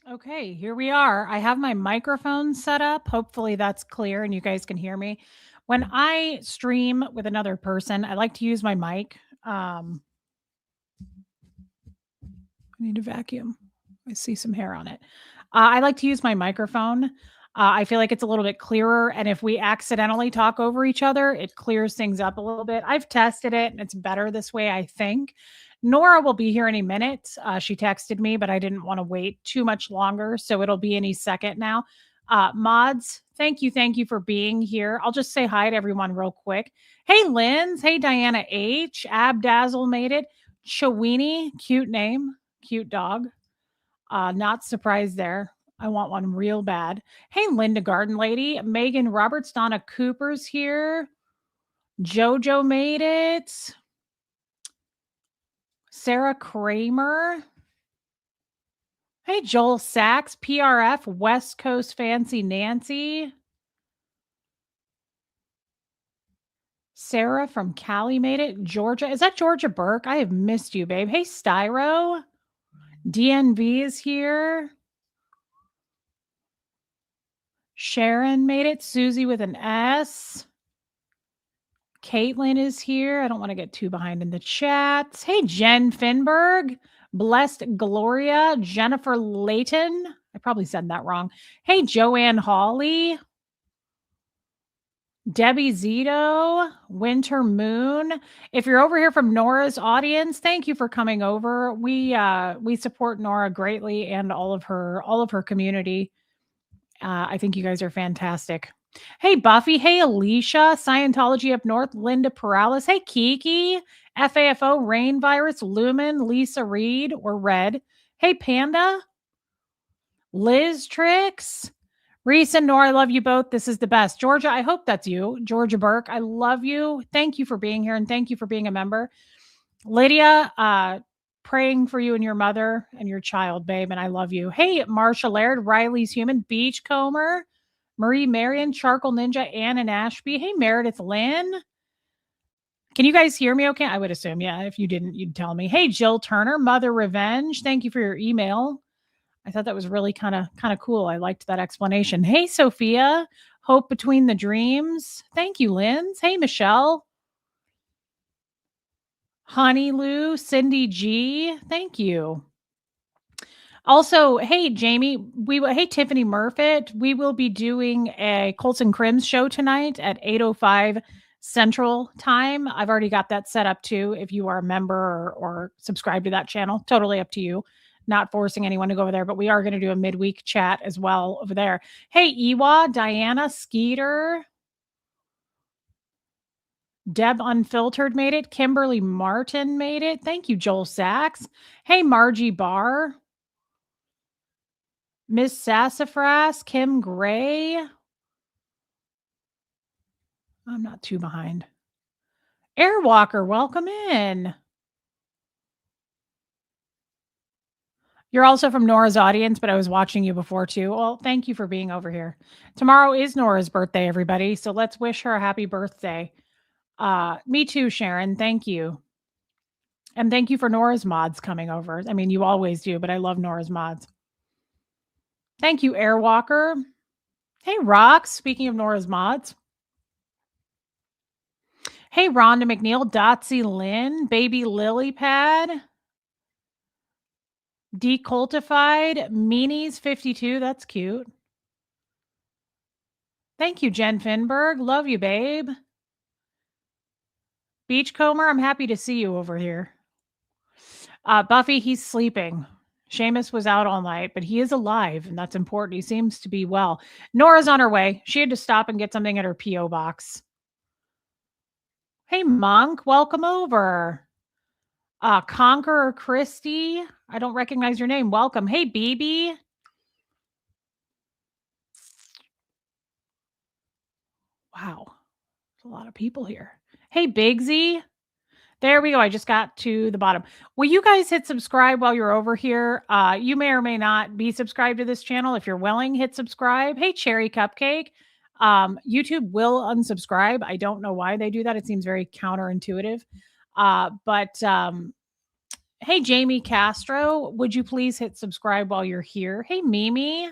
Okay, here we are. I have my microphone set up. Hopefully that's clear and you guys can hear me. When I stream with another person, I like to use my mic. I need a vacuum. I see some hair on it. I like to use my microphone. I feel like it's a little bit clearer. And if we accidentally talk over each other, it clears things up a little bit. I've tested it and it's better this way, I think. Nora will be here any minute. She texted me, but I didn't want to wait too much longer. So it'll be any second now. Mods, thank you. Thank you for being here. I'll just say hi to everyone real quick. Hey, Linz. Hey, Diana H. Abdazzle made it. Chawini, cute name. Cute dog. Not surprised there. I want one real bad. Hey, Linda Garden Lady. Megan Roberts. Donna Cooper's here. Jojo made it. Sarah Kramer. Hey, Joel Sachs. PRF. West Coast Fancy Nancy. Sarah from Cali made it. Georgia. Is that Georgia Burke? I have missed you, babe. Hey, Styro. DNV is here. Sharon made it. Susie with an S. Caitlin is here. I don't want to get too behind in the chats. Hey, Jen Finberg. Blessed Gloria. Jennifer Layton. I probably said that wrong. Hey, Joanne Hawley. Debbie Zito. Winter Moon. If you're over here from Nora's audience, thank you for coming over. We support Nora greatly and all of her community. I think you guys are fantastic. Hey, Buffy. Hey, Alicia. Scientology up north. Linda Perales. Hey, Kiki. FAFO. Rain Virus. Lumen. Lisa Reed or Red. Hey, Panda. Liz Tricks. Reese and Nora, I love you both. This is the best. Georgia, I hope that's you. Georgia Burke, I love you. Thank you for being here and thank you for being a member. Lydia, praying for you and your mother and your child, babe, and I love you. Hey, Marsha Laird, Riley's Human, Beachcomber, Marie Marion, Charcoal Ninja, Ann and Ashby. Hey, Meredith Lynn. Can you guys hear me okay? I would assume, yeah. If you didn't, you'd tell me. Hey, Jill Turner, Mother Revenge. Thank you for your email. I thought that was really kind of cool. I liked that explanation. Hey, Sophia, Hope Between the Dreams. Thank you, Linz. Hey, Michelle. Honey Lou, Cindy G. Thank you. Also, hey, Jamie, hey, Tiffany Murfitt. We will be doing a Colson Crims show tonight at 8:05 Central Time. I've already got that set up too. If you are a member or subscribe to that channel, totally up to you. Not forcing anyone to go over there, but we are going to do a midweek chat as well over there. Hey, Ewa, Diana, Skeeter, Deb Unfiltered made it. Kimberly Martin made it. Thank you, Joel Sachs. Hey, Margie Barr. Miss Sassafras, Kim Gray. I'm not too behind. Airwalker, welcome in. You're also from Nora's audience, but I was watching you before too. Well, thank you for being over here. Tomorrow is Nora's birthday, everybody. So let's wish her a happy birthday. Me too, Sharon. Thank you. And thank you for Nora's mods coming over. I mean, you always do, but I love Nora's mods. Thank you, Airwalker. Hey, Rox. Speaking of Nora's mods. Hey, Rhonda McNeil, Dotsy Lynn, Baby Lily Pad, Decultified, Meanies 52. That's cute. Thank you, Jen Finberg. Love you, babe. Beachcomber, I'm happy to see you over here. Buffy, he's sleeping. Seamus was out all night, but he is alive, and that's important. He seems to be well. Nora's on her way. She had to stop and get something at her P.O. box. Hey, Monk, welcome over. Conqueror Christy, I don't recognize your name. Welcome. Hey, BB. Wow, there's a lot of people here. Hey, Bigsy. There we go. I just got to the bottom. Will you guys hit subscribe while you're over here? You may or may not be subscribed to this channel. If you're willing, hit subscribe. Hey, Cherry Cupcake. YouTube will unsubscribe. I don't know why they do that. It seems very counterintuitive. But Hey, Jamie Castro, would you please hit subscribe while you're here? Hey, Mimi,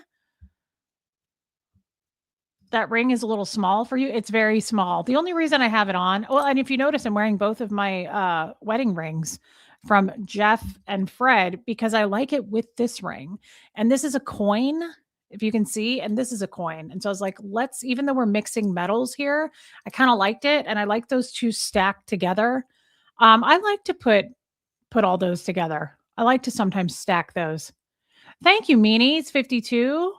that ring is a little small for you. It's very small. The only reason I have it on, well, and if you notice, I'm wearing both of my wedding rings from Jeff and Fred because I like it with this ring. And this is a coin, if you can see, and this is a coin. And so I was like, let's, even though we're mixing metals here, I kind of liked it. And I like those two stacked together. I like to put all those together. I like to sometimes stack those. Thank you, Meanies 52.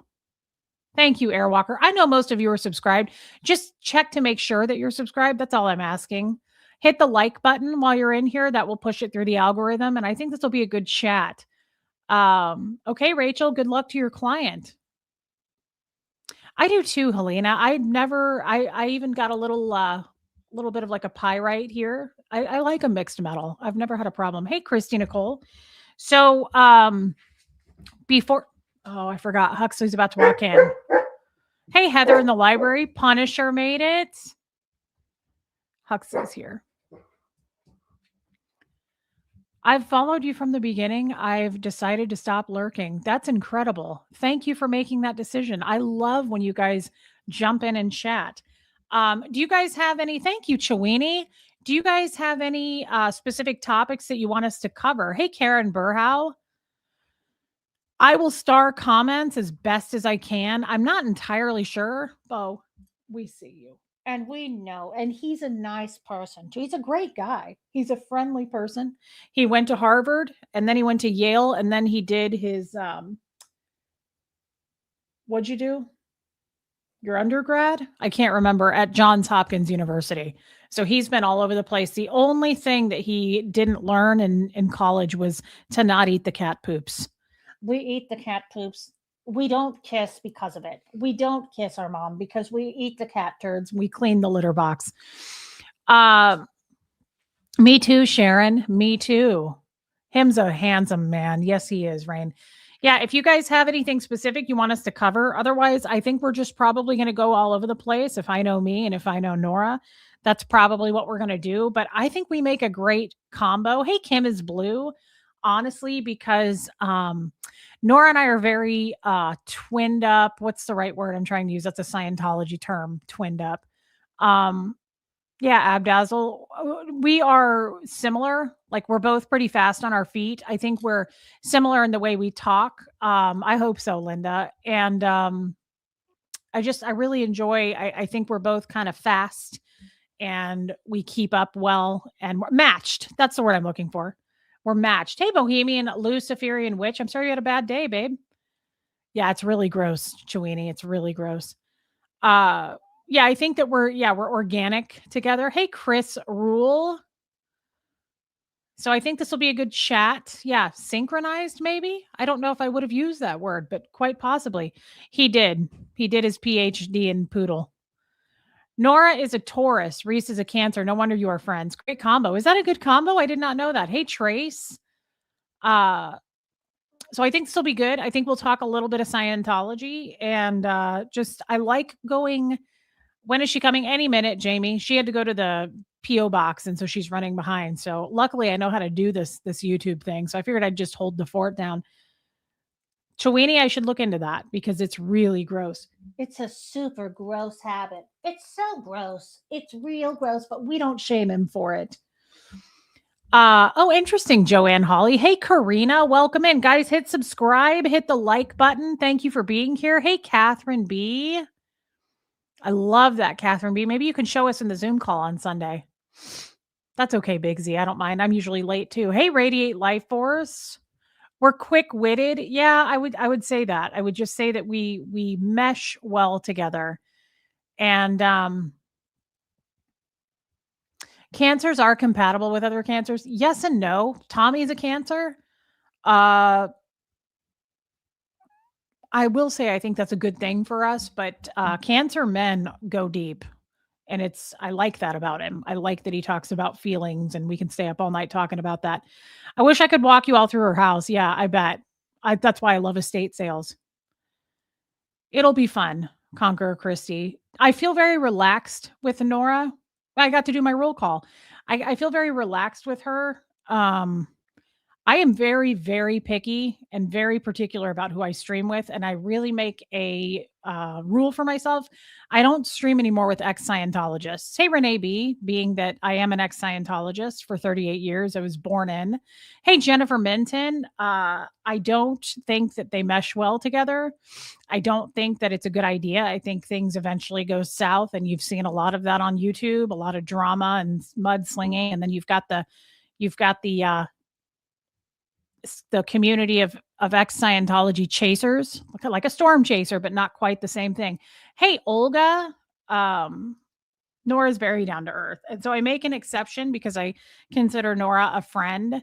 Thank you, Airwalker. I know most of you are subscribed. Just check to make sure that you're subscribed. That's all I'm asking. Hit the like button while you're in here. That will push it through the algorithm. And I think this will be a good chat. Okay, Rachel, good luck to your client. I do too, Helena. I even got a little bit of like a pyrite here. I like a mixed metal. I've never had a problem. Hey, Christy Nicole. So before, oh, I forgot. Huxley's about to walk in. Hey, Heather in the library. Punisher made it. Huxley's here. I've followed you from the beginning. I've decided to stop lurking. That's incredible. Thank you for making that decision. I love when you guys jump in and chat. Do you guys have any? Thank you, Chawini. Do you guys have any specific topics that you want us to cover? Hey, Karen Burhow. I will star comments as best as I can. I'm not entirely sure. Bo, we see you. And we know. And he's a nice person too. He's a great guy. He's a friendly person. He went to Harvard and then he went to Yale and then he did his what'd you do? Your undergrad? I can't remember, at Johns Hopkins University. So he's been all over the place. The only thing that he didn't learn in college was to not eat the cat poops. We eat the cat poops. We don't kiss because of it. We don't kiss our mom because we eat the cat turds. We clean the litter box. Me too, Sharon. Me too. Him's a handsome man. Yes, he is, Rain. Yeah, if you guys have anything specific you want us to cover, otherwise, I think we're just probably going to go all over the place. If I know me and if I know Nora, that's probably what we're going to do. But I think we make a great combo. Hey, Kim is blue, honestly, because Nora and I are very twinned up. What's the right word I'm trying to use? That's a Scientology term, twinned up. Yeah, Abdazzle. We are similar. Like we're both pretty fast on our feet. I think we're similar in the way we talk. I hope so, Linda. And I really enjoy. I think we're both kind of fast, and we keep up well, and we're matched. That's the word I'm looking for. We're matched. Hey, Bohemian Luciferian Witch. I'm sorry you had a bad day, babe. Yeah, it's really gross, Chewini. It's really gross. Yeah, I think that we're organic together. Hey, Chris Rule. So I think this will be a good chat. Yeah, synchronized maybe. I don't know if I would have used that word, but quite possibly. He did. He did his PhD in poodle. Nora is a Taurus. Reese is a Cancer. No wonder you are friends. Great combo. Is that a good combo? I did not know that. Hey, Trace. So I think this will be good. I think we'll talk a little bit of Scientology and I like going. When is she coming? Any minute, Jamie. She had to go to the PO box, and so she's running behind. So luckily, I know how to do this YouTube thing. So I figured I'd just hold the fort down. Chewini, I should look into that because it's really gross. It's a super gross habit. It's so gross. It's real gross, but we don't shame him for it. Oh, interesting, Joanne Holly. Hey, Karina, welcome in. Guys, hit subscribe, hit the like button. Thank you for being here. Hey, Catherine B. I love that, Catherine B. Maybe you can show us in the Zoom call on Sunday. That's okay, Big Z. I don't mind. I'm usually late too. Hey, Radiate Life Force. We're quick-witted. Yeah, I would say that. I would just say that we mesh well together. And cancers are compatible with other cancers. Yes and no. Tommy is a Cancer. I will say I think that's a good thing for us, but Cancer men go deep. And I like that about him. I like that he talks about feelings and we can stay up all night talking about that. I wish I could walk you all through her house. Yeah, I bet. That's why I love estate sales. It'll be fun, Conqueror Christie. I feel very relaxed with Nora. I got to do my roll call. I feel very relaxed with her. I am very, very picky and very particular about who I stream with, and I really make a rule for myself. I don't stream anymore with ex-Scientologists. Hey, Renee B, being that I am an ex-Scientologist for 38 years, I was born in. Hey, Jennifer Minton, I don't think that they mesh well together. I don't think that it's a good idea. I think things eventually go south, and you've seen a lot of that on YouTube, a lot of drama and mudslinging, and then you've got the community of ex Scientology chasers, like a storm chaser, but not quite the same thing. Hey, Olga, Nora's very down to earth, and so I make an exception because I consider Nora a friend.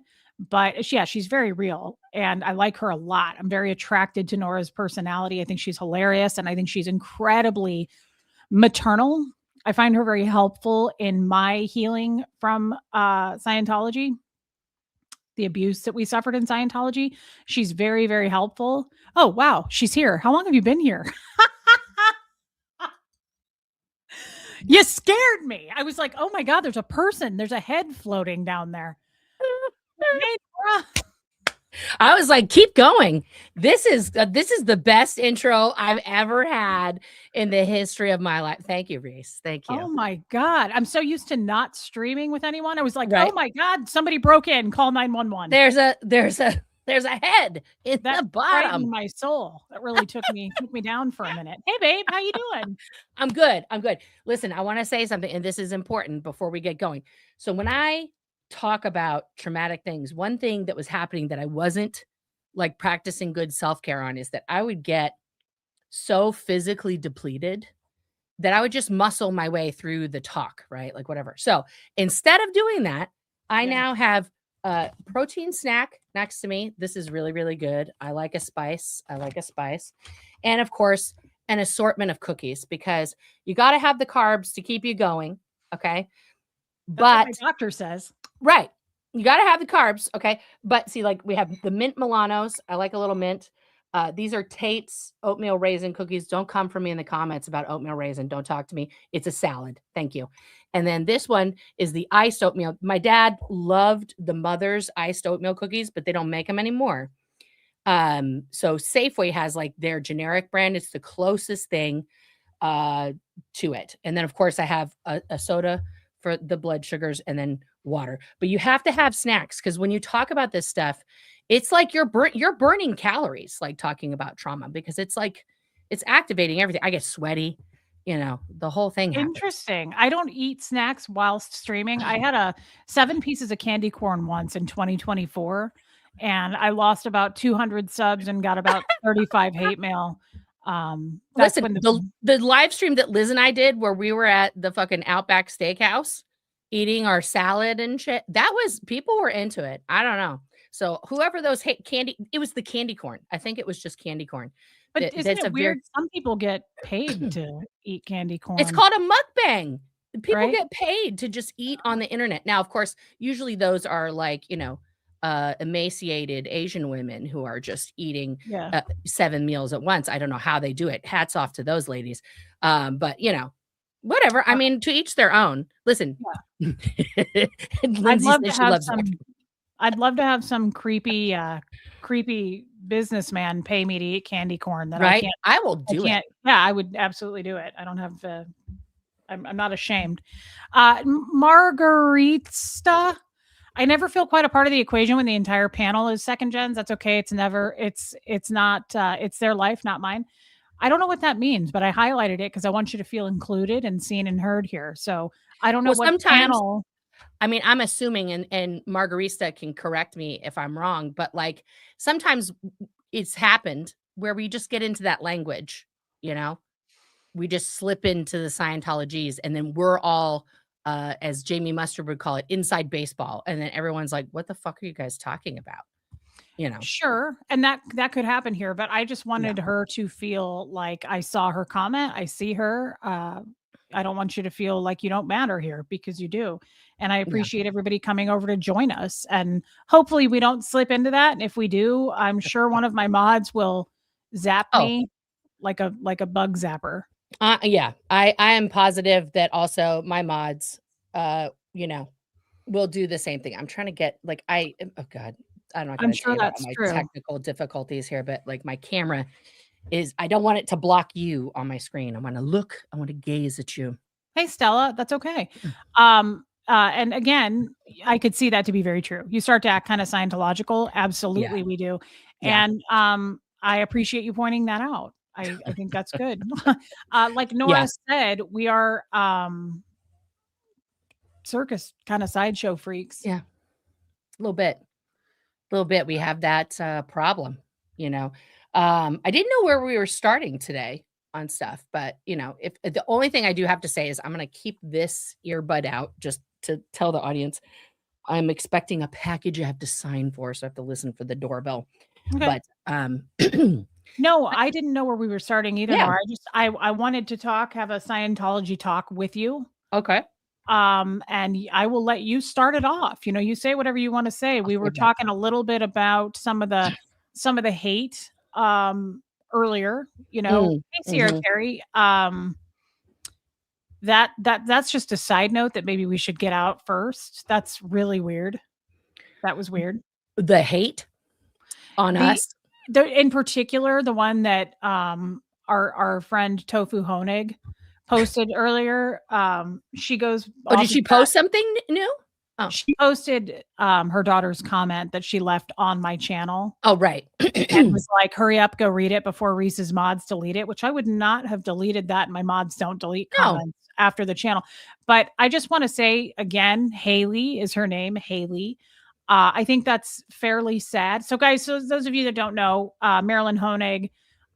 But yeah, she's very real, and I like her a lot. I'm very attracted to Nora's personality. I think she's hilarious, and I think she's incredibly maternal. I find her very helpful in my healing from Scientology, the abuse that we suffered in Scientology. She's very, very helpful. Oh, wow. She's here. How long have you been here? You scared me. I was like, oh my God, there's a person. There's a head floating down there. Hey, Nora. I was like, keep going. This is the best intro I've ever had in the history of my life. Thank you, Reese. Thank you. Oh my God. I'm so used to not streaming with anyone. I was like, Right. oh my God, somebody broke in. Call 911. There's a head in That the bottom. frightened my soul. That really took me down for a minute. Hey, babe, how you doing? I'm good. I'm good. Listen, I want to say something, and this is important before we get going. So when I talk about traumatic things, one thing that was happening that I wasn't like practicing good self-care on is that I would get so physically depleted that I would just muscle my way through the talk, right? Like whatever. So instead of doing that, I now have a protein snack next to me. This is really, really good. I like a spice. And of course, an assortment of cookies because you got to have the carbs to keep you going. Okay. That's what my doctor says. Right. You got to have the carbs. Okay. But see, like we have the mint Milanos. I like a little mint. These are Tate's oatmeal raisin cookies. Don't come for me in the comments about oatmeal raisin. Don't talk to me. It's a salad. Thank you. And then this one is the iced oatmeal. My dad loved the Mother's iced oatmeal cookies, but they don't make them anymore. So Safeway has like their generic brand. It's the closest thing to it. And then of course I have a soda for the blood sugars and then water. But you have to have snacks because when you talk about this stuff, it's like you're burning calories, like talking about trauma, because it's like it's activating everything. I get sweaty, the whole thing happens. Interesting. I don't eat snacks whilst streaming. I had 7 pieces of candy corn once in 2024, and I lost about 200 subs and got about 35 hate mail. Listen, the live stream that Liz and I did where we were at the fucking Outback Steakhouse eating our salad and shit, people were into it. I don't know. So whoever those it was the candy corn. I think it was just candy corn. But isn't it weird? Some people get paid to eat candy corn. It's called a mukbang. People get paid to just eat on the internet. Now, of course, usually those are like, emaciated Asian women who are just eating 7 meals at once. I don't know how they do it. Hats off to those ladies. But whatever. I mean, to each their own. Listen, I'd love to have some creepy businessman pay me to eat candy corn. That right? I will do it. Yeah, I would absolutely do it. I don't have. I'm not ashamed. Margarita. I never feel quite a part of the equation when the entire panel is second gens. That's okay. It's not, it's their life, not mine. I don't know what that means, but I highlighted it because I want you to feel included and seen and heard here. So I don't know what panel. I mean, I'm assuming, and Margarita can correct me if I'm wrong, but like sometimes it's happened where we just get into that language, we just slip into the Scientologies and then we're all, as Jamie Mustard would call it, inside baseball. And then everyone's like, what the fuck are you guys talking about? Sure. And that could happen here, but I just wanted her to feel like I saw her comment. I see her. I don't want you to feel like you don't matter here because you do. And I appreciate everybody coming over to join us. And hopefully we don't slip into that. And if we do, I'm sure one of my mods will zap me like a bug zapper. Yeah, I am positive that also my mods, will do the same thing. I'm trying to get oh God, I'm not I'm gonna tell sure you about that's my true. technical difficulties here, but, like, my camera is I don't want it to block you on my screen. I wanna gaze at you. Hey, Stella, that's okay. And again, I could see that to be very true. You start to act kind of Scientological. Yeah, Absolutely, we do. yeah, And I appreciate you pointing that out. I think that's good. Like yeah, Nora said, we are circus kind of sideshow freaks. yeah, a little bit. We have that, problem, you know? I didn't know where we were starting today on stuff, but, if the only thing I do have to say is I'm gonna keep this earbud out just to tell the audience I'm expecting a package I have to sign for, so I have to listen for the doorbell. Okay. But, No, I didn't know where we were starting either, yeah, Nora. I wanted to have a Scientology talk with you. okay. I will let you start it off. You say whatever you want to say. I'll We were save that. talking a little bit about some of the hate earlier. Hey Sierra Mhm. Terry. That's just a side note that maybe we should get out first. That's really weird. That was weird. The hate on The us? in particular, the one that our friend Tofu Honig posted earlier. She goes Oh, did off the she post something new? Oh. She posted, her daughter's comment that she left on my channel Oh, right. and was like, "Hurry up, go read it before Reese's mods delete it," which I would not have deleted that. My mods don't delete No. comments after the channel. But I just wanna say again, Haley is her name, Haley. I think that's fairly sad. So, guys, so those of you that don't know, Marilyn Honig,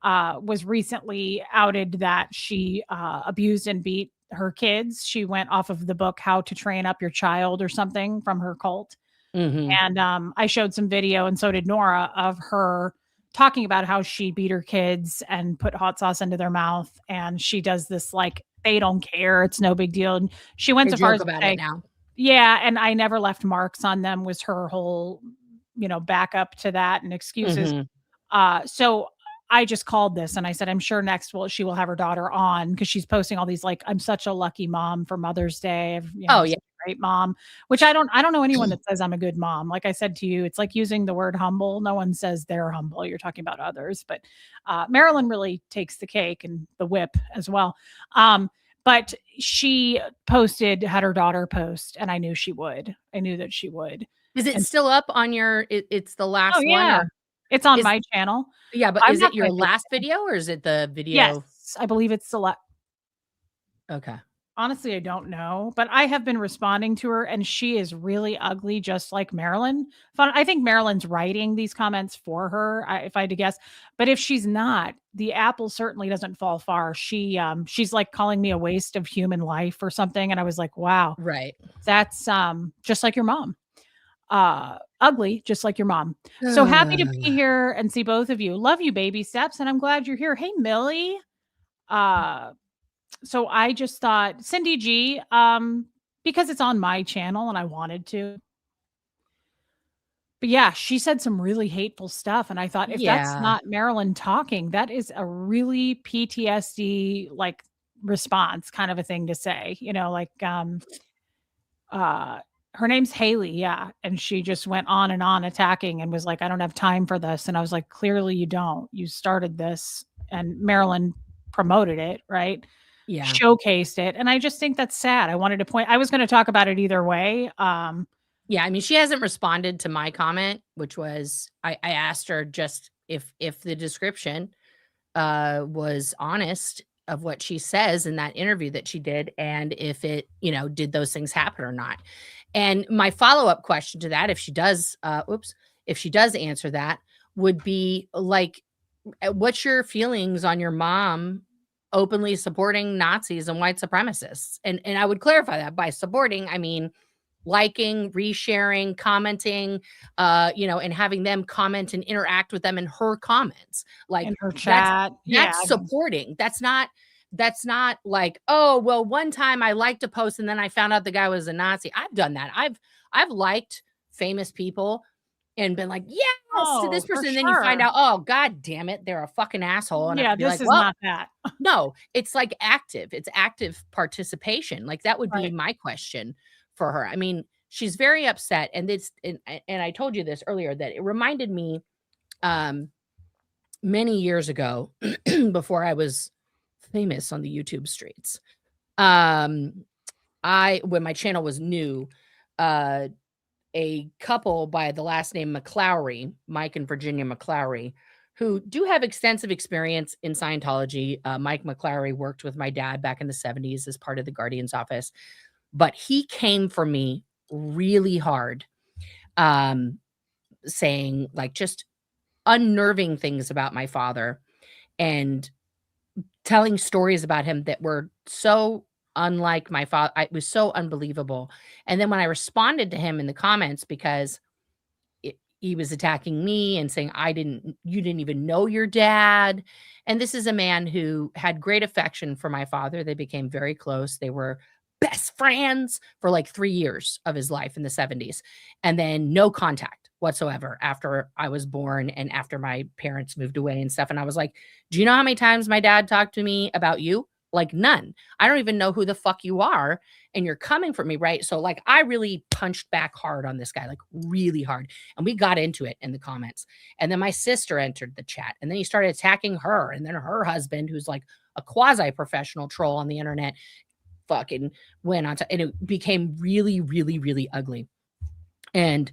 was recently outed that she, abused and beat her kids. She went off of the book How to Train Up Your Child or something from her cult. Mhm. And I showed some video, and so did Nora, of her talking about how she beat her kids and put hot sauce into their mouth. And she does this like they don't care, it's no big deal. And she went They so far joke as to about it say, now. yeah, and I never left marks on them was her whole, backup to that and excuses. Mhm. So I just called this and I said, I'm sure next she will have her daughter on because she's posting all these like, I'm such a lucky mom for Mother's Day. Oh, I'm yeah. such a great mom, which I don't know anyone that says I'm a good mom. Like I said to you, it's like using the word humble. No one says they're humble. You're talking about others, but Marilyn really takes the cake and the whip as well. But she had her daughter post, and I knew she would. I knew that she would. Is it And still up on it's the oh last one yeah, or it's on is my channel. yeah, but I'm is not it going your to take last it down. video or is it the Yes, video? I believe it's select. Okay. Honestly, I don't know, but I have been responding to her, and she is really ugly, just like Marilyn. I think Marilyn's writing these comments for her, if I had to guess. But if she's not, the apple certainly doesn't fall far. She's like calling me a waste of human life or something, and I was like, wow, Right. that's just like your mom. Ugly, just like your mom. So happy to be here and see both of you. Love you, baby steps, and I'm glad you're here. Hey, Millie. Uh, so I just thought Cindy G, because it's on my channel and I wanted to. But yeah, she said some really hateful stuff. And I thought, if that's Yeah. not Marilyn talking, that is a really PTSD like response kind of a thing to say, like uh her name's Haley, yeah. And she just went on and on attacking and was like, I don't have time for this. And I was like, clearly you don't. You started this and Marilyn promoted it, right? Yeah. Showcased it, and I just think that's sad. I was gonna talk about it either way. Yeah, I mean, she hasn't responded to my comment, which was I asked her just if the description, was honest of what she says in that interview that she did, and if it, did those things happen or not. And my follow-up question to that, if she does answer that, would be like, what's your feelings on your mom openly supporting Nazis and white supremacists? And I would clarify that by supporting, I mean liking, resharing, commenting, and having them comment and interact with them in her comments. Like in her that's chat. Yeah, that's supporting. That's not like, oh, well, one time I liked a post and then I found out the guy was a Nazi. I've done that. I've liked famous people and been like, yes, to this oh, for person. And then you find sure. out, oh, God damn it, they're a fucking asshole. And I have Yeah, to be this like, is well, not that. no, it's like active. It's active participation. Like that would be Right. my question for her. I mean, she's very upset. And I told you this earlier, that it reminded me many years ago, before I was famous on the YouTube streets. When my channel was new, a couple by the last name McClowry, Mike and Virginia McClowry, who do have extensive experience in Scientology. Mike McClowry worked with my dad back in the 70s as part of the Guardian's office, but he came for me really hard, saying like just unnerving things about my father and telling stories about him that were so unlike my father. It was so unbelievable. And then when I responded to him in the comments, because he was attacking me and saying, you didn't even know your dad. And this is a man who had great affection for my father. They became very close. They were best friends for like 3 years of his life in the 70s. And then no contact whatsoever after I was born and after my parents moved away and stuff. And I was like, do you know how many times my dad talked to me about you? Like none. I don't even know who the fuck you are. And you're coming for me, right? So like I really punched back hard on this guy, like really hard. And we got into it in the comments. And then my sister entered the chat. And then he started attacking her. And then her husband, who's like a quasi-professional troll on the internet, fucking went on to, and it became really, really, really ugly. And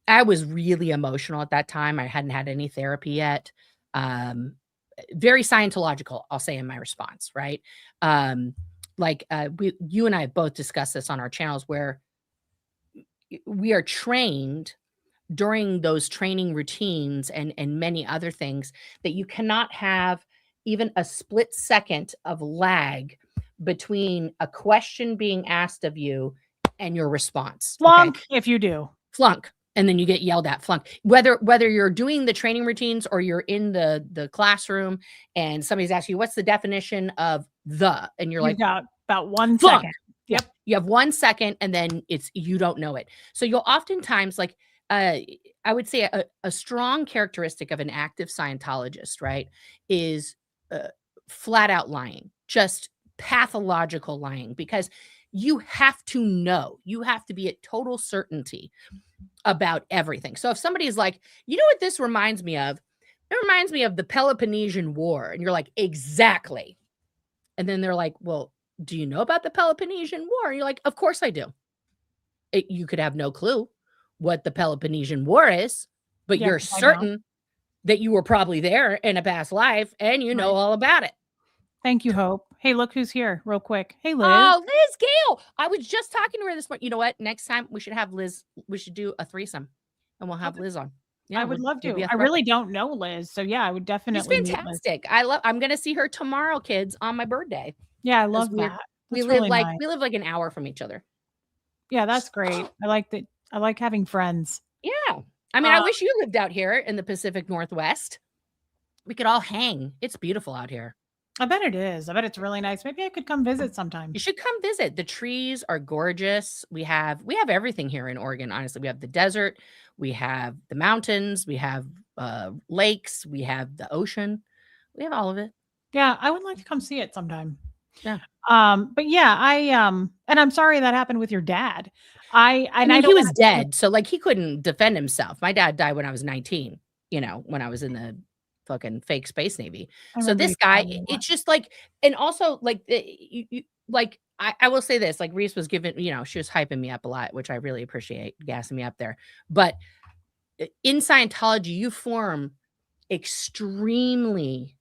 I was really emotional at that time. I hadn't had any therapy yet. Very Scientological, I'll say in my response, right? You and I have both discussed this on our channels, where we are trained during those training routines and many other things, that you cannot have even a split second of lag between a question being asked of you and your response. Flunk, okay? If you do. Flunk. And then you get yelled at, flunk. Whether you're doing the training routines or you're in the classroom and somebody's asking you, what's the definition of the, and you're like, got about 1 flunk. second. Yep. You have 1 second and then you don't know it. So you'll oftentimes like, I would say a strong characteristic of an active Scientologist, right, is flat out lying, just pathological lying, because you have to know, you have to be at total certainty about everything. So if somebody is like, you know what this reminds me of? It reminds me of the Peloponnesian War. And you're like, exactly. And then they're like, well, do you know about the Peloponnesian War? And you're like, of course I do. You could have no clue what the Peloponnesian War is, but you're certain that you were probably there in a past life and you know all about it. Thank you, Hope. Hey, look who's here real quick. Hey, Liz. Oh, Liz Gale. I was just talking to her this morning. You know what? Next time we should have Liz. We should do a threesome and we'll have Liz on. Yeah, I would love to. I really don't know Liz. So yeah, I would definitely. She's fantastic. I'm going to see her tomorrow, kids, on my birthday. Yeah, I love that. We live like an hour from each other. Yeah, that's great. I like that. I like having friends. Yeah. I mean, I wish you lived out here in the Pacific Northwest. We could all hang. It's beautiful out here. I bet it is. I bet it's really nice. Maybe I could come visit sometime. You should come visit. The trees are gorgeous. We have everything here in Oregon. Honestly, we have the desert, we have the mountains, we have lakes, we have the ocean. We have all of it. Yeah, I would like to come see it sometime. Yeah. But yeah, and I'm sorry that happened with your dad. I mean, he was dead, so like he couldn't defend himself. My dad died when I was 19, you know, when I was in the fucking fake space Navy. So this guy, it's just like, and also like, I will say this, like Reese was giving, you know, she was hyping me up a lot, which I really appreciate, gassing me up there. But in Scientology, you form extremely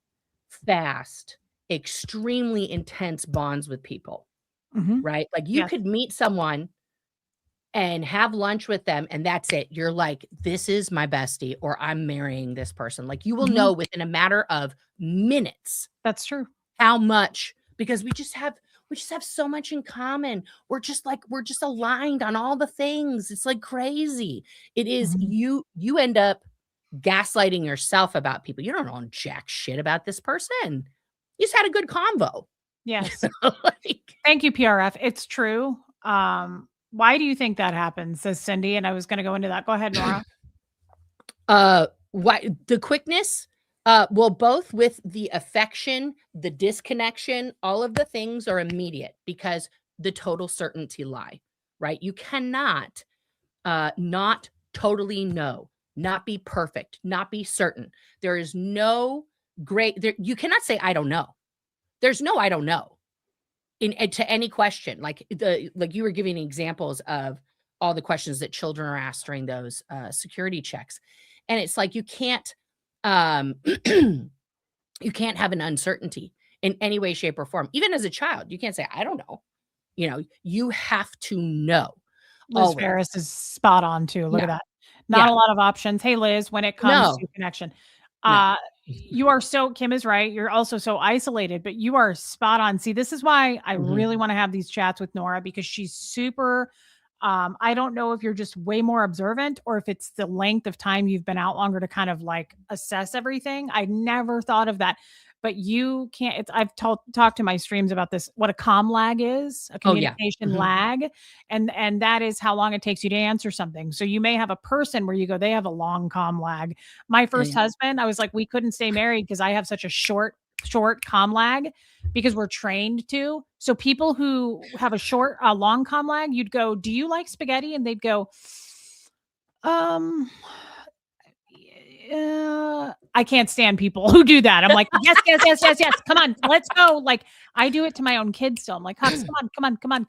fast, extremely intense bonds with people, right? Like you could meet someone and have lunch with them and that's it. You're like, this is my bestie, or I'm marrying this person. Like you will know within a matter of minutes. That's true. How much, because we just have so much in common. We're just aligned on all the things. It's like crazy. It is you end up gaslighting yourself about people. You don't know jack shit about this person. You just had a good convo. Yes. Thank you, PRF. It's true. Why do you think that happens? Says Cindy. And I was going to go into that. Go ahead, Nora. Why the quickness? Well, both with the affection, the disconnection, all of the things are immediate because the total certainty lie, right? You cannot not totally know, not be perfect, not be certain. There is no you cannot say, I don't know. There's no, I don't know to any question. Like you were giving examples of all the questions that children are asked during those security checks. And it's like, you can't, you can't have an uncertainty in any way, shape, or form. Even as a child, you can't say, I don't know. You have to know. Liz Always. Ferris is spot on too. Look at Yeah. that. Not Yeah. a lot of options. Hey, Liz, when it comes No. to connection, No. you are Kim is right. You're also so isolated, but you are spot on. See, this is why I really want to have these chats with Nora, because she's super, I don't know if you're just way more observant or if it's the length of time you've been out longer to kind of like assess everything. I never thought of that. But you can't, I've talked to my streams about this, what a comm lag is, a communication lag. And that is how long it takes you to answer something. So you may have a person where you go, they have a long comm lag. My first husband, I was like, we couldn't stay married because I have such a short comm lag, because we're trained to. So people who have a long comm lag, you'd go, do you like spaghetti? And they'd go, I can't stand people who do that. I'm like, yes. Come on, let's go. Like, I do it to my own kids still. I'm like, Huffs, come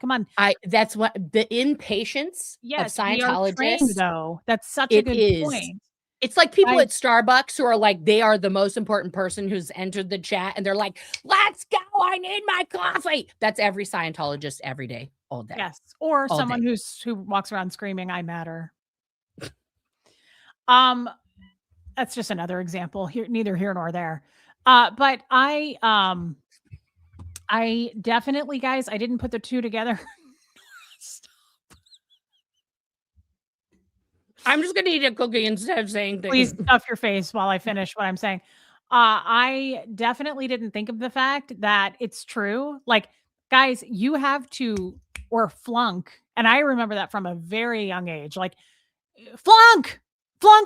on. That's what the impatience of Scientologists, though. That's such a good point. It's like people at Starbucks who are like, they are the most important person who's entered the chat, and they're like, let's go, I need my coffee. That's every Scientologist every day, all day. Yes. Or someone who walks around screaming, I matter. That's just another example here, neither here nor there. But I definitely, guys, I didn't put the two together. Stop. I'm just going to eat a cookie instead of saying things. Please stuff your face while I finish what I'm saying. I definitely didn't think of the fact that it's true. Like, guys, you have to, or flunk. And I remember that from a very young age, like flunk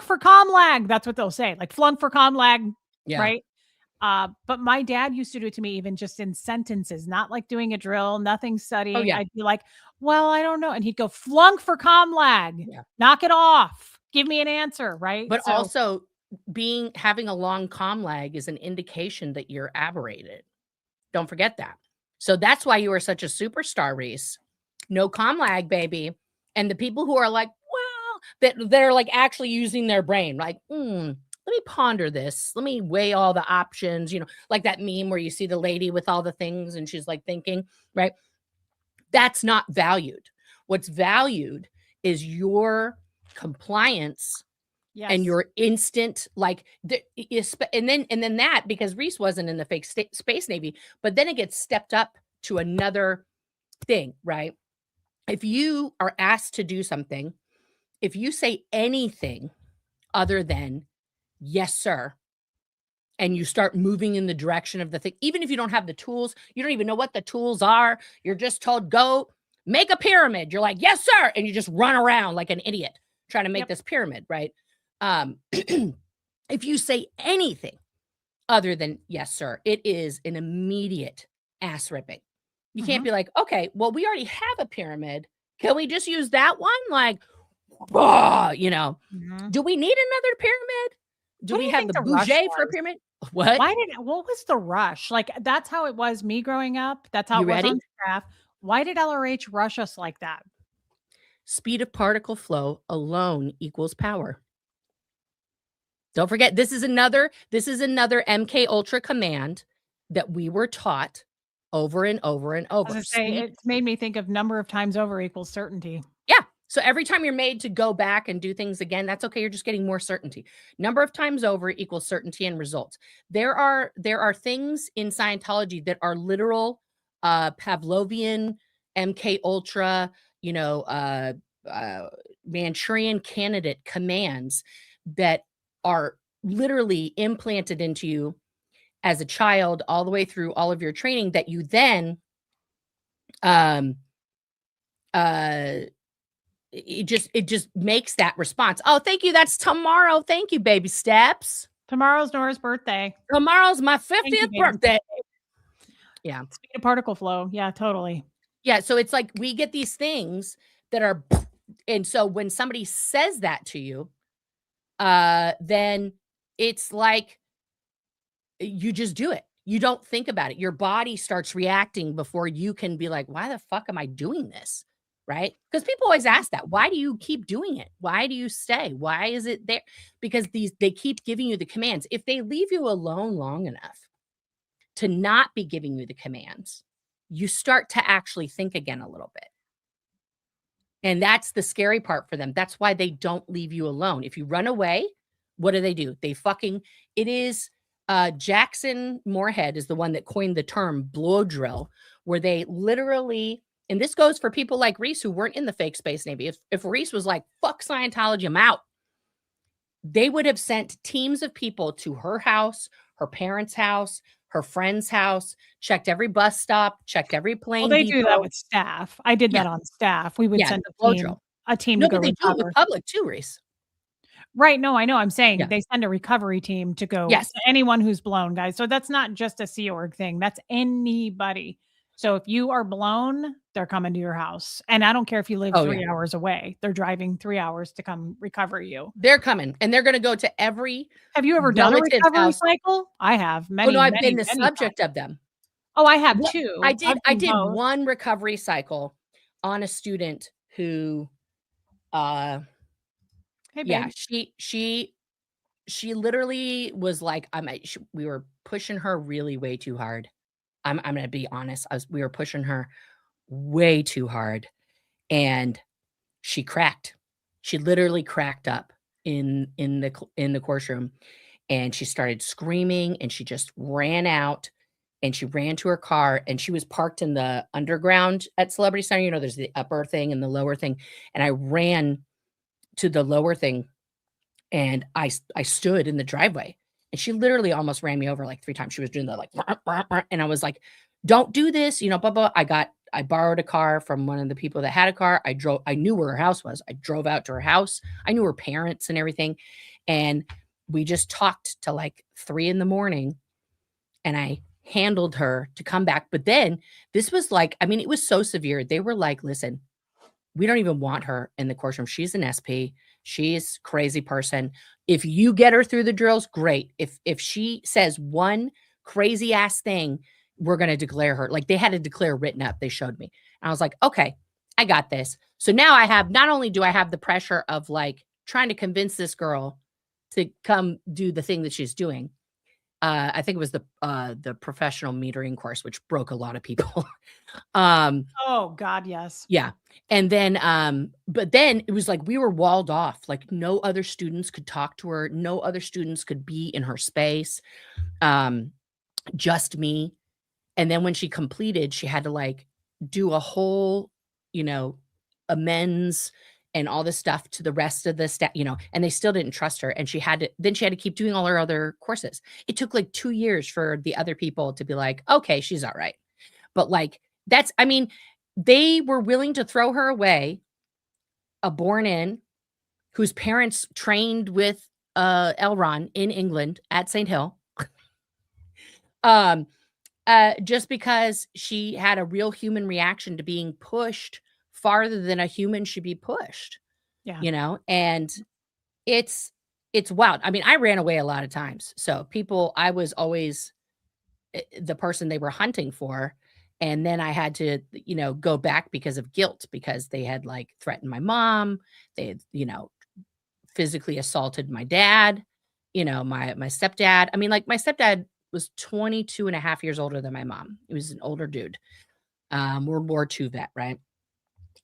for comm lag. That's what they'll say. Like flunk for comm lag. Yeah. Right. But my dad used to do it to me, even just in sentences, not like doing a drill, nothing studying. Oh, yeah. I'd be like, well, I don't know. And he'd go, flunk for comm lag. Yeah. Knock it off. Give me an answer. Right. But also having a long comm lag is an indication that you're aberrated. Don't forget that. So that's why you are such a superstar, Reese. No comm lag, baby. And the people who are like, well, they're like actually using their brain, like, let me ponder this. Let me weigh all the options, like that meme where you see the lady with all the things and she's like thinking, right? That's not valued. What's valued is your compliance. Yes. And your instant, like, and then that, because Reese wasn't in the fake space Navy, but then it gets stepped up to another thing, right? If you are asked to do something, if you say anything other than yes, sir, and you start moving in the direction of the thing, even if you don't have the tools, you don't even know what the tools are, you're just told, go make a pyramid. You're like, yes, sir. And you just run around like an idiot trying to make this pyramid, right? If you say anything other than yes, sir, it is an immediate ass ripping. You can't be like, okay, well, we already have a pyramid. Can we just use that one? Like, do we need another pyramid? Do we have the bougie for a pyramid? What? What was the rush? Like, that's how it was me growing up. That's how it was on staff. Why did LRH rush us like that? Speed of particle flow alone equals power. Don't forget, this is another MK Ultra command that we were taught over and over and over. It's made me think of number of times over equals certainty. Yeah. So every time you're made to go back and do things again, that's okay. You're just getting more certainty. Number of times over equals certainty and results. There are things in Scientology that are literal Pavlovian, MK Ultra, Manchurian candidate commands that are literally implanted into you as a child all the way through all of your training, that you then it just makes that response. Oh, thank you. That's tomorrow. Thank you, baby steps. Tomorrow's Nora's birthday. Tomorrow's my 50th birthday. Yeah. Speed of particle flow. Yeah, totally. Yeah. So it's like we get these things that are And so when somebody says that to you, then it's like you just do it. You don't think about it. Your body starts reacting before you can be like, "Why the fuck am I doing this?" Right? Because people always ask that. Why do you keep doing it? Why do you stay? Why is it there? Because they keep giving you the commands. If they leave you alone long enough to not be giving you the commands, you start to actually think again a little bit. And that's the scary part for them. That's why they don't leave you alone. If you run away, what do? They fucking it is Jackson Moorhead is the one that coined the term blow drill, where they literally, and this goes for people like Reese who weren't in the fake space Navy. If Reese was like, fuck Scientology, I'm out, they would have sent teams of people to her house, her parents' house, her friend's house, checked every bus stop, checked every Well, plane they do that depot. with staff. I did Yeah, that on staff. We would yeah, send the blow drill. a team to No, go but they do it with recover. public too, Reese. Right, no, I know, I'm saying Yeah. they send a recovery team to go Yes. to anyone who's blown, guys, so that's not just a Sea Org thing, that's anybody. So if you are blown, they're coming to your house, and I don't care if you live Oh, yeah. 3 hours away, they're driving 3 hours to come recover you. They're coming, and they're gonna go to every Have you ever done a relative's recovery house. cycle? I have Oh, no, many, I've been many, the many subject times. of them. Oh, I have What too. I I've done did both. one recovery cycle on a student who, uh "Hey, yeah, babe." she literally was like, we were pushing her really way too hard. I'm gonna be honest, we were pushing her way too hard, and she cracked. She literally cracked up in the course room, and she started screaming, and she just ran out, and she ran to her car, and she was parked in the underground at Celebrity Center. You know, there's the upper thing and the lower thing, and I ran to the lower thing, and I stood in the driveway, and she literally almost ran me over like 3 times. She was doing the, like, and I was like, "Don't do this," you know, blah, blah. I borrowed a car from one of the people that had a car. I knew where her house was. I drove out to her house. I knew her parents and everything, and we just talked till, like, 3 in the morning, and I handled her to come back. But then this was like, I mean, it was so severe. They were like, "Listen, we don't even want her in the courtroom. She's an SP. She's crazy person. If you get her through the drills, great. If she says one crazy ass thing, we're gonna declare her." Like, they had to declare written up. They showed me. And I was like, okay, I got this. So now I have, not only do I have the pressure of like trying to convince this girl to come do the thing that she's doing. I think it was the professional metering course, which broke a lot of people. um, Oh, God, yes. yeah. And then, but then it was like we were walled off. Like, no other students could talk to her. No other students could be in her space. Um, just me. And then when she completed, she had to like do a whole, you know, amends and all this stuff to the rest of the staff, you know, and they still didn't trust her. And she had to keep doing all her other courses. It took like 2 years for the other people to be like, okay, she's all right. But like, I mean, they were willing to throw her away, a born in, whose parents trained with Elron in England at St. Hill. um, just because she had a real human reaction to being pushed farther than a human should be pushed, Yeah. you know? And it's wild. I mean, I ran away a lot of times. So I was always the person they were hunting for. And then I had to, you know, go back because of guilt, because they had like threatened my mom. They had, you know, physically assaulted my dad, you know, my stepdad. I mean, like, my stepdad was 22 and a half years older than my mom. He was an older dude, World War II vet, right?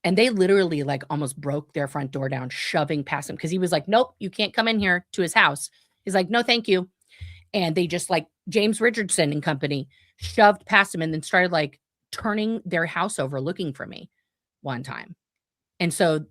And they literally like almost broke their front door down, shoving past him, because he was like, "Nope, you can't come in here," to his house. He's like, "No, thank you." And they just, like, James Richardson and company shoved past him and then started like turning their house over looking for me one time. And so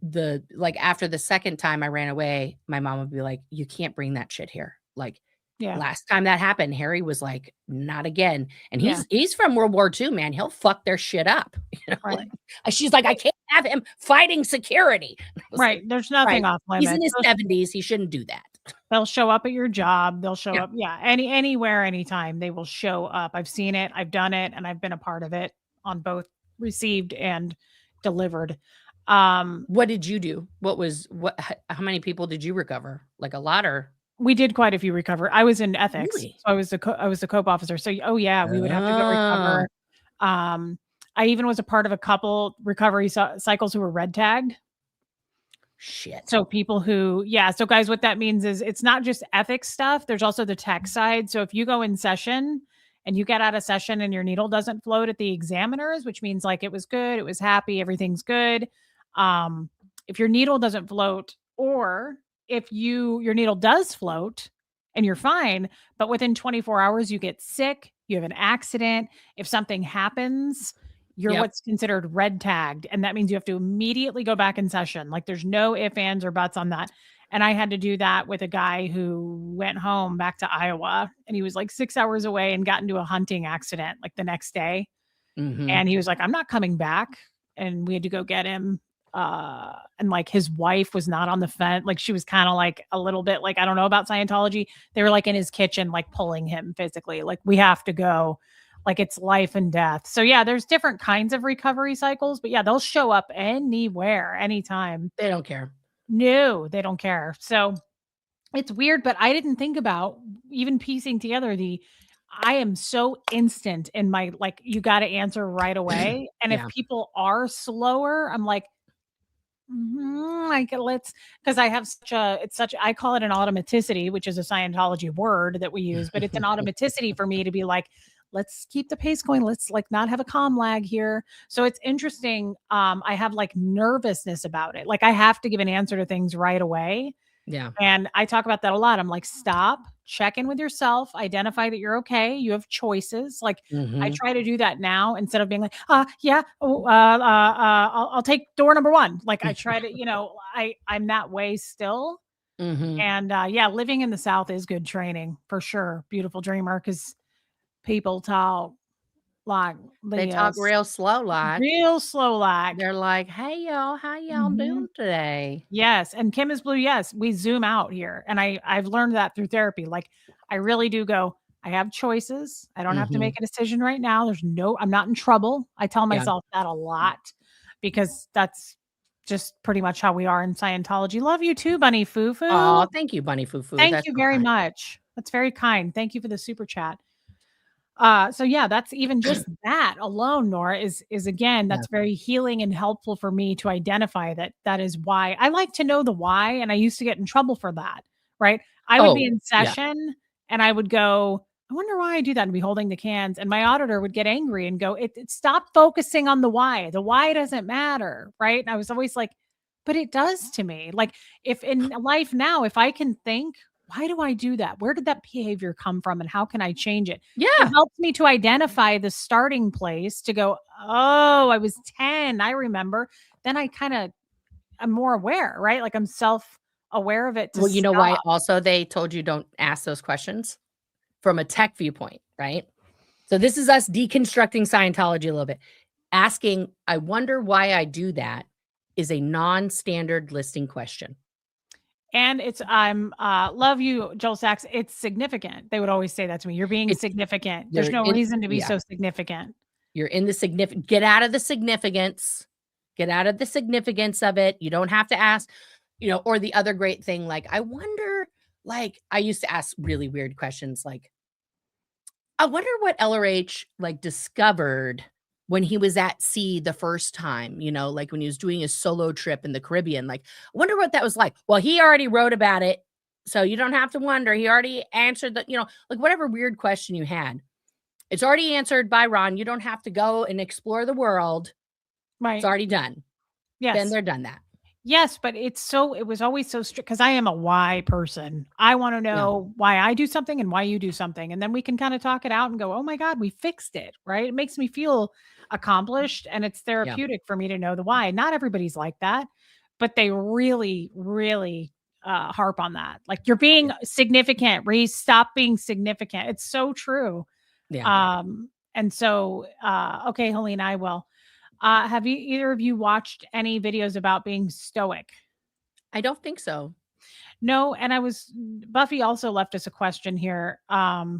after the second time I ran away, my mom would be like, "You can't bring that shit here." Like, Yeah. last time that happened, Harry was like, "Not again." And Yeah. he's from World War II, man. He'll fuck their shit up. You know, Right. like, she's like, "I can't have him fighting security." I was like, Right. There's nothing "Right. off He's in limits. his 70s. He shouldn't do that." They'll show up at your job. They'll show Yeah. up. Yeah. Anywhere, anytime they will show up. I've seen it. I've done it, and I've been a part of it on both received and delivered. What did you do? How many people did you recover? Like a lot or? We did quite a few recover. I was in ethics, Really? so I was the COPE officer. So, oh yeah, we would have to go Ah, recover. Um, I even was a part of a couple recovery cycles who were red tagged. shit. So people who, yeah. So guys, what that means is it's not just ethics stuff. There's also the tech side. So if you go in session and you get out of session and your needle doesn't float at the examiners, which means like it was good, it was happy, everything's good. Um, if your needle doesn't float, or if your needle does float and you're fine, but within 24 hours you get sick, you have an accident, if something happens, you're Yep. what's considered red tagged. And that means you have to immediately go back in session. Like there's no ifs, ands, or buts on that. And I had to do that with a guy who went home back to Iowa and he was like 6 hours away and got into a hunting accident like the next day. Mhm. And he was like, I'm not coming back. And we had to go get him. And like his wife was not on the fence. Like she was kind of like a little bit like, I don't know about Scientology. They were like in his kitchen, like pulling him physically. Like we have to go. Like it's life and death. So yeah, there's different kinds of recovery cycles, but yeah, they'll show up anywhere, anytime. They don't care. No, they don't care. So it's weird, but I didn't think about even piecing together I am so instant in my like, you got to answer right away. And if Yeah. people are slower, I'm like, like let's, because I have I call it an automaticity, which is a Scientology word that we use, but it's an automaticity for me to be like, let's keep the pace going. Let's like not have a comm lag here. So it's interesting. I have like nervousness about it. Like I have to give an answer to things right away. Yeah. And I talk about that a lot. I'm like, stop, check in with yourself, identify that you're okay. You have choices. Like I Mhm. try to do that now instead of being like, yeah, oh, I'll take door number one. Like I try to, I'm that way still. Mhm. And yeah, living in the South is good training for sure. Beautiful dreamer, because people talk like They talk this, real slow like. real slow like. They're like, "Hey, y'all, how y'all Mhm. doing today?" Yes, and Kim is blue, yes, we zoom out here, and I've learned that through therapy, like, I really do go, "I have choices, I don't have to Mhm. make a decision right now, I'm not in trouble." I tell Yeah. myself that a lot because that's just pretty much how we are in Scientology. Love you too, Bunny Foo Oh, Foo. thank you, Bunny Foo Foo. Thank That's you so very kind. much. That's very kind. Thank you for the super chat. So yeah, that's even just that alone, Nora, is again, Yeah. that's very healing and helpful for me to identify that is why. I like to know the why, and I used to get in trouble for that, right? I would be Oh, in yeah. session and I would go, I wonder why I do that, and be holding the cans. And my auditor would get angry and go, stop focusing on the why. The why doesn't matter, right? And I was always like, but it does to me. Like if in life now, if I can think, why do I do that? Where did that behavior come from? And how can I change it? It Yeah. helps me to identify the starting place to go, "Oh, I was 10, I remember." Then I'm more aware, right? Like I'm self-aware of it to Well, you know stop. why also they told you don't ask those questions? From a tech viewpoint, right? So this is us deconstructing Scientology a little bit. Asking, "I wonder why I do that," is a non-standard listing question. And it's love you, Joel Sachs. It's significant. They would always say that to me. You're being It's significant. There's you're no in reason to be yeah, so significant. you're in the significant. Get out of the significance. Get out of the significance of it. You don't have to ask, or the other great thing, like, I wonder, like, I used to ask really weird questions like, I wonder what LRH, like, discovered when he was at sea the first time, like, when he was doing his solo trip in the Caribbean, like, I wonder what that was like. Well, he already wrote about it, so you don't have to wonder. He already answered like, whatever weird question you had. It's already answered by Ron. You don't have to go and explore the world. It's Right. already done. Then Yes. they're done that. Yes, but it was always so strict because I am a why person. I want to Yeah, know why I do something and why you do something. And then we can kind of talk it out and go, oh my God, we fixed it. Right. It makes me feel accomplished and it's yeah, therapeutic for me to know the why. Not everybody's like that, but they really, really harp on that. Like you're being yeah, significant, Reese, stop being significant. It's so true. yeah. And so, okay, Helene, I will. Have you either of you watched any videos about being stoic? I don't think so. No, and Buffy also left us a question here. Why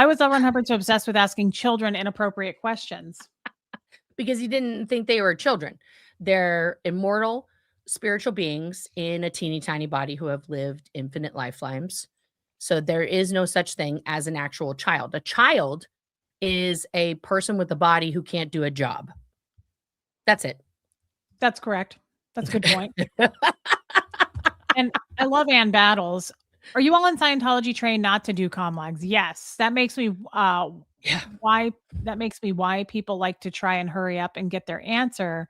was L. Ron Hubbard so obsessed with asking children inappropriate questions? because he didn't think they were children. They're immortal spiritual beings in a teeny tiny body who have lived infinite lifetimes. So there is no such thing as an actual child. A child is a person with a body who can't do a job. That's it. That's correct. That's a good point. And I love Ann Battles. Are you all in Scientology trained not to do comlags? Yes. That makes me why people like to try and hurry up and get their answer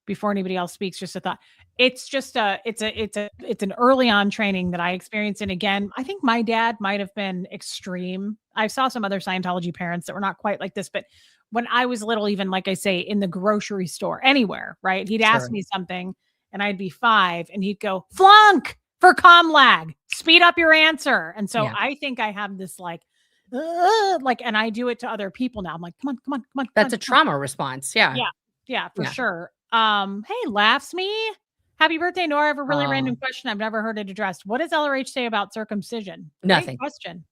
before anybody else speaks. Just a thought. It's just it's an early on training that I experienced. And again, I think my dad might have been extreme. I saw some other Scientology parents that were not quite like this, but when I was little, even like I say, in the grocery store, anywhere, right? He'd ask me something and I'd be 5 and he'd go, flunk for comlag, speed up your answer. And so I think I have this like, and I do it to other people now. I'm like, come on. That's a trauma response. Yeah. Yeah, for sure. Hey, laughs me. Happy birthday, Nora. I have a really random question I've never heard it addressed. What does LRH say about circumcision? Nothing. Great question.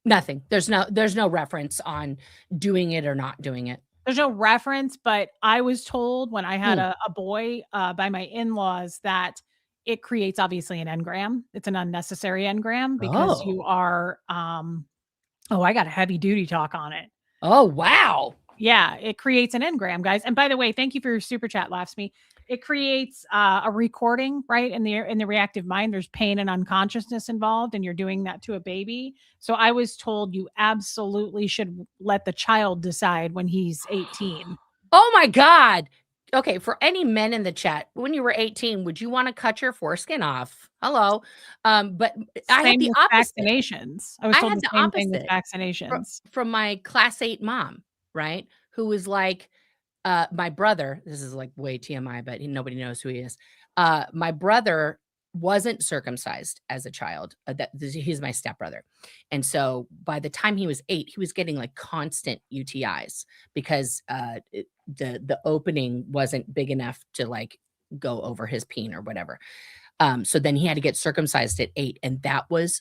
Nothing. There's no reference on doing it or not doing it. There's no reference, but I was told when I had a boy by my in-laws that it creates obviously an engram. It's an unnecessary engram because you are I got a heavy duty talk on it. Oh, wow. Yeah, it creates an engram, guys. And by the way, thank you for your super chat, Laughs Me. It creates a recording, right? In the reactive mind, there's pain and unconsciousness involved, and you're doing that to a baby. So I was told you absolutely should let the child decide when he's 18. Oh my God. Okay, for any men in the chat, when you were 18, would you want to cut your foreskin off? Hello. But I had the opposite. Vaccinations. I was told the same thing with vaccinations. From my class 8 mom, right? Who was like, my brother, this is like way TMI, but nobody knows who he is. My brother wasn't circumcised as a child. He's my stepbrother. And so by the time he was 8, he was getting like constant UTIs because the opening wasn't big enough to like go over his peen or whatever. So then he had to get circumcised at 8, and that was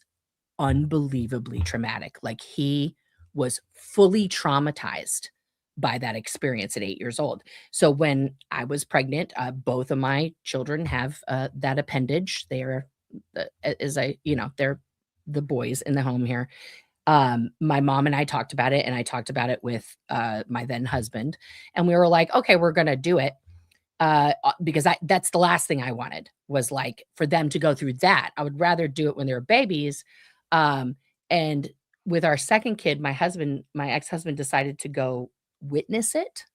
unbelievably traumatic. Like he was fully traumatized by that experience at 8 years old. So when I was pregnant, both of my children have that appendage. They're they're the boys in the home here. My mom and I talked about it, and I talked about it with my then husband, and we were like, okay, we're going to do it. Because that's the last thing I wanted was like for them to go through that. I would rather do it when they were babies. And with our second kid, my ex-husband decided to go witness it.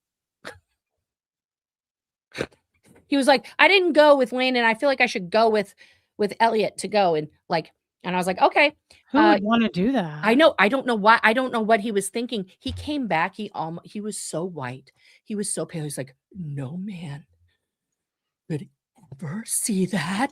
He was like, I didn't go with Lane, and I feel like I should go with Elliot to go. And I was like, okay. Who would want to do that? I know. I don't know why. I don't know what he was thinking. He came back. He was so white. He was so pale. He's like, no man could ever see that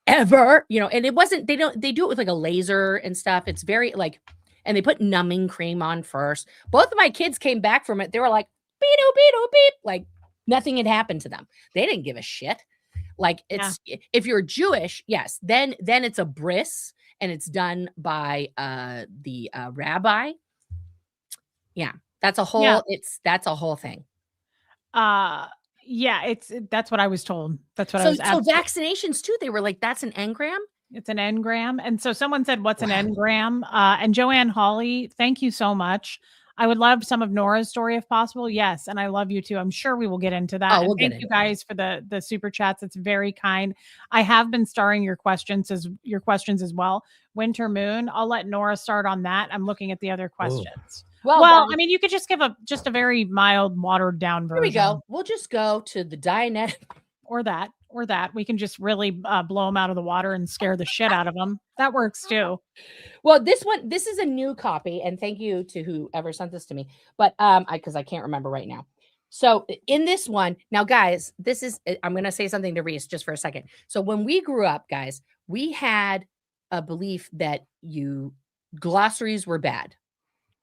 ever. And it wasn't, they do it with like a laser and stuff. It's very like, and they put numbing cream on first. Both of my kids came back from it. They were like, beep, beep, beep. Like nothing had happened to them. They didn't give a shit. Like if you're Jewish, yes, then it's a bris and it's done by the rabbi. Yeah. That's a whole, that's a whole thing. Yeah, that's what I was told. That's what I was. So vaccinations too. They were like, that's an engram. It's an engram. And so someone said, what's an engram? And Joanne Hawley, thank you so much. I would love some of Nora's story if possible. Yes. And I love you too. I'm sure we will get into that. Thank you guys for the super chats. It's very kind. I have been starring your questions as well. Winter Moon. I'll let Nora start on that. I'm looking at the other questions. Well, I mean, you could just give a very mild, watered down version. Here we go. We'll just go to the Dianet. Or that. We can just really blow them out of the water and scare the shit out of them. That works too. Well, this is a new copy, and thank you to whoever sent this to me. But because I can't remember right now. So in this one, now guys, I'm going to say something to Reese just for a second. So when we grew up, guys, we had a belief that glossaries were bad.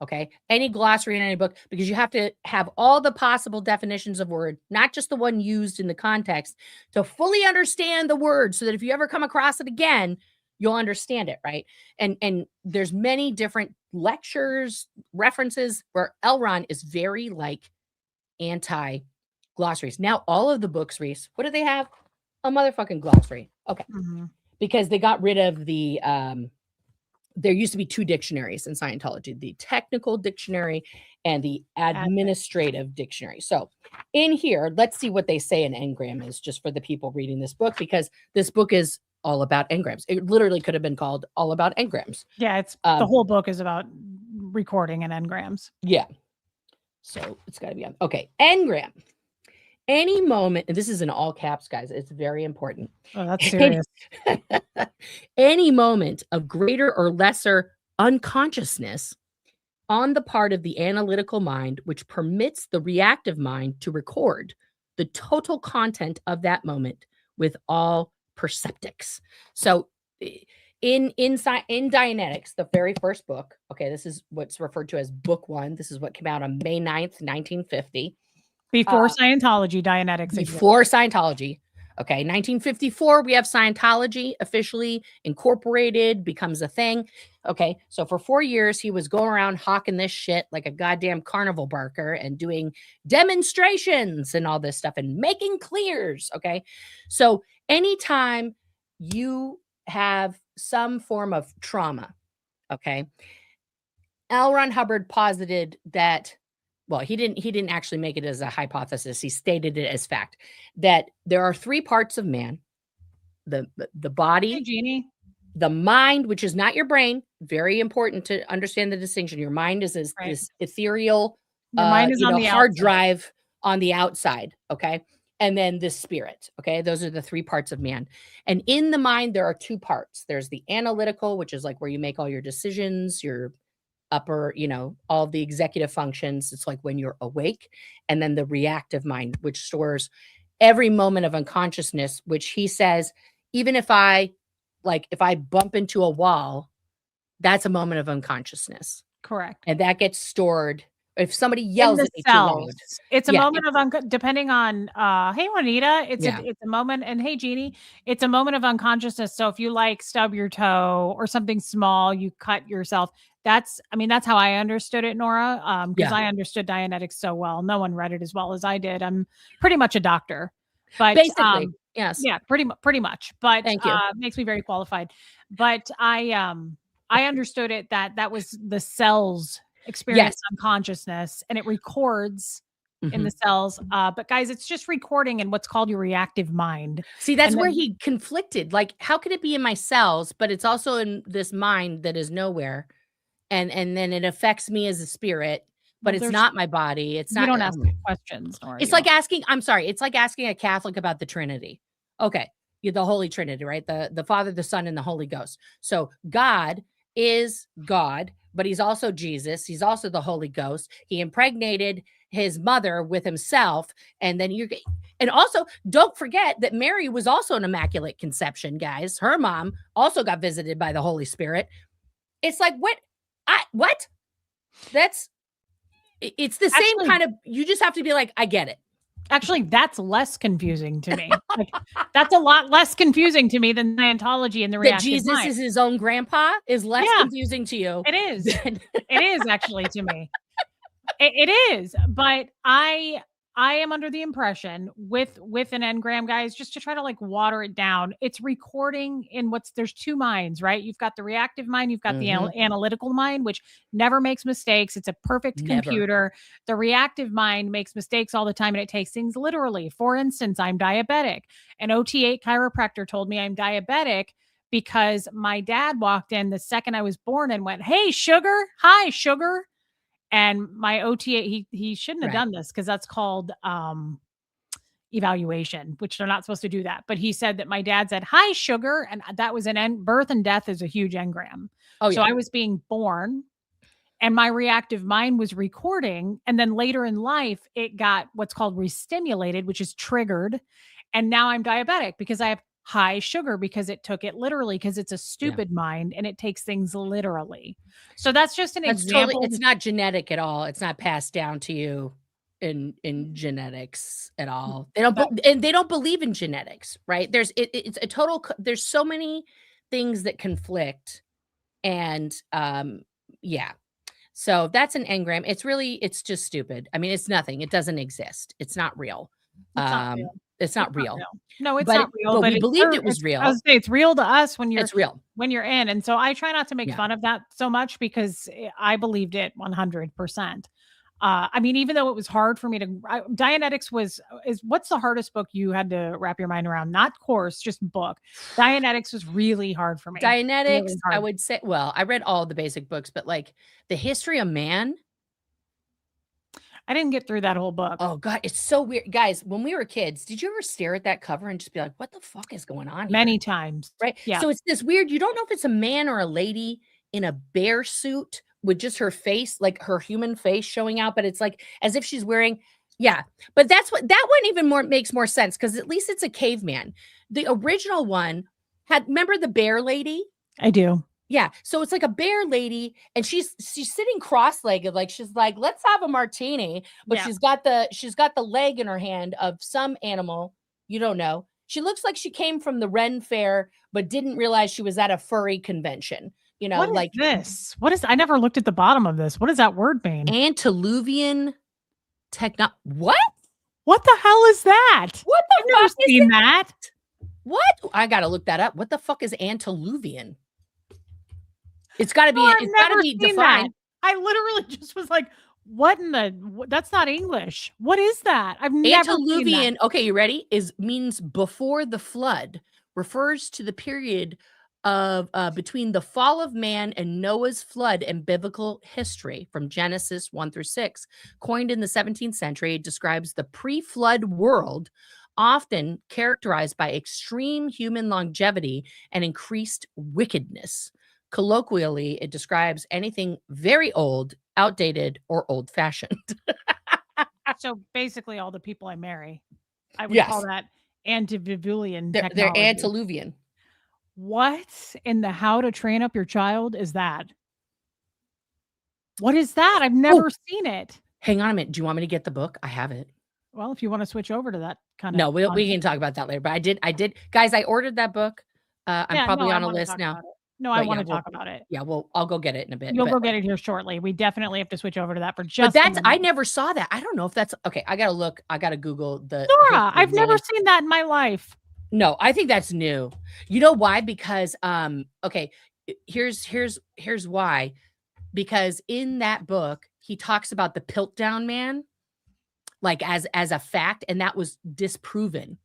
Okay. Any glossary in any book, because you have to have all the possible definitions of word, not just the one used in the context, to fully understand the word so that if you ever come across it again, you'll understand it. Right. And there's many different lectures, references where L. Ron is very like anti-glossaries. Now all of the books, Reese, what do they have? A motherfucking glossary. Okay. Because they got rid of the there used to be 2 dictionaries in Scientology, the technical dictionary and the administrative dictionary. So in here, let's see what they say an engram is, just for the people reading this book, because this book is all about engrams. It literally could have been called All About Engrams. Yeah, it's the whole book is about recording and engrams. Yeah. So it's got to be on. Okay. Engram. Any moment, and this is in all caps, guys, it's very important. Oh, that's serious. Any moment of greater or lesser unconsciousness on the part of the analytical mind, which permits the reactive mind to record the total content of that moment with all perceptics. So in Dianetics, the very first book, okay, this is what's referred to as book 1. This is what came out on May 9th, 1950. Before Scientology, Dianetics before Scientology. Okay, 1954, we have Scientology officially incorporated, becomes a thing. Okay, so for 4 years, he was going around hawking this shit like a goddamn carnival barker and doing demonstrations and all this stuff and making clears. Okay, so anytime you have some form of trauma, okay, L. Ron Hubbard posited that, well, he didn't actually make it as a hypothesis. He stated it as fact that there are 3 parts of man: the body, Hey, Jeannie. the mind, which is not your brain. Very important to understand the distinction. Your mind is this ethereal, your mind is on the hard outside. drive on the outside. Okay. And then the spirit. Okay. Those are the 3 parts of man. And in the mind, there are 2 parts. There's the analytical, which is like where you make all your decisions, your upper, all the executive functions. It's like when you're awake. And then the reactive mind, which stores every moment of unconsciousness, which he says, even if I bump into a wall, that's a moment of unconsciousness. Correct. And that gets stored. If somebody yells at me too loud, it's a moment of depending on hey Juanita, it's a moment, and hey Jeannie, it's a moment of unconsciousness. So if you stub your toe or something small, you cut yourself. That's how I understood it, Nora. Because I understood Dianetics so well. No one read it as well as I did. I'm pretty much a doctor, but basically, yes, yeah, pretty much. But thank you. Makes me very qualified. But I understood it that was the cells experience unconsciousness, and it records in the cells. But guys, it's just recording in what's called your reactive mind. See, that's where he conflicted. Like, how could it be in my cells, but it's also in this mind that is nowhere? And then it affects me as a spirit, but it's not my body. It's not. You don't ask questions. It's like asking, I'm sorry, it's like asking a Catholic about the Trinity. Okay. The Holy Trinity, right? The Father, the Son, and the Holy Ghost. So God is God, but he's also Jesus. He's also the Holy Ghost. He impregnated his mother with himself. And then and also don't forget that Mary was also an immaculate conception, guys. Her mom also got visited by the Holy Spirit. It's like, what? It's the same kind of, you just have to be like, I get it. Actually, that's less confusing to me. That's a lot less confusing to me than Scientology and the reactive Jesus mind. is his own grandpa is less confusing to you. It is. It is actually to me. It is. But I am under the impression with an engram, guys, just to try to water it down. It's recording in there's 2 minds, right? You've got the reactive mind, you've got the analytical mind, which never makes mistakes. It's a perfect computer. The reactive mind makes mistakes all the time, and it takes things literally. For instance, I'm diabetic. An OT8 chiropractor told me I'm diabetic because my dad walked in the second I was born and went, "Hey, sugar. Hi, sugar." And my OTA, he shouldn't have done this because that's called evaluation, which they're not supposed to do that. But he said that my dad said, "Hi, sugar." And that was birth and death is a huge engram. So I was being born and my reactive mind was recording. And then later in life, it got what's called restimulated, which is triggered. And now I'm diabetic because I have high sugar, because it took it literally, because it's a stupid mind and it takes things literally. So that's just an example. It's not genetic at all. It's not passed down to you in genetics at all. They don't believe in genetics, right? It's a total, there's so many things that conflict. And So that's an engram. It's just stupid. I mean, it's nothing. It doesn't exist. It's not real. It's not real. It's not real. No, it's not real, But we it's believed it was real. I was say it's real to us when It's real. you're in. And so I try not to make Yeah. fun of that so much because I believed it 100%. I mean, even though it was hard for me to, Dianetics is what's the hardest book you had to wrap your mind around? Not course, just book. Dianetics was really hard for me. Dianetics, Really I hard. would say, well, I read all the basic books, but like the history of man. I didn't get through that whole book. Oh God, it's so weird. Guys, when we were kids, did you ever stare at that cover and just be like, what the fuck is going on here? Many times. Right? Yeah. So it's this weird, you don't know if it's a man or a lady in a bear suit with just her face, like her human face showing out, but it's like as if she's wearing, yeah. But that one even more makes more sense because at least it's a caveman. The original one remember the bear lady? I do. Yeah. So it's like a bear lady and she's sitting cross-legged, like she's like, let's have a martini. But Yeah. she's got the leg in her hand of some animal. You don't know. She looks like she came from the Ren Fair, but didn't realize she was at a furry convention. You know, What is like this? I never looked at the bottom of this. What does that word mean? antediluvian what? What the hell is that? What I've never seen that. What? I gotta look that up. What the fuck is antediluvian? It's gotta be, it's gotta be defined. I literally just was like, what in the, that's not English. What is that? I've never seen that. Okay, you ready? Means before the flood, refers to the period of between the fall of man and Noah's flood in biblical history from Genesis 1-6. Coined in the 17th century, it describes the pre-flood world, often characterized by extreme human longevity and increased wickedness. Colloquially, it describes anything very old, outdated, or old-fashioned. So basically all the people I marry, I would Yes. call that antediluvian They're technology. antediluvian. What in the How to Train Up Your Child is that? What is that? I've never seen it. Hang on a minute. Do you want me to get the book? I have it. Well, if you want to switch over to that kind of. No, we can talk about that later. But I did. Guys, I ordered that book. I'm probably on a list now. No, I want to talk about it. Yeah, well, I'll go get it in a bit. You'll go get it here shortly. We definitely have to switch over to that for just. But I never saw that. I don't know if that's okay. I gotta look. I gotta Google the. Nora, I've never seen that in my life. No, I think that's new. You know why? Because okay, here's why. Because in that book, he talks about the Piltdown man, like as a fact, and that was disproven.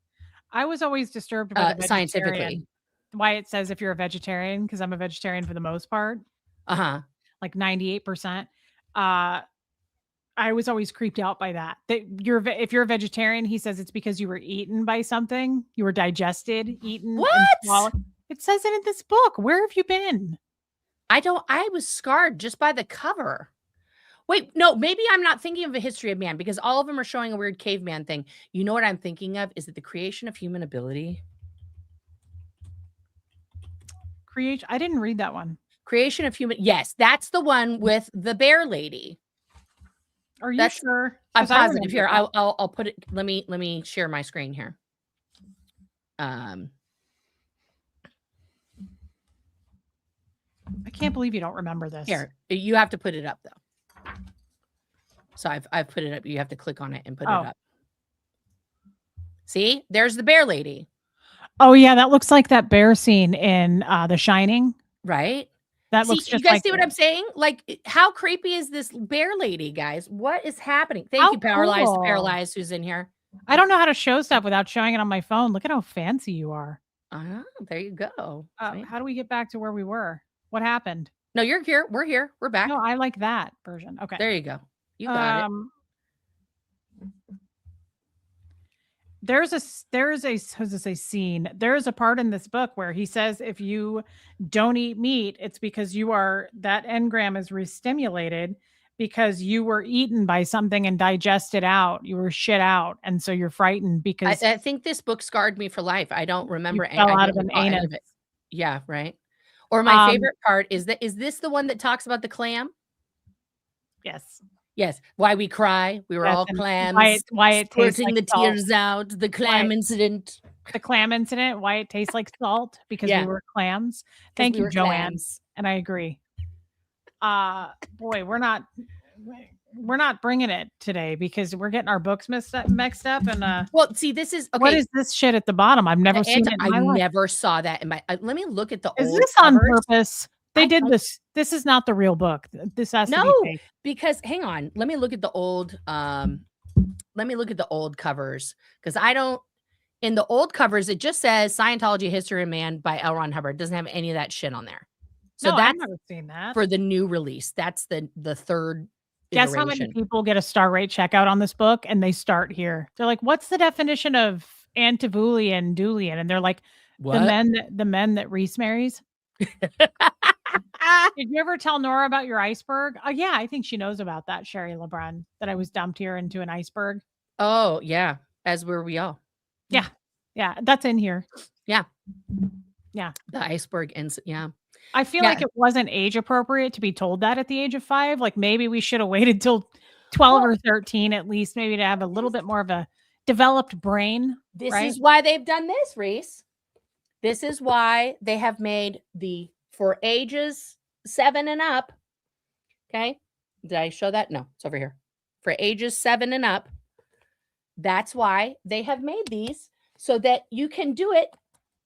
I was always disturbed by the scientifically. Why it says if you're a vegetarian, because I'm a vegetarian for the most part. Like 98%. I was always creeped out by that. If you're a vegetarian, he says it's because you were eaten by something. You were digested, eaten. What? It says it in this book. Where have you been? I was scarred just by the cover. Wait, no, maybe I'm not thinking of a history of man because all of them are showing a weird caveman thing. You know what I'm thinking of? Is it the creation of human ability? I didn't read that one. Creation of human. Yes, that's the one with the bear lady. Are you sure? I'm positive. Here, I'll put it. Let me share my screen here. I can't believe you don't remember this. Here, you have to put it up though. So I've put it up. You have to click on it and put it up. See, there's the bear lady. Oh yeah, that looks like that bear scene in The Shining. Right? That looks just you guys like see what I'm saying? Like, how creepy is this bear lady, guys? What is happening? Thank you, Paralyzed, who's in here. I don't know how to show stuff without showing it on my phone. Look at how fancy you are. There you go. How do we get back to where we were? What happened? No, you're here. We're here. We're back. No, I like that version. Okay. There you go. You got it. There's a scene. There's a part in this book where he says if you don't eat meat, it's because that engram is re-stimulated because you were eaten by something and digested out. You were shit out, and so you're frightened because I think this book scarred me for life. I don't remember fell out of an anus. Of it. Yeah, right. Or my favorite part is this the one that talks about the clam? Yes. Yes. Why we cry. We were all clams. Why it tastes like the salt. tears out. The clam incident. The clam incident. Why it tastes like salt because we were clams. Thank you, Joanne. Clams. And I agree. Boy, we're not bringing it today because we're getting our books mixed up. And Well, see, this is okay. what is this shit at the bottom? I've never seen it in I my life. never saw that in my. Let me look at the Is old this on covers. purpose? They did this. This is not the real book. This has to be fake. Because hang on, let me look at the old. Let me look at the old covers because I don't. In the old covers, it just says Scientology History of Man by L. Ron Hubbard. It doesn't have any of that shit on there. So No, that's I've never seen that. for the new release. That's the third. Guess how many people get a star rate checkout on this book and they start here? They're like, "What's the definition of antediluvian Dulian?" And they're like, What? "The men that Reese marries." Did you ever tell Nora about your iceberg? Oh yeah, I think she knows about that, Sherry LeBrun, that I was dumped here into an iceberg. Oh yeah, as were we all. Yeah, yeah, that's in here. Yeah, yeah, the iceberg ends. Yeah. I feel like it wasn't age appropriate to be told that at the age of 5. Like maybe we should have waited till 12 or 13 at least, maybe to have a little bit more of a developed brain. This is why they've done this, Reese. This is why they have made the for ages 7 and up. Okay. Did I show that? No, it's over here. For ages 7 and up. That's why they have made these so that you can do it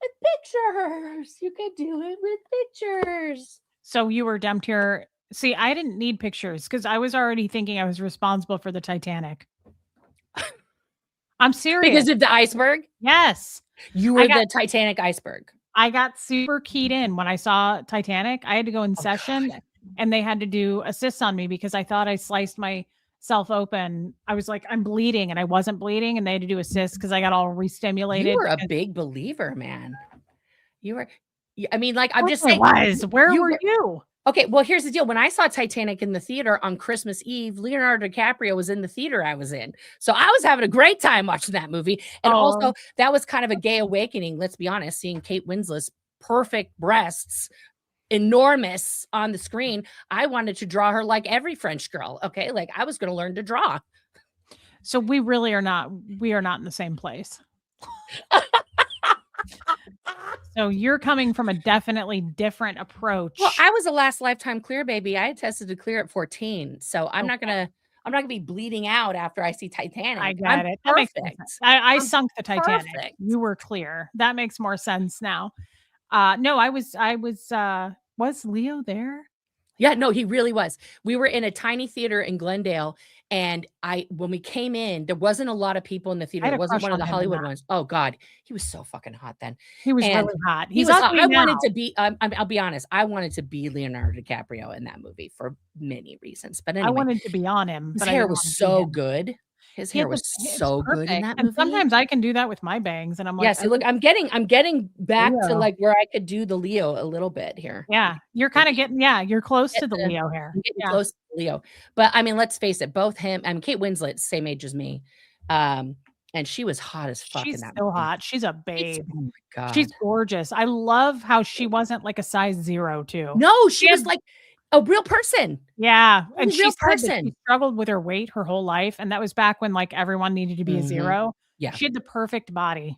with pictures. You can do it with pictures. So you were dumped here. See, I didn't need pictures because I was already thinking I was responsible for the Titanic. I'm serious. Because of the iceberg? Yes. You were the Titanic iceberg. I got super keyed in when I saw Titanic. I had to go in session and they had to do assists on me because I thought I sliced myself open. I was like, I'm bleeding and I wasn't bleeding and they had to do assists because I got all re-stimulated. You were a big believer, man. You were, I mean, like, I'm just saying. Where were you? Okay, well, here's the deal. When I saw Titanic in the theater on Christmas Eve, Leonardo DiCaprio was in the theater I was in. So I was having a great time watching that movie. And also, that was kind of a gay awakening, let's be honest, seeing Kate Winslet's perfect breasts, enormous on the screen. I wanted to draw her like every French girl, okay? Like, I was going to learn to draw. So we are not in the same place. So you're coming from a definitely different approach. Well, I was a last lifetime clear baby. I had tested to clear at 14. So I'm not gonna be bleeding out after I see Titanic. I got it. That makes sense. I sunk the Titanic. Perfect. You were clear. That makes more sense now. No, I was Leo there? Yeah, no, he really was. We were in a tiny theater in Glendale. And when we came in, there wasn't a lot of people in the theater. It wasn't one of the Hollywood ones. Oh God, he was so fucking hot then. He was really hot. I wanted to be. I'll be honest. I wanted to be Leonardo DiCaprio in that movie for many reasons. But anyway, I wanted to be on him. His hair was so good. His hair was so good in that movie. And sometimes I can do that with my bangs, and I'm like, yeah. See, look, I'm getting back to like where I could do the Leo a little bit here. Yeah, you're kind of getting. Yeah, you're close to the Leo hair. I'm getting close to Leo, but I mean, let's face it. Both him and Kate Winslet, same age as me, and she was hot as fuck. She's still hot. She's a babe. Oh my God, she's gorgeous. I love how she wasn't like a size 0 too. No, she was like a real person. Yeah. And she said that she struggled with her weight her whole life. And that was back when like everyone needed to be a 0. Yeah. She had the perfect body.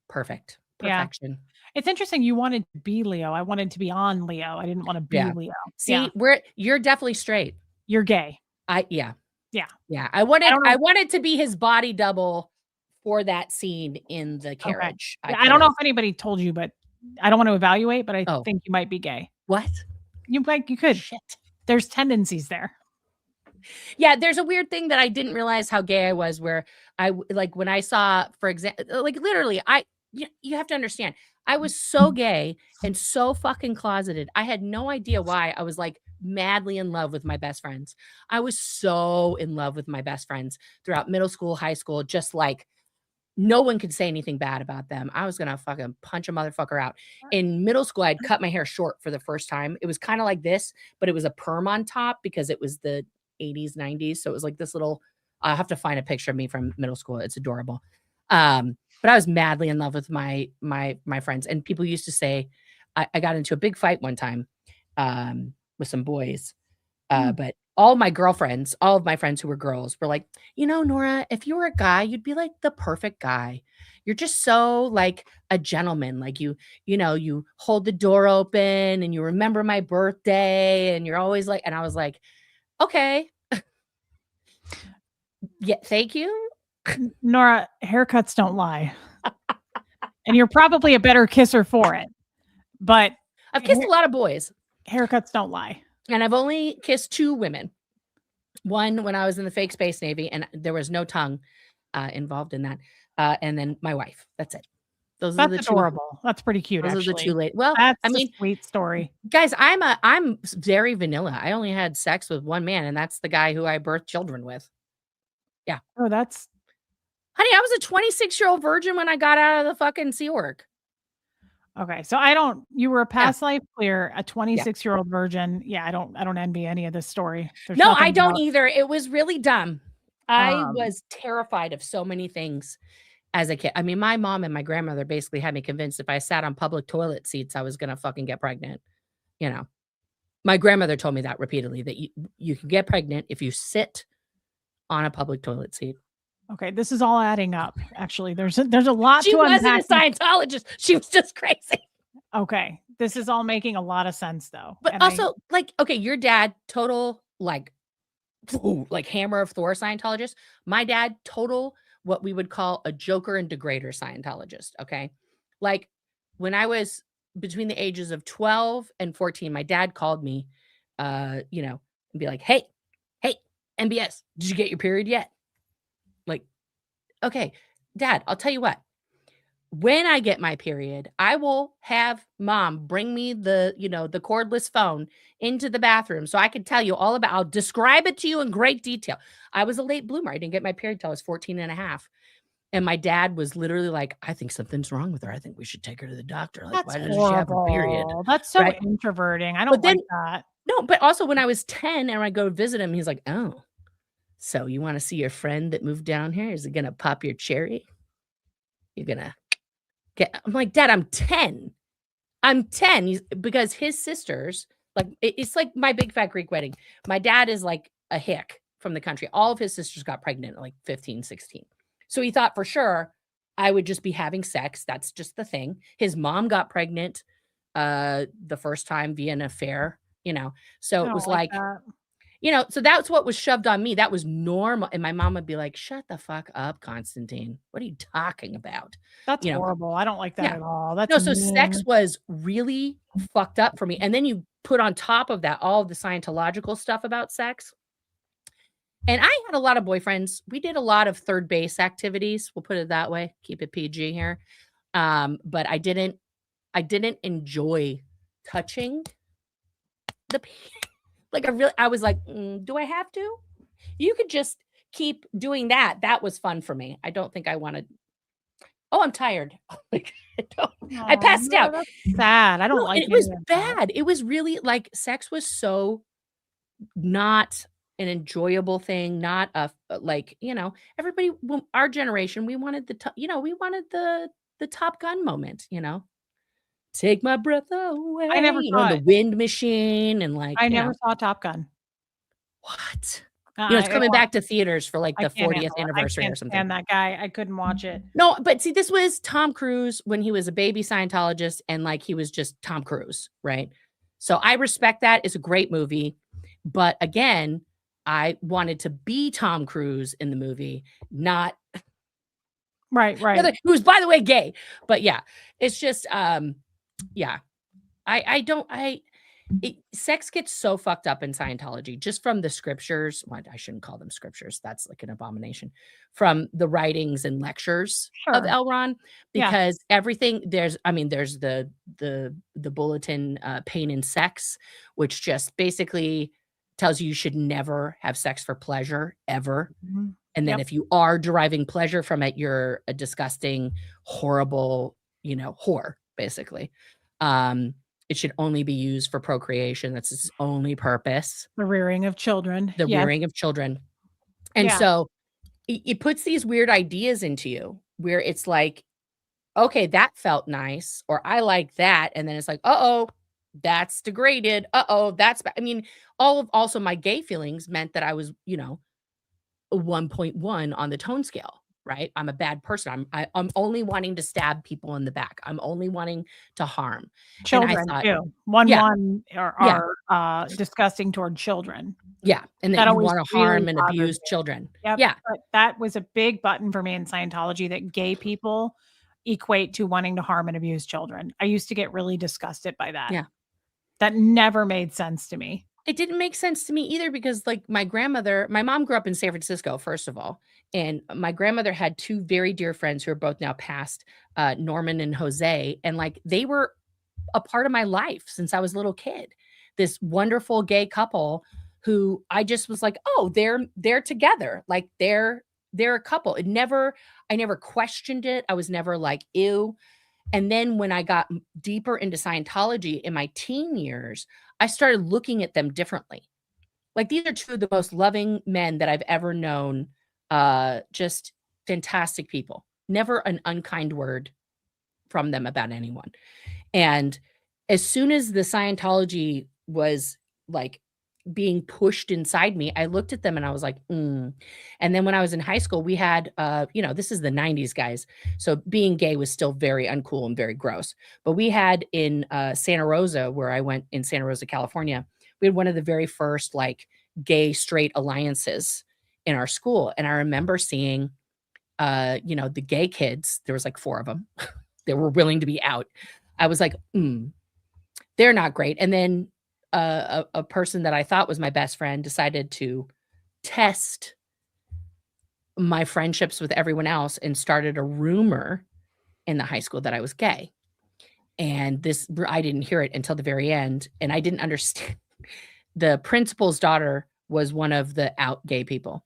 Perfect. Perfection. Yeah. It's interesting. You wanted to be Leo. I wanted to be on Leo. I didn't want to be Leo. See, you're definitely straight. You're gay. Yeah. Yeah. I wanted to be his body double for that scene in the carriage. Okay. I don't know if anybody told you, but I don't want to evaluate, but I think you might be gay. What? You could. Shit. There's tendencies there. Yeah, there's a weird thing that I didn't realize how gay I was, where I like when I saw, for example, like literally, you have to understand, I was so gay and so fucking closeted. I had no idea why I was like madly in love with my best friends. I was so in love with my best friends throughout middle school, high school, just like no one could say anything bad about them. I was going to fucking punch a motherfucker out. In middle school, I'd cut my hair short for the first time. It was kind of like this, but it was a perm on top because it was the 80s, 90s. So it was like this little, I'll have to find a picture of me from middle school. It's adorable. But I was madly in love with my friends. And people used to say, I got into a big fight one time with some boys. But all my girlfriends, all of my friends who were girls were like, Nora, if you were a guy, you'd be like the perfect guy. You're just so like a gentleman. Like you hold the door open and you remember my birthday and you're always like, and I was like, okay. Yeah, thank you. Nora, haircuts don't lie. And you're probably a better kisser for it. But I've kissed a lot of boys. Haircuts don't lie. And I've only kissed 2 women. One when I was in the fake space Navy, and there was no tongue involved in that. And then my wife. That's it. Those are the Adorable. That's pretty cute. Those actually. are the 2 late. Well, That's I mean, a sweet story. Guys, I'm very vanilla. I only had sex with one man, and that's the guy who I birthed children with. Yeah. Oh, that's. Honey, I was a 26-year-old virgin when I got out of the fucking Sea Org. Okay, so you were a past life clear, a 26-year-old virgin. Yeah, I don't envy any of this story. No, I don't either. It was really dumb. I was terrified of so many things as a kid. I mean, my mom and my grandmother basically had me convinced if I sat on public toilet seats, I was going to fucking get pregnant. My grandmother told me that repeatedly, that you can get pregnant if you sit on a public toilet seat. Okay, this is all adding up. Actually, there's a lot to unpack. She wasn't a Scientologist. She was just crazy. Okay, this is all making a lot of sense, though. But also, okay, your dad, total, like hammer of Thor Scientologist. My dad, total, what we would call a joker and degrader Scientologist, okay? Like, when I was between the ages of 12 and 14, my dad called me, and be like, hey, MBS, did you get your period yet? Like, okay, Dad, I'll tell you what. When I get my period, I will have Mom bring me the cordless phone into the bathroom so I can tell you all about, I'll describe it to you in great detail. I was a late bloomer. I didn't get my period till I was 14 and a half. And my dad was literally like, I think something's wrong with her. I think we should take her to the doctor. Like, why doesn't she have a period? That's so introverting. I don't like that. No, but also when I was 10 and I go visit him, he's like, oh, so you want to see your friend that moved down here? Is it going to pop your cherry? You're going to get, I'm like, Dad, I'm 10. I'm 10 because his sisters, like, it's like my big fat Greek wedding. My dad is like a hick from the country. All of his sisters got pregnant at like 15, 16. So he thought for sure I would just be having sex. That's just the thing. His mom got pregnant the first time via an affair, So it was like that. So that's what was shoved on me. That was normal. And my mom would be like, shut the fuck up, Constantine. What are you talking about? That's horrible. I don't like that at all. That's no, so sex was really fucked up for me. And then you put on top of that all of the Scientological stuff about sex. And I had a lot of boyfriends. We did a lot of third base activities. We'll put it that way. Keep it PG here. But I didn't enjoy touching the like I was like, do I have to? You could just keep doing that. That was fun for me. I don't think I wanted. Oh, I'm tired. I passed out. That's sad. I don't like it. It was bad. It was really like sex was so not an enjoyable thing, not a everybody, our generation, we wanted the Top Gun moment, Take my breath away. I never saw the wind machine and I never saw Top Gun. What? It's coming back to theaters for like the 40th anniversary or something. And that guy, I couldn't watch it. No, but see, this was Tom Cruise when he was a baby Scientologist and like he was just Tom Cruise, right? So I respect that. It's a great movie. But again, I wanted to be Tom Cruise in the movie, not right. Who's, by the way, gay. But yeah, it's just sex gets so fucked up in Scientology just from the scriptures. Well, I shouldn't call them scriptures. That's like an abomination. From the writings and lectures of L. Ron, because everything there's the bulletin, Pain and Sex, which just basically tells you should never have sex for pleasure ever. Mm-hmm. And then if you are deriving pleasure from it, you're a disgusting, horrible, whore, basically. It should only be used for procreation. That's its only purpose. The rearing of children. Rearing of children. And so it puts these weird ideas into you where it's like, okay, that felt nice, or I like that. And then it's like, uh-oh, That's degraded. Uh-oh, that's bad. I mean, also my gay feelings meant that I was, a 1.1 on the tone scale, right? I'm a bad person. I'm only wanting to stab people in the back. I'm only wanting to harm. And I Children thought, too. yeah, 1 yeah, are disgusting toward children. yeah, and that That you always wanna really harm and bothered abuse me. children. Yep, Yeah, but that was a big button for me in Scientology that gay people equate to wanting to harm and abuse children. I used to get really disgusted by that. yeah. That never made sense to me. It didn't make sense to me either because, like, my mom grew up in San Francisco, first of all, and my grandmother had 2 very dear friends who are both now passed, Norman and Jose, and, like, they were a part of my life since I was a little kid. This wonderful gay couple who I just was like, "Oh, they're together. Like, they're a couple." I never questioned it. I was never like, "Ew." And then when I got deeper into Scientology in my teen years, I started looking at them differently. Like, these are 2 of the most loving men that I've ever known, just fantastic people. Never an unkind word from them about anyone. And as soon as the Scientology was, like, being pushed inside me, I looked at them and I was like, "Mm." And then when I was in high school, we had, this is the '90s, guys, so being gay was still very uncool and very gross. But we had in, Santa Rosa, where I went in Santa Rosa, California, we had one of the very first, like, gay straight alliances in our school, and I remember seeing, the gay kids, there was, like, 4 of them that were willing to be out. I was like, "Mm, they're not great." And then a person that I thought was my best friend decided to test my friendships with everyone else and started a rumor in the high school that I was gay. And I didn't hear it until the very end, and I didn't understand. The principal's daughter was one of the out gay people.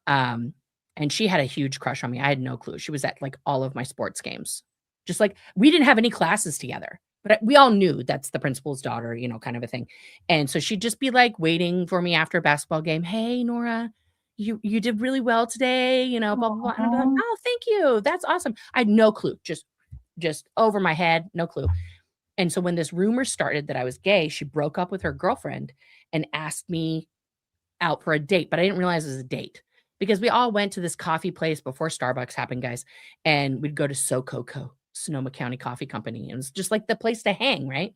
Um, and she had a huge crush on me. I had no clue. She was at, like, all of my sports games. Just like we didn't have any classes together, but we all knew that's the principal's daughter, kind of a thing. And so she'd just be, like, waiting for me after a basketball game. "Hey, Nora, you did really well today, blah, blah, blah." And I'd be like, Aw. "Oh, thank you. That's awesome." I had no clue. Just over my head, no clue. And so when this rumor started that I was gay, she broke up with her girlfriend and asked me out for a date, but I didn't realize it was a date because we all went to this coffee place before Starbucks happened, guys, and we'd go to SoCoco, Sonoma County Coffee Company. It was just like the place to hang, right?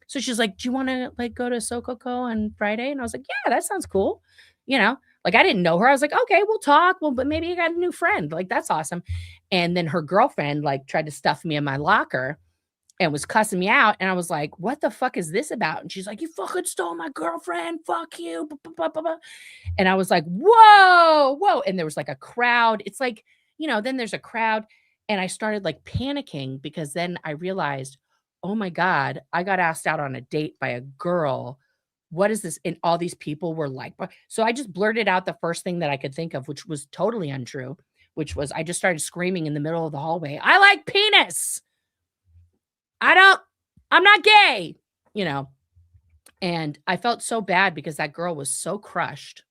So she's like, "Do you wanna, like, go to SoCoco on Friday?" And I was like, "Yeah, that sounds cool." Like, I didn't know her. I was like, "Okay, we'll talk. Well, but maybe you got a new friend. Like, that's awesome." And then her girlfriend, like, tried to stuff me in my locker and was cussing me out, and I was like, "What the fuck is this about?" And she's like, "You fucking stole my girlfriend. Fuck you." Blah, blah, blah, blah, blah. And I was like, "Whoa, whoa." And there was like a crowd. It's like, then there's a crowd. And I started like panicking because then I realized, oh my God, I got asked out on a date by a girl. What is this? And all these people were like, so I just blurted out the first thing that I could think of, which was totally untrue, which was I just started screaming in the middle of the hallway, "I like penis. I don't, I'm not gay, you know. And I felt so bad because that girl was so crushed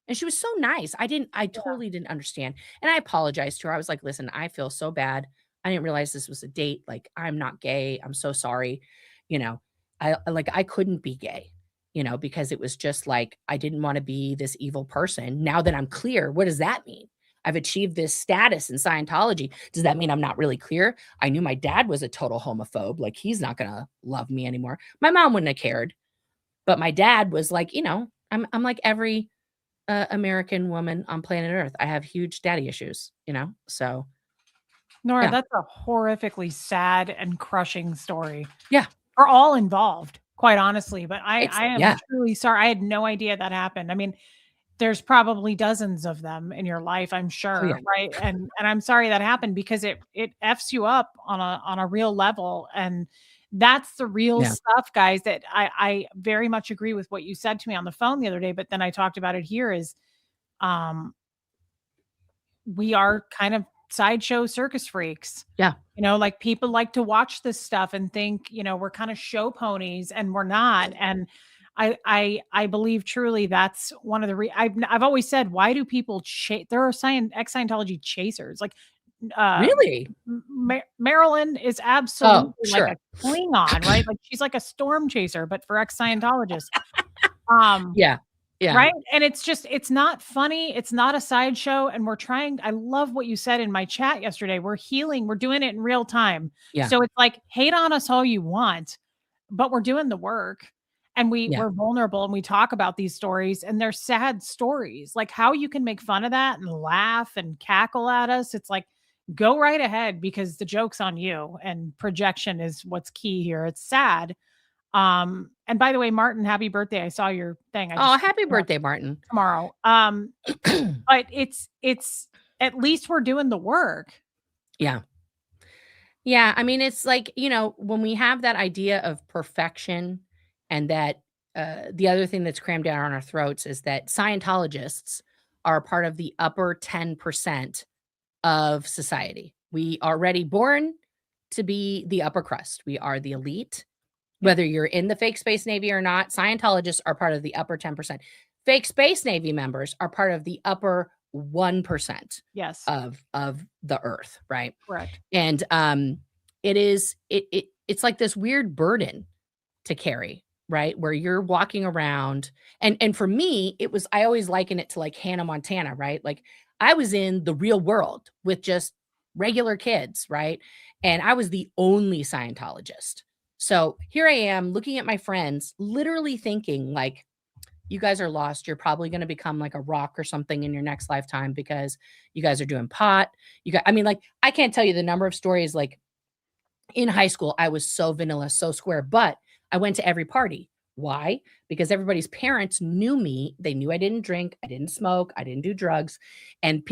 and she was so nice. I totally didn't understand. And I apologized to her. I was like, "Listen, I feel so bad. I didn't realize this was a date. Like, I'm not gay. I'm so sorry." You know, I couldn't be gay, because it was just like, I didn't want to be this evil person. Now that I'm clear, what does that mean? I've achieved this status in Scientology. Does that mean I'm not really clear? I knew my dad was a total homophobe. Like, he's not going to love me anymore. My mom wouldn't have cared. But my dad was like, I'm like every American woman on planet Earth. I have huge daddy issues, So, Nora, yeah. that's a horrifically sad and crushing story Yeah. for all involved, quite honestly, but I am Yeah. truly sorry. I had no idea that happened. I mean, there's probably dozens of them in your life, I'm Oh, yeah. sure, right? And I'm sorry that happened because it Fs you up on a real level, and that's the real Yeah. stuff, guys, that I very much agree with what you said to me on the phone the other day, but then I talked about it here is, um, we are kind of sideshow circus freaks. Yeah. Like people like to watch this stuff and think, we're kind of show ponies and we're not. And I believe truly that's one of the I've always said, why do people chase? There are ex Scientology chasers. Like Really? Marilyn is Oh, absolutely like sure. a Klingon, right? Like she's like a storm chaser, but for ex-Scientologists. Um, Yeah. Yeah. right? And it's not funny. It's not a sideshow. And I love what you said in my chat yesterday. We're healing. We're doing it in real time. Yeah. So it's like, hate on us all you want, but we're doing the work. And Yeah. we're vulnerable and we talk about these stories and they're sad stories. Like how you can make fun of that and laugh and cackle at us. It's like, go right ahead because the joke's on you and projection is what's key here. It's sad. And by the way, Martin, happy birthday. I saw your thing. I Oh, just happy birthday, Martin. tomorrow. But it's at least we're doing the work. Yeah. Yeah. I mean, it's like, when we have that idea of perfection and that the other thing that's crammed down on our throats is that Scientologists are a part of the upper 10% of society. We are already born to be the upper crust. We are the elite. Whether you're in the fake space Navy or not, Scientologists are part of the upper 10%. Fake space Navy members are part of the upper 1% Yes. of the earth, right? Correct. And it's like this weird burden to carry, right? Where you're walking around and for me, I always liken it to like Hannah Montana, right? Like I was in the real world with just regular kids, right? And I was the only Scientologist. So here I am looking at my friends, literally thinking like, you guys are lost. You're probably going to become like a rock or something in your next lifetime because you guys are doing pot. I mean, like, I can't tell you the number of stories. Like in high school, I was so vanilla, so square, but I went to every party. Why? Because everybody's parents knew me. They knew I didn't drink, I didn't smoke, I didn't do drugs. And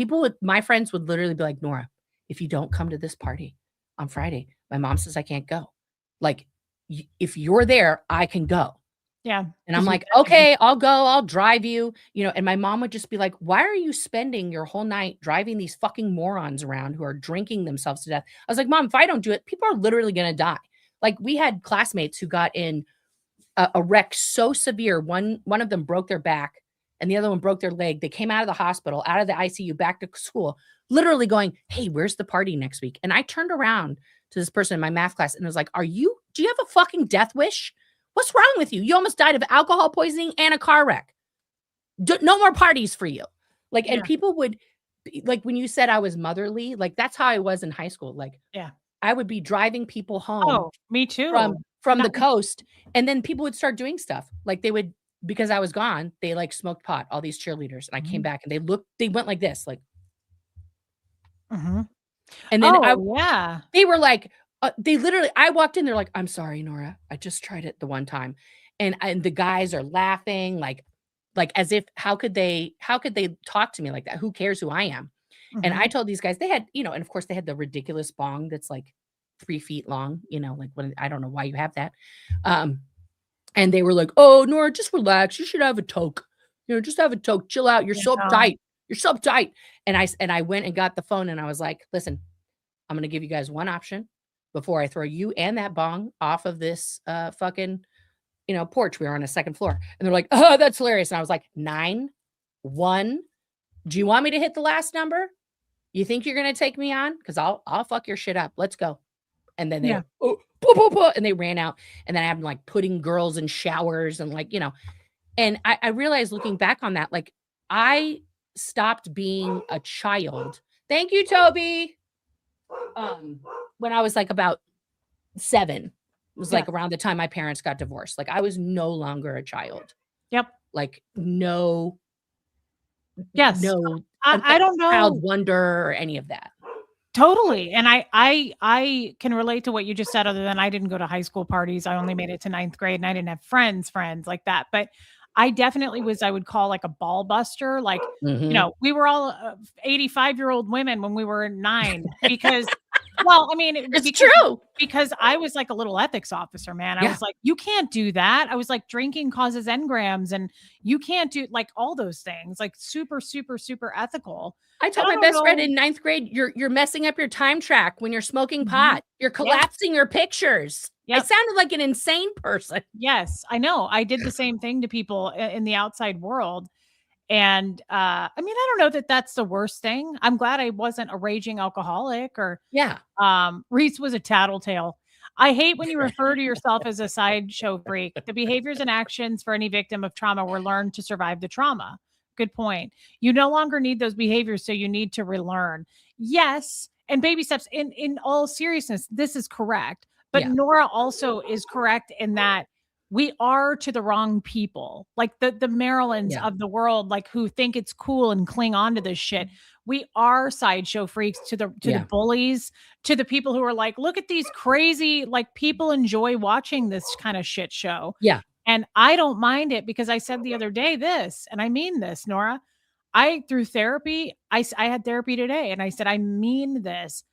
my friends would literally be like, Nora, if you don't come to this party on Friday, my mom says I can't go. Like, if you're there, I can go. Yeah. And I'm like, okay, I'll go. I'll drive you, and my mom would just be like, why are you spending your whole night driving these fucking morons around who are drinking themselves to death? I was like, Mom, if I don't do it, people are literally going to die. Like we had classmates who got in a wreck so severe. One of them broke their back and the other one broke their leg. They came out of the hospital, out of the ICU, back to school, literally going, hey, where's the party next week? And I turned around to this person in my math class and was like, do you have a fucking death wish? What's wrong with you? You almost died of alcohol poisoning and a car wreck. No more parties for you. Like, and people would, like, when you said I was motherly, like, that's how I was in high school. Like, I would be driving people home. Oh, me too. From the coast. And then people would start doing stuff. Like they would, because I was gone, they like smoked pot, all these cheerleaders. And I came back and they went like this, like, and then they were like, they literally, I walked in, they're like, I'm sorry, Nora, I just tried it the one time. And the guys are laughing, like as if, how could they talk to me like that? Who cares who I am? And I told these guys, they had, and of course they had the ridiculous bong that's like 3 feet long, like when, I don't know why you have that. And they were like, oh, Nora, just relax. You should have a toke, just have a toke, chill out. You're so uptight. You're so uptight. And I went and got the phone and I was like, listen, I'm going to give you guys one option before I throw you and that bong off of this fucking, porch. We were on a second floor. And they're like, oh, that's hilarious. And I was like, 9, 1. Do you want me to hit the last number? You think you're going to take me on? Because I'll fuck your shit up. Let's go. And then they, and they ran out. And then I have them like putting girls in showers and like, and I realized looking back on that, like I stopped being a child. Thank you, Toby. When I was like about 7, it was like around the time my parents got divorced. Like I was no longer a child. Yep. Like no. Yes. No. I don't know. Child wonder or any of that. Totally. And I can relate to what you just said, other than I didn't go to high school parties. I only made it to 9th grade and I didn't have friends like that. But I definitely was, I would call like a ball buster. Like, we were all 85-year-old women when we were 9 because, well, I mean, it's true because I was like a little ethics officer, man. I was like, you can't do that. I was like, drinking causes engrams and you can't do like all those things, like super, super, super ethical. I told my best friend in 9th grade, you're messing up your time track when you're smoking pot. You're collapsing your pictures. I sounded like an insane person. Yes, I know. I did the same thing to people in the outside world. And I mean, I don't know that that's the worst thing. I'm glad I wasn't a raging alcoholic or Yeah. Reese was a tattletale. I hate when you refer to yourself as a sideshow freak. The behaviors and actions for any victim of trauma were learned to survive the trauma. Good point. You no longer need those behaviors, so you need to relearn. Yes, and baby steps. In all seriousness, this is correct. But Yeah. Nora also is correct in that we are to the wrong people, like the Marilyns Yeah. of the world, like who think it's cool and cling on to this shit. We are sideshow freaks to the Yeah. bullies, to the people who are like, look at these crazy, like people enjoy watching this kind of shit show. Yeah. And I don't mind it because I said the other day this, and I mean this, Nora. I through therapy, I had therapy today, and I said I mean this.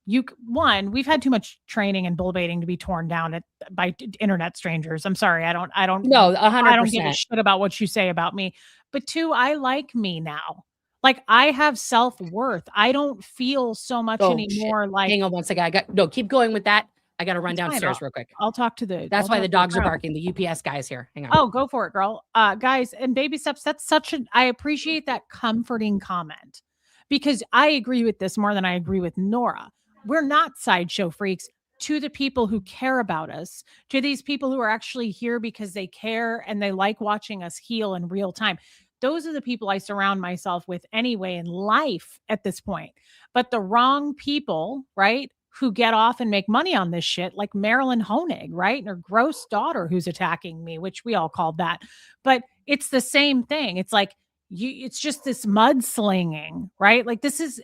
We've had too much training and bull baiting to be torn down by internet strangers. I'm sorry, No, I don't give a 100%. shit about what you say about me. But two, I like me now. Like I have self-worth. I don't feel so much Oh, shit. anymore like Hang on one second. Keep going with that. I got to run it's fine. downstairs real quick. I'll talk to the That's why the dogs are crowd. barking. The UPS guy is here. Hang on. Oh, go for it, girl. Guys, and baby steps, I appreciate that comforting comment because I agree with this more than I agree with Nora. We're not sideshow freaks to the people who care about us, to these people who are actually here because they care and they like watching us heal in real time. Those are the people I surround myself with anyway in life at this point. But the wrong people, right? Who get off and make money on this shit, like Marilyn Honig, right? And her gross daughter who's attacking me, which we all called that. But it's the same thing. It's like it's just this mudslinging, right? Like this is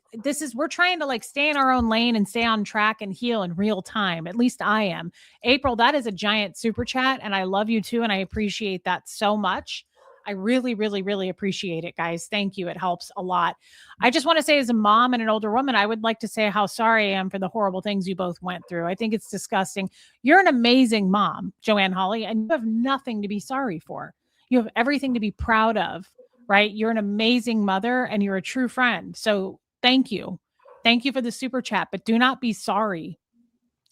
we're trying to like stay in our own lane and stay on track and heal in real time. At least I am. April, that is a giant super chat, and I love you too, and I appreciate that so much. I really, really, really appreciate it, guys. Thank you. It helps a lot. I just want to say, as a mom and an older woman, I would like to say how sorry I am for the horrible things you both went through. I think it's disgusting. You're an amazing mom, Joanne Holly, and you have nothing to be sorry for. You have everything to be proud of, right? You're an amazing mother and you're a true friend. So thank you. Thank you for the super chat, but do not be sorry.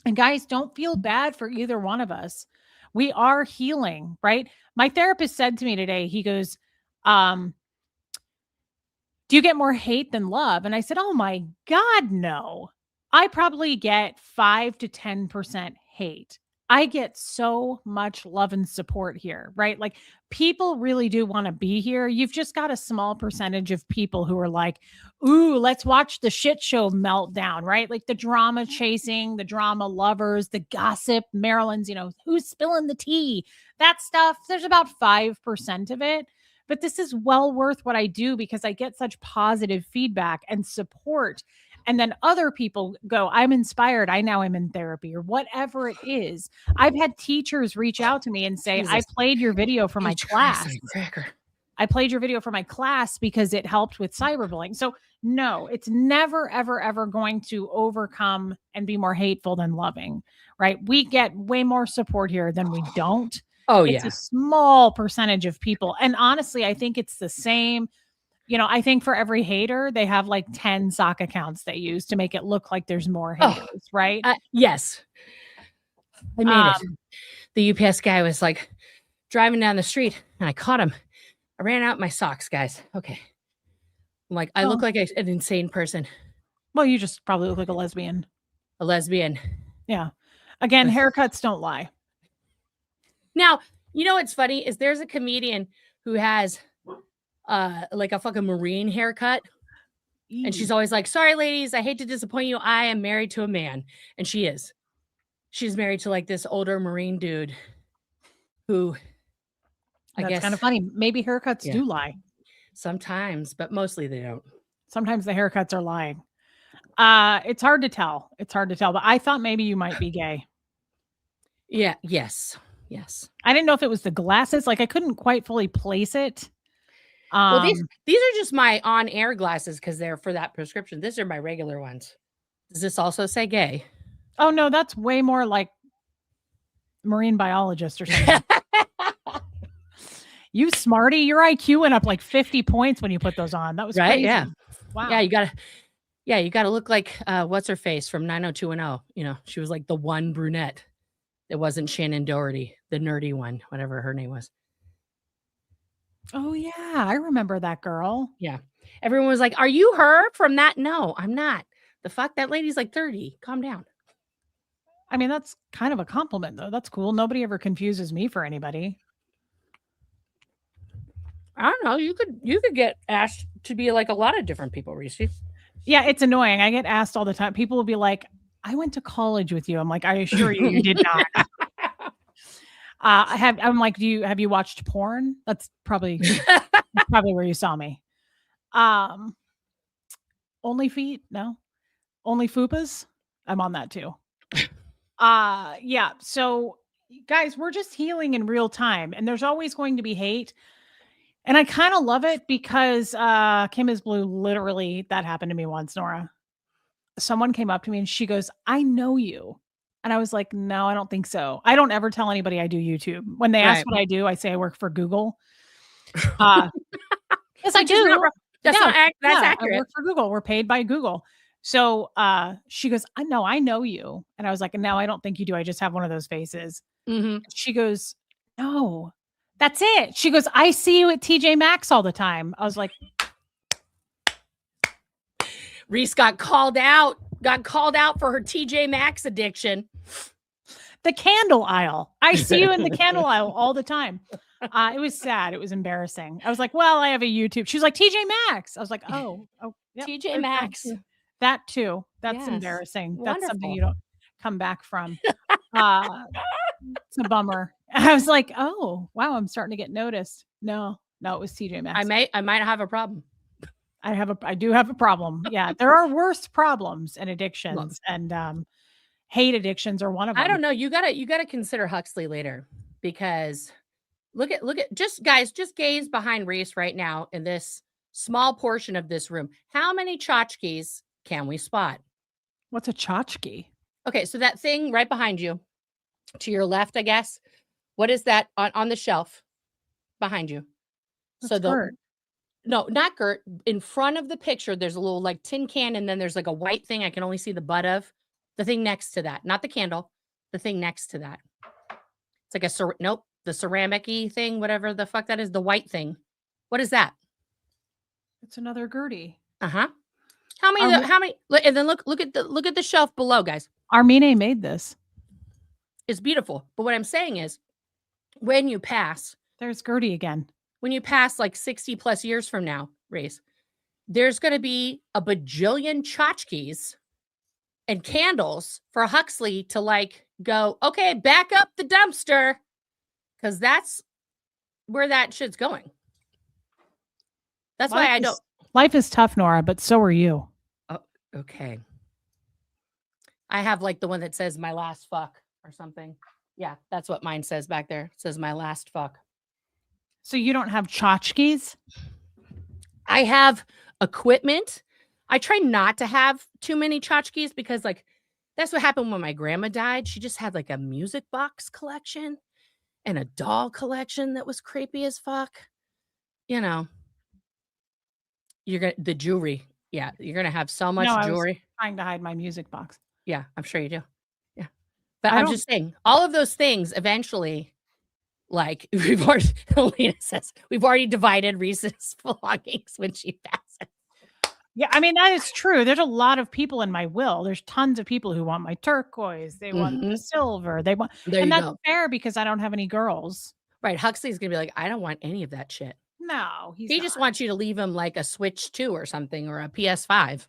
And guys, don't feel bad for either one of us. We are healing, right? My therapist said to me today, he goes, do you get more hate than love? And I said, oh my God, no. I probably get 5 to 10% hate. I get so much love and support here, right? Like people really do want to be here. You've just got a small percentage of people who are like, ooh, let's watch the shit show meltdown, right? Like the drama chasing, the drama lovers, the gossip, Maryland's, who's spilling the tea, that stuff. There's about 5% of it. But this is well worth what I do because I get such positive feedback and support. And then other people go, I'm inspired. I now am in therapy or whatever it is. I've had teachers reach out to me and say, Jesus. I played your video for my class. Cracker. I played your video for my class because it helped with cyberbullying. So no, it's never, ever, ever going to overcome and be more hateful than loving, right? We get way more support here than we don't. Oh, it's yeah. a small percentage of people. And honestly, I think it's the same. I think for every hater, they have like 10 sock accounts they use to make it look like there's more haters, right? Yes. I made it. The UPS guy was like driving down the street and I caught him. I ran out my socks, guys. Okay. I'm like, I look like an insane person. Well, you just probably look like a lesbian. A lesbian. Yeah. Again, haircuts don't lie. Now, you know what's funny is there's a comedian who has like a fucking Marine haircut. And she's always like, sorry, ladies, I hate to disappoint you. I am married to a man. And she is. She's married to like this older Marine dude who I guess kind of funny. Maybe haircuts do lie. Sometimes, but mostly they don't. Sometimes the haircuts are lying. It's hard to tell. But I thought maybe you might be gay. Yeah. Yes. I didn't know if it was the glasses. Like I couldn't quite fully place it. Well, these are just my on-air glasses because they're for that prescription. These are my regular ones. Does this also say gay? Oh no, that's way more like marine biologist or something. You smarty, your IQ went up like 50 points when you put those on. That was right. Crazy. Yeah. Wow. Yeah, you gotta look like what's her face from 90210. She was like the one brunette. It wasn't Shannon Doherty, the nerdy one, whatever her name was. Oh yeah, I remember that girl. Yeah. Everyone was like, "Are you her from that?" No, I'm not. The fuck? That lady's like 30. Calm down. I mean, that's kind of a compliment though. That's cool. Nobody ever confuses me for anybody. I don't know. You could get asked to be like a lot of different people, Reese. Yeah, it's annoying. I get asked all the time. People will be like, "I went to college with you." I'm like, "I assure you, you did not." I'm like, have you watched porn? That's probably where you saw me. Um, Only feet? No. Only fupas? I'm on that too. Yeah. So guys, we're just healing in real time and there's always going to be hate. And I kind of love it because Kim is Blue, literally that happened to me once, Nora. Someone came up to me and she goes, "I know you." And I was like, "No, I don't think so." I don't ever tell anybody I do YouTube. When they ask Right. what I do, I say I work for Google. Uh yes, I Which is not do. that's Yeah, not that's yeah, I accurate. work for Google. We're paid by Google. So she goes, "I know, I know you." And I was like, "No, I don't think you do. I just have one of those faces." Mhm. She goes, "No, that's it." She goes, "I see you at TJ Maxx all the time." I was like, Reese got called out for her TJ Maxx addiction. "The candle aisle. I see you in the candle aisle all the time." It was sad. It was embarrassing. I was like, "Well, I have a YouTube." She's like, "TJ Maxx." I was like, "Oh, yep, TJ there's Maxx. that too." That's Yes. embarrassing. That's something Wonderful. you don't come back from. Uh, it's a bummer. I was like, "Oh, wow, I'm starting to get noticed." No, it was TJ Maxx. I might have a problem. I do have a problem. Yeah, there are worse problems and Look, addictions, and hate addictions are one of I them. don't know. You gotta consider Huxley later because look at just guys, just gaze behind Reese right now in this small portion of this room. How many tchotchkes can we spot? What's a tchotchke? Okay, so that thing right behind you, to your left, I guess. What is that on the shelf behind you? So That's the Gert. no, not Gert. In front of the picture, there's a little like tin can, and then there's like a white thing I can only see the butt of. The thing next to that, not the candle, the thing next to that. It's like nope, the ceramic-y thing, whatever the fuck that is, the white thing. What is that? It's another Gertie. Uh-huh. Arm How many and then look at the shelf below, guys. Armine made this. It's beautiful. But what I'm saying is when you pass There's Gertie again. like 60 plus years from now, Race, there's going to be a bajillion tchotchkes and candles for Huxley to like go, okay, back up the dumpster. Cause that's where that shit's going. That's why I don't. Life is tough, Nora, but so are you. Oh, okay. I have like the one that says my last fuck or something. Yeah, that's what mine says back there. It says my last fuck. So you don't have tchotchkes? I have equipment. I try not to have too many tchotchkes because like that's what happened when my grandma died. She just had like a music box collection and a doll collection that was creepy as fuck. You know, the jewelry. Yeah, you're gonna have so much No, I was jewelry. trying to hide my music box. Yeah, I'm sure you do. Yeah. But I I'm don't just saying, all of those things eventually, like we've already Alina says, we've already divided Reese's belongings when she passes. Yeah, I mean, that is true. There's a lot of people in my will. There's tons of people who want my turquoise. They want the silver. They want, There and you that's go. fair because I don't have any girls. Right. Huxley's gonna be like, I don't want any of that shit. No, He just wants you to leave him like a Switch 2 or something or a PS5.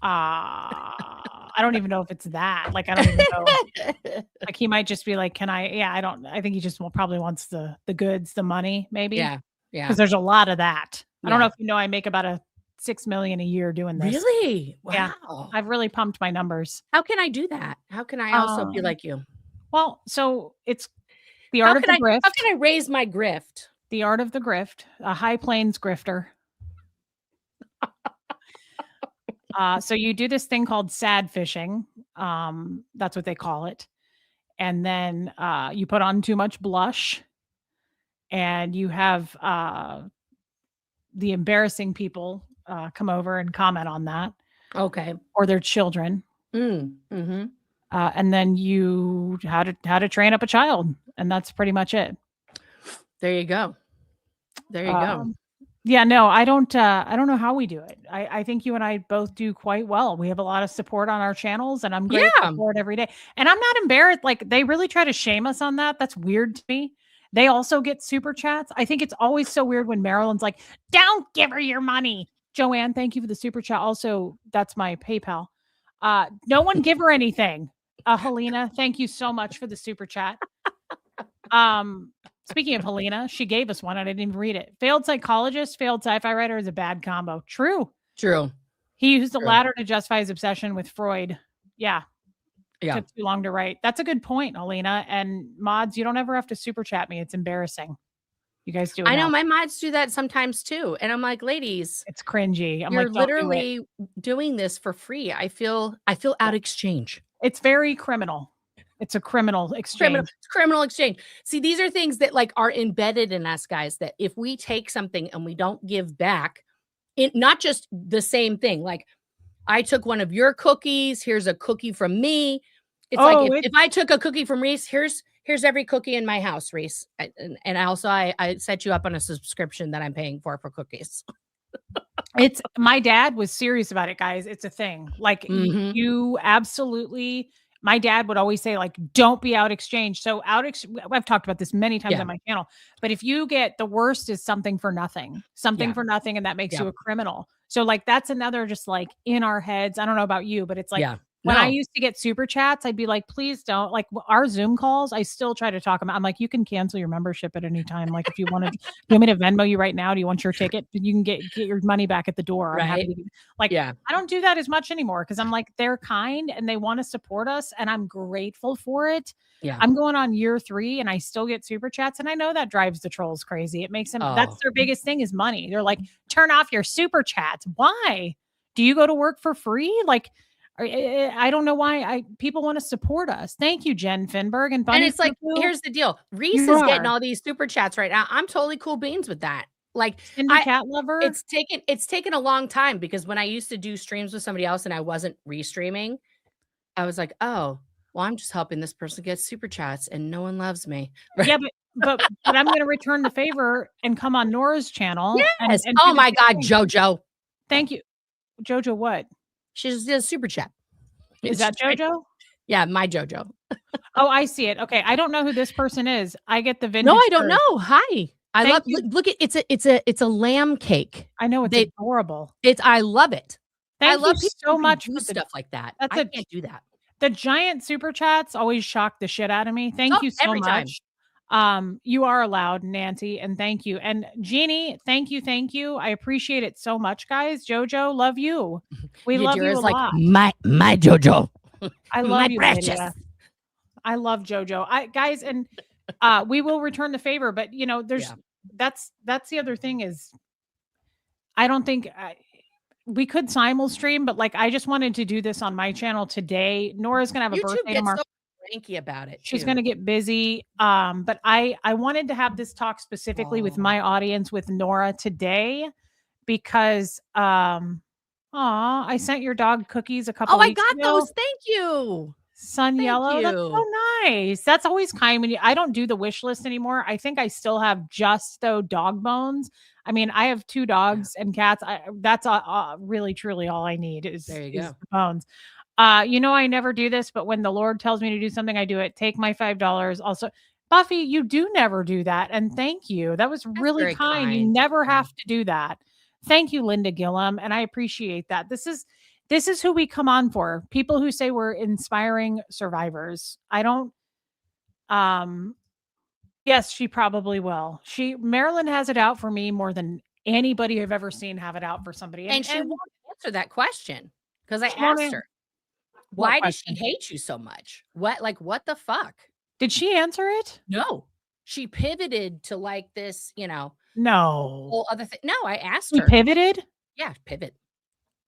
I don't even know if it's that. Like, I don't even know. Like, he might just be like, "Can I?" Yeah, I don't. I think he just probably wants the goods, the money, maybe. Yeah. Yeah. Because there's a lot of that. I don't know Yeah. if you know, I make about a $6 million a year doing this. Really? Yeah, Wow. I've really pumped my numbers. How can I do that? How can I also be like you? Well, so it's the art of the grift. How can I raise my grift? The art of the grift, a high plains grifter. So you do this thing called sad fishing. That's what they call it. And then you put on too much blush and you have the embarrassing people come over and comment on that. Okay. Or their children. Mm-hmm. And then how to train up a child. And that's pretty much it. There you go. There you go. Yeah, no, I don't know how we do it. I think you and I both do quite well. We have a lot of support on our channels, and I'm grateful Yeah. for it every day. And I'm not embarrassed. Like, they really try to shame us on that. That's weird to me. They also get super chats. I think it's always so weird when Marilyn's like, "Don't give her your money." Joanne, thank you for the super chat. Also, that's my PayPal. No one give her anything. Helena, thank you so much for the super chat. Speaking of Helena, she gave us one. I didn't even read it. Failed psychologist, failed sci-fi writer is a bad combo. True. True. He used the True. latter to justify his obsession with Freud. Yeah. Yeah. Took too long to write. That's a good point, Helena. And mods, you don't ever have to super chat me. It's embarrassing. You guys do it. I know now. my mods do that sometimes too. And I'm like, ladies, It's cringy. I'm you're like, don't do it. literally doing this for free. I feel out of exchange. It's very criminal. It's a criminal exchange. Criminal exchange. See, these are things that like are embedded in us, guys, that if we take something and we don't give back, it not just the same thing. Like, I took one of your cookies, here's a cookie from me. It's like if I took a cookie from Reese, here's every cookie in my house, Reese. And also I set you up on a subscription that I'm paying for cookies. It's my dad was serious about it, guys. It's a thing. Like you absolutely. My dad would always say, like, don't be out exchange. So I've talked about this many times on my channel, but if you get the worst is something for nothing, for nothing, and that makes you a criminal. So like, that's another just like in our heads. I don't know about you, but it's like when I used to get super chats, I'd be like, please don't. Like our Zoom calls, I still try to talk about. I'm like, you can cancel your membership at any time. Like if you want to, you want me to Venmo you right now? Do you want your ticket? You can get your money back at the door. Right. I'm happy to, like, I don't do that as much anymore because I'm like, they're kind and they want to support us and I'm grateful for it. Yeah. I'm going on year 3 and I still get super chats. And I know that drives the trolls crazy. It makes them, that's their biggest thing is money. They're like, turn off your super chats. Why? Do you go to work for free? Like, I don't know why people want to support us. Thank you, Jen Finberg and Bunny. And it's like, here's the deal. Reese is getting all these super chats right now. I'm totally cool beans with that. Like, cat lover. It's taken a long time because when I used to do streams with somebody else and I wasn't restreaming, I was like, oh, well, I'm just helping this person get super chats and no one loves me. Yeah, but I'm going to return the favor and come on Nora's channel. Yes. And oh my God, JoJo. Thank you. JoJo what? She just did a super chat. Is that JoJo? Yeah, my JoJo. Oh, I see it. Okay, I don't know who this person is. I get the vintage. No, I don't know. Hi. I love look at it's a lamb cake. I know it's adorable. I love it. I love people so much for stuff like that. I can't do that. The giant super chats always shock the shit out of me. Thank you so much. You are allowed, Nancy, and thank you. And Jeannie, thank you. I appreciate it so much, guys. JoJo, love you. We love you a lot. My JoJo. I love you, Lydia. I love JoJo. Guys, and we will return the favor, but you know, that's the other thing is I don't think we could simul stream, but like I just wanted to do this on my channel today. Nora's gonna have a birthday tomorrow. Cranky about it. She's going to get busy. But I wanted to have this talk specifically with my audience with Nora today because I sent your dog cookies a couple weeks ago. I got those. Thank you. Sun Yellow. That's so nice. That's always kind when I don't do the wish list anymore. I think I still have just dog bones. I mean, I have 2 dogs and cats. That's really truly all I need is the bones. I never do this, but when the Lord tells me to do something, I do it. Take my $5. Also, Buffy, you do never do that. And thank you. That was really kind. You never have to do that. Thank you, Linda Gillum. And I appreciate that. This is who we come on for. People who say we're inspiring survivors. I don't, yes, she probably will. Marilyn has it out for me more than anybody I've ever seen have it out for somebody. And she won't answer that question because I asked her. Why does she hate you so much? What the fuck? Did she answer it? No. She pivoted to like this, No. Whole other thing. No, I asked her. Pivoted? Yeah, pivot.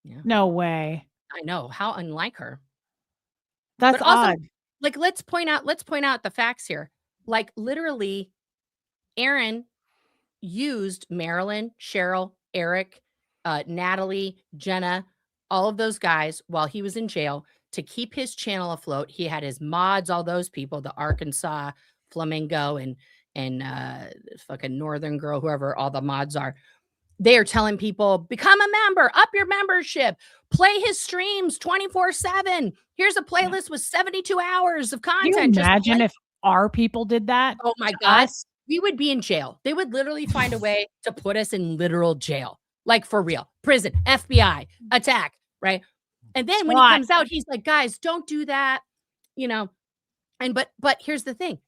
Yeah. No way. I know. How unlike her. That's odd. Like, let's point out the facts here. Like, literally, Aaron used Marilyn, Cheryl, Eric, Natalie, Jenna, all of those guys while he was in jail to keep his channel afloat. He had his mods, all those people, the Arkansas Flamingo and and fucking Northern Girl, whoever all the mods are, they are telling people, become a member, up your membership, play his streams 24/7. Here's a playlist with 72 hours of Can you content. Just imagine play. if our people did that Oh my to God. us? We would be in jail. They would literally find a way to put us in literal jail. Like for real. Prison, FBI, attack, right? And then when he SWAT. comes out, he's like, guys, don't do that. You know, and but here's the thing.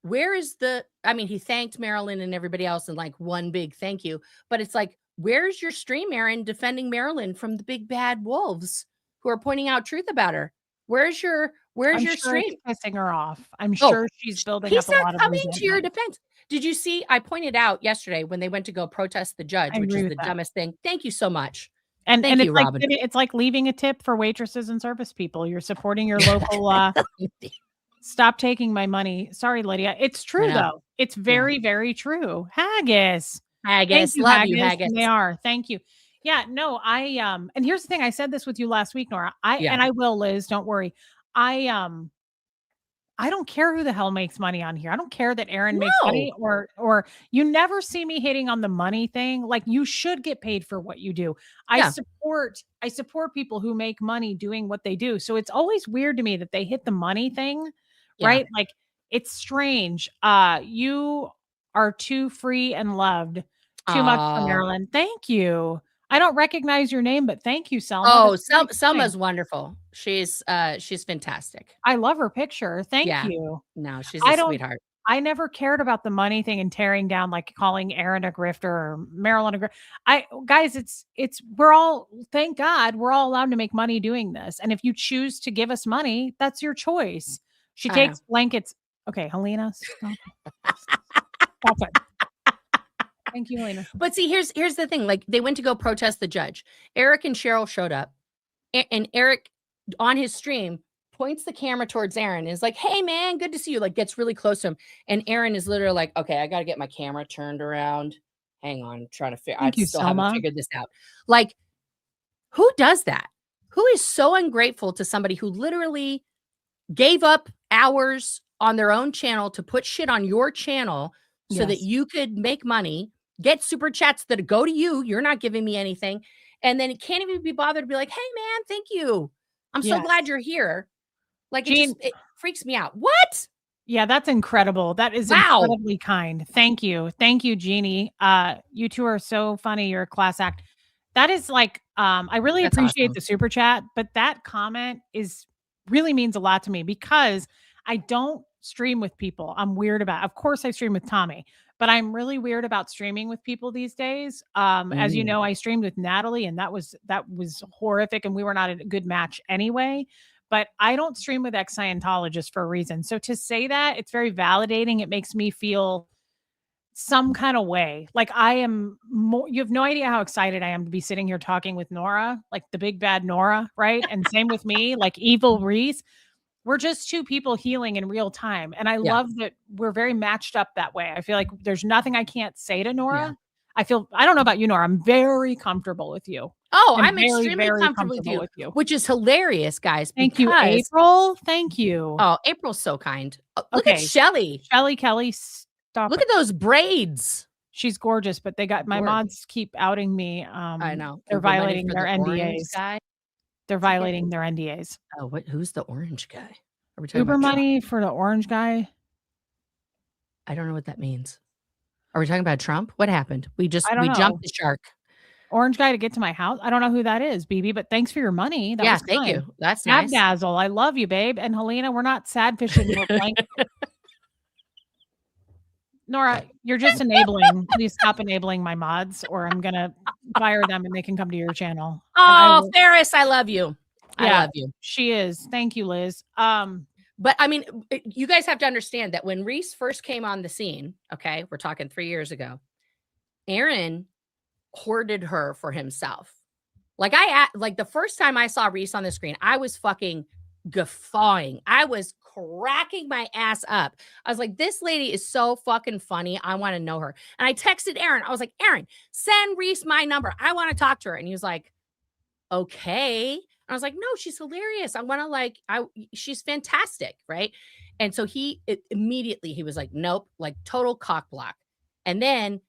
Where is the I mean, he thanked Marilyn and everybody else in like one big thank you, but it's like, where's your stream, Aaron, defending Marilyn from the big bad wolves who are pointing out truth about her? Where's your I'm sure stream? it's pissing her off. I'm Oh, sure she's building he's up a not lot of coming to your resentment. defense. Did you see? I pointed out yesterday when they went to go protest the judge, I which agree is with the that. dumbest thing. Thank you so much. And Thank you, it's Robin. it's like leaving a tip for waitresses and service people. You're supporting your local stop taking my money. Sorry, Lydia. It's true Yeah. though. It's very, very true. Haggis. Thank Haggis. you, Love you, Haggis. And they are. Thank you. Yeah, no, and here's the thing. I said this with you last week, Nora. Yeah. And I will, Liz, don't worry. I don't care who the hell makes money on here. I don't care that Aaron makes money or you never see me hitting on the money thing. Like you should get paid for what you do. Yeah. I support people who make money doing what they do. So it's always weird to me that they hit the money thing, Yeah. right? Like it's strange. You are too free and loved. Too much for Marilyn. Thank you. I don't recognize your name, but thank you, Selma. Oh, That's really Selma's kind. wonderful. She's fantastic. I love her picture. Thank Yeah. you. No, she's a sweetheart. I never cared about the money thing and tearing down, like calling Aaron a grifter or Marilyn a grifter. Guys, we're all, thank God, we're all allowed to make money doing this. And if you choose to give us money, that's your choice. She takes blankets. Okay, Helena, stop. Stop it. Thank you, Helena. But see, here's the thing. Like they went to go protest the judge. Eric and Cheryl showed up, and Eric on his stream points the camera towards Aaron and is like, hey man, good to see you. Like gets really close to him. And Aaron is literally like, okay, I got to get my camera turned around. Hang on, I'm trying to figure. I still haven't figured this out. Like, who does that? Who is so ungrateful to somebody who literally gave up hours on their own channel to put shit on your channel so that you could make money, get super chats that go to you. You're not giving me anything. And then it can't even be bothered to be like, hey man, thank you. I'm so glad you're here. Like it freaks me out. What? Yeah, that's incredible. That is incredibly kind. Thank you. Thank you, Jeannie. You two are so funny. You're a class act. That is like, I really appreciate the super chat, but that comment really means a lot to me because I don't stream with people. I'm weird about, of course I stream with Tommy, but I'm really weird about streaming with people these days. As you know, I streamed with Natalie and that was horrific and we were not a good match anyway. But I don't stream with ex-Scientologists for a reason. So to say that, it's very validating. It makes me feel some kind of way. Like you have no idea how excited I am to be sitting here talking with Nora, like the big bad Nora, right? And same with me, like evil Reese. We're just two people healing in real time. And I love that we're very matched up that way. I feel like there's nothing I can't say to Nora. Yeah. I don't know about you, Nora. I'm very comfortable with you. Oh, I'm extremely comfortable with you, which is hilarious, guys. Thank you, April. Thank you. Oh, April's so kind. Look at Shelly. Shelly Kelly, stop. Look at those braids. She's gorgeous, but my mods keep outing me. I know. They're violating their NDAs. They're violating their NDAs. Oh, who's the orange guy? Are we talking Uber about money Trump? For the orange guy? I don't know what that means. Are we talking about Trump? What happened? We jumped the shark. Orange guy to get to my house. I don't know who that is, BB, but thanks for your money. That was thank you. That's nice. Dazzle. I love you, babe. And Helena, we're not sad fishing. We're blanket. Nora, you're just enabling. Please stop enabling my mods or I'm going to fire them and they can come to your channel. Oh, Ferris, I love you. I love you. She is. Thank you, Liz. But I mean, you guys have to understand that when Reese first came on the scene, okay, we're talking 3 years ago, Aaron hoarded her for himself. Like the first time I saw Reese on the screen, I was fucking guffawing. I was cracking my ass up. I was like, this lady is so fucking funny. I want to know her. And I texted Aaron. I was like, Aaron, send Reese my number. I want to talk to her. And he was like, okay. I was like, "No, she's hilarious. I wanna, like, she's fantastic," right? And so immediately he was like, "Nope," like, total cock block. And then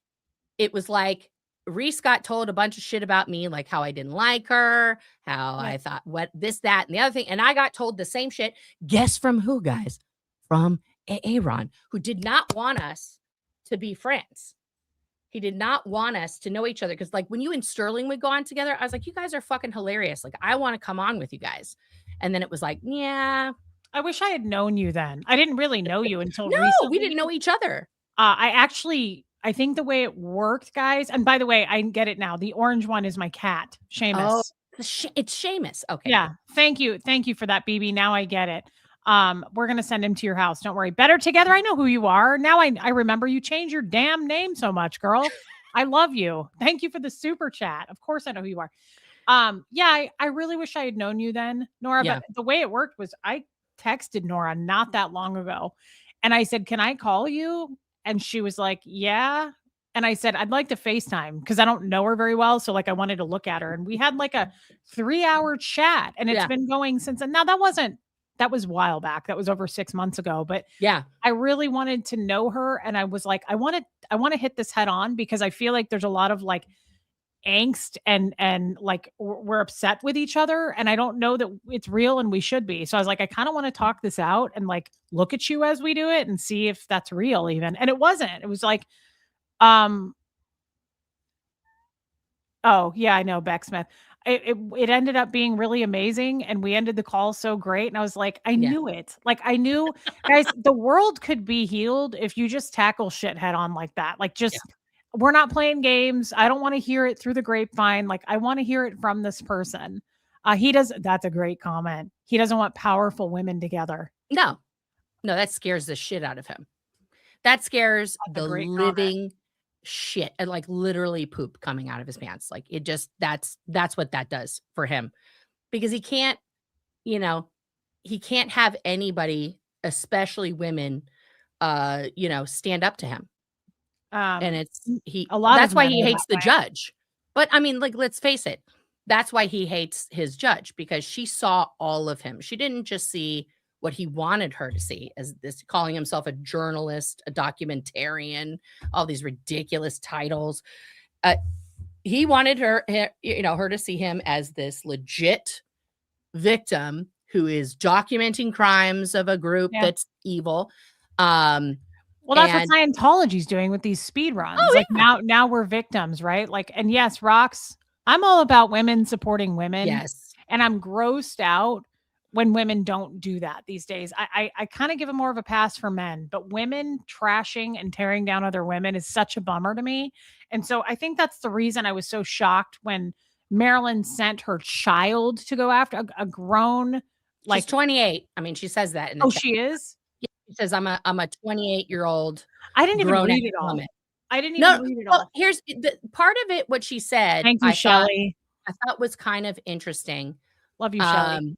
it was like Reese got told a bunch of shit about me, like how I didn't like her, how Yeah. I thought what this, that, and the other thing. And I got told the same shit. Guess from who, guys? From Aaron, who did not want us to be friends. He did not want us to know each other. Cause like when you and Sterling would go on together, I was like, you guys are fucking hilarious. Like, I want to come on with you guys. And then it was like, yeah, I wish I had known you then. I didn't really know you until no, we recently. didn't know each other. I think the way it worked, guys, and by the way, I get it now. The orange one is my cat, Oh, Seamus. it's Seamus. Okay, Yeah. good. Thank you. Thank you for that, BB. Now I get it. We're gonna send him to your house. Don't worry. Better together. I know who you are. Now I remember you changed your damn name so much, girl. I love you. Thank you for the super chat. Of course I know who you are. Yeah, I really wish I had known you then, Nora, Yeah. but the way it worked was I texted Nora not that long ago and I said, "Can I call you?" And she was like, "Yeah." And I said, "I'd like to FaceTime because I don't know her very well. So like I wanted to look at her." And we had like a 3-hour chat and it's Yeah. been going since then. Now that was a while back. That was over 6 months ago. But Yeah. I really wanted to know her. And I was like, I want to hit this head on because I feel like there's a lot of like angst and like we're upset with each other and I don't know that it's real and we should be. So I was like, I kind of want to talk this out and like look at you as we do it and see if that's real even. And it wasn't. It was like, um, oh yeah, I know Beck Smith. It ended up being really amazing and we ended the call so great. And I was like, I Yeah. knew it. Like I knew guys, the world could be healed if you just tackle shit head on like that. Like Yeah. just we're not playing games. I don't want to hear it through the grapevine. Like I want to hear it from this person. He does that's a great comment. He doesn't want powerful women together. No. No, that scares the shit out of him. That scares That's a the great comment. living shit and, like, literally poop coming out of his pants. Like, it just that's what that does for him because he can't, you know, he can't have anybody, especially women, stand up to him. And A lot of that's why men he are that hates the way. judge. But, I mean, like, let's face it, that's why he hates his judge because she saw all of him. She didn't just see what he wanted her to see as this calling himself a journalist, a documentarian, all these ridiculous titles. Uh, he wanted her to see him as this legit victim who is documenting crimes of a group Yeah. that's evil. Um, Well, that's what and Scientology's doing with these speed runs. oh, Like now we're victims, right? Like, and yes, rocks. I'm all about women supporting women, yes. and I'm grossed out when women don't do that these days. I kind of give them more of a pass for men, but women trashing and tearing down other women is such a bummer to me. And so I think that's the reason I was so shocked when Marilyn sent her child to go after a grown, She's like, 28. I mean, she says that in the oh, chat. she is. Yeah, she says, "I'm a 28-year-old I didn't even grown-ass read it all. woman." I didn't even No, read it well, all. here's the part of it, what she said, Thank you, Shelly. I thought was kind of interesting. Love you, Shelly. Um,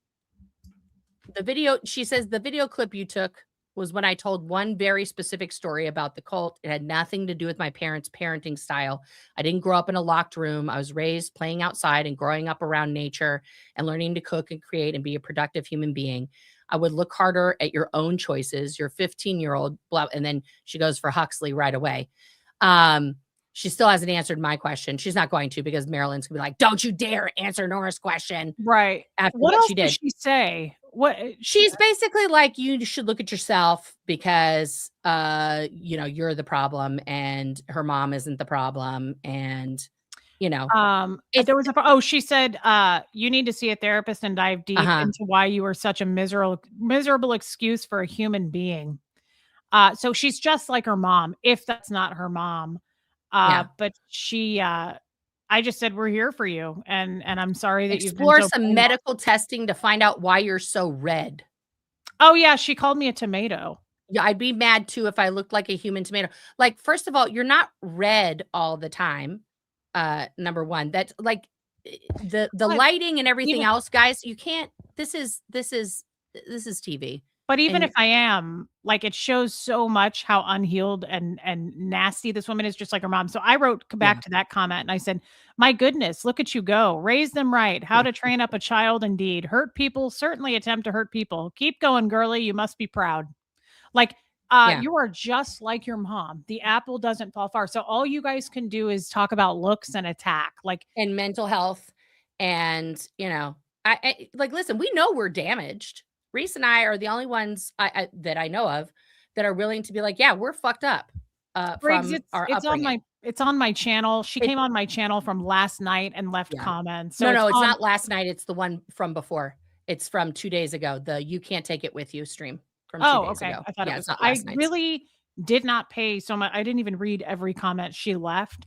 the video she says, "The video clip you took was when I told one very specific story about the cult. It had nothing to do with my parents' parenting style. I didn't grow up in a locked room. I was raised playing outside and growing up around nature and learning to cook and create and be a productive human being. I would look harder at your own choices. Your 15-year-old blah." And then she goes for Huxley right away. She still hasn't answered my question. She's not going to because Marilyn's gonna be like, "Don't you dare answer Nora's question Right. after What what else she does did." she say? What She's basically like, "You should look at yourself because, you're the problem and her mom isn't the problem." And, it's there was oh, she said, "You need to see a therapist and dive deep uh-huh. into why you are such a miserable excuse for a human being." So she's just like her mom, if that's not her mom. Yeah. But I just said, "We're here for you, and I'm sorry that you've been Explore so some brainwashed." medical testing to find out why you're so red. Oh, yeah, she called me a tomato. Yeah, I'd be mad too if I looked like a human tomato. Like, first of all, you're not red all the time. Number 1. That's like the But lighting and everything even else, guys, you can't this is TV. But even And if I am, like, it shows so much how unhealed and nasty this woman is, just like her mom. So I wrote yeah. back to that comment and I said, "My goodness, look at you go. Raise them right. How to train up a child indeed. Hurt people, certainly attempt to hurt people. Keep going, girly. You must be proud." Like, Yeah. you are just like your mom. The apple doesn't fall far. So all you guys can do is talk about looks and attack. Like, And mental health and, I like, listen, we know we're damaged. Reese and I are the only ones that I know of that are willing to be like, "Yeah, we're fucked up, Briggs, from our it's on upbringing." my channel. She It came on my channel from last night and left Yeah. comments. So No, it's no, it's on. not last night, it's the one from before. It's from 2 days ago, the "You Can't Take It With You" stream from 2 Oh, days okay. ago. I thought it Yeah, was. it's not I last night's. really did not pay so much. I didn't even read every comment she left.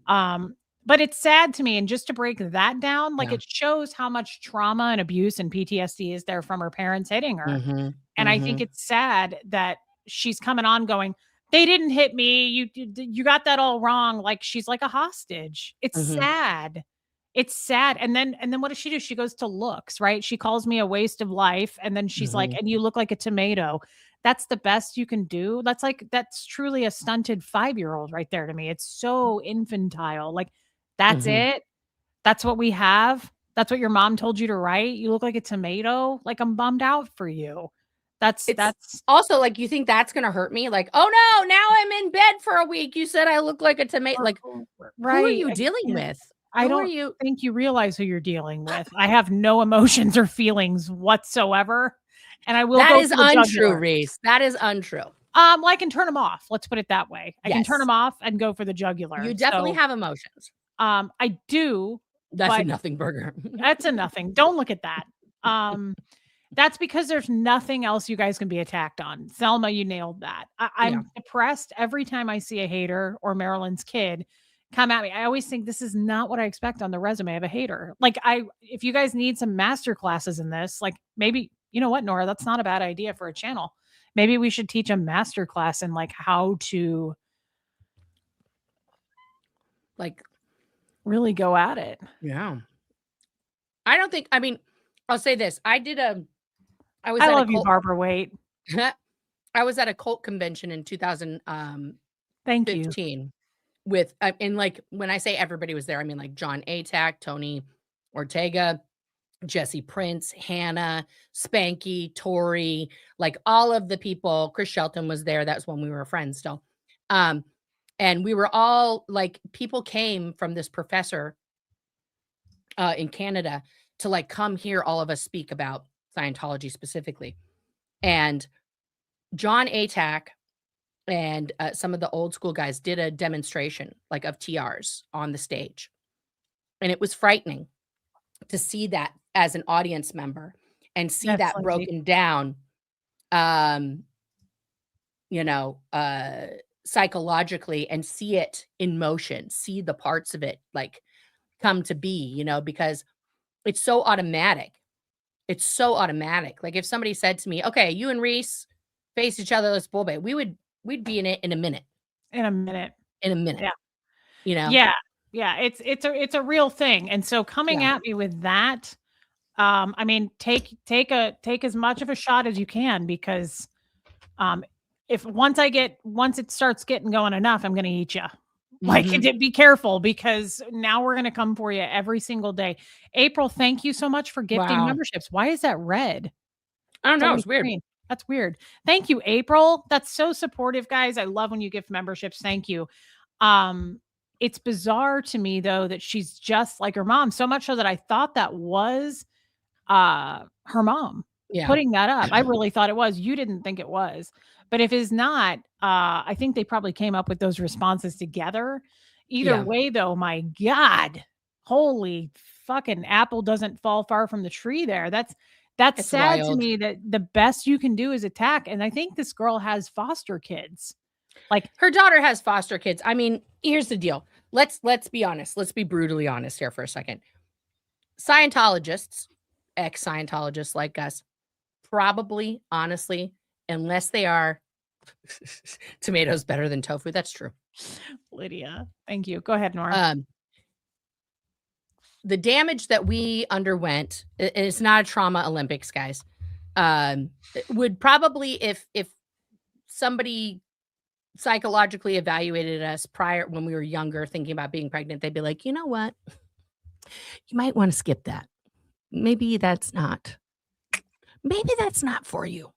Um, but it's sad to me. And just to break that down, like, Yeah. it shows how much trauma and abuse and PTSD is there from her parents hitting her. Mhm, And I think mhm, it's sad that she's coming on going, "They didn't hit me. You got that all wrong." Like, she's like a hostage. It's mhm, sad. It's sad. And then what does she do? She goes to looks, right? She calls me a waste of life, and then she's like, mhm, "And you look like a tomato." That's the best you can do? That's truly a stunted 5-year-old right there to me. It's so infantile. Like, that's mhm. it? That's what we have? That's what your mom told you to write? You look like a tomato? Like, I'm bummed out for you. It's That's also, like, you think that's gonna hurt me? Like, "Oh, no, now I'm in bed for a week. You said I look like a tomato." Like, who are right. you dealing Yeah. with? I Who are don't you think you realize who you're dealing with. I have no emotions or feelings whatsoever, and I will That go is for the untrue, jugular. Reese. That is untrue. Well, I can turn them off. Let's put it that way. I can turn Yes. them off and go for the You jugular. definitely So, have emotions. I do, That's a but nothing burger. that's a nothing. Don't look at that. That's because there's nothing else you guys can be attacked on. Selma, you nailed that. Yeah. I'm depressed every time I see a hater or Marilyn's kid come at me. I always think this is not what I expect on the resume of a hater. Like, if you guys need some master classes in this, like, maybe, you know what, Nora, that's not a bad idea for a channel. Maybe we should teach a master class in, like, how to Like, really go at it. yeah. I don't think I mean, I'll say this. I was I at a love you, cult Barbara Waite. I was at a cult convention in Thank you. 2015 with, and, like, when I say everybody was there, I mean, like, John Atack, Tony Ortega, Jesse Prince, Hannah, Spanky, Tori, like, all of the people. Chris Shelton was there. That's when we were friends still. Um, and we were all like, people came from this professor in Canada to, like, come hear all of us speak about Scientology specifically. And John Atack and some of the old school guys did a demonstration, like, of TRs on the stage. And it was frightening to see that as an audience member and see Yes, that Lindsay. broken down, um, you know, uh, psychologically, and see it in motion, see the parts of it, like, come to be, because it's so automatic. It's so automatic. Like, if somebody said to me, "Okay, you and Reese face each other, let's bull bait," we'd be in it in a minute, In a minute. in a minute, Yeah. you know? Yeah. Yeah, it's a real thing, and so coming Yeah. at me with that, I mean, take as much of a shot as you can because, um, if once it starts getting going enough, I'm gonna eat you. Like, Mhm. be careful because now we're gonna come for you every single day. April, thank you so much for gifting Wow. memberships. Why is that red? I don't It's on know, your it's weird. screen. That's weird. Thank you, April. That's so supportive, guys. I love when you gift memberships. Thank you. Um, it's bizarre to me though that she's just like her mom, so much so that I thought that was her mom Yeah. putting that up. I really thought it was. You didn't think it was. But if it's not, I think they probably came up with those responses together. Either Yeah. way though, my god. Holy fucking apple doesn't fall far from the tree there. That's It's sad to wild. me that the best you can do is attack, and I think this girl has foster kids. Like, Her daughter has foster kids. I mean, here's the deal. Let's be honest. Let's be brutally honest here for a second. Scientologists, ex-Scientologists like us, probably, honestly, unless they are tomatoes better than tofu, that's true. Lydia. Thank you. Go ahead, Nora. Um, the damage that we underwent, and it's not a trauma Olympics, guys. would probably, if somebody psychologically evaluated us prior when we were younger thinking about being pregnant, they'd be like, "You know what? You might wanna skip that. Maybe that's not for you."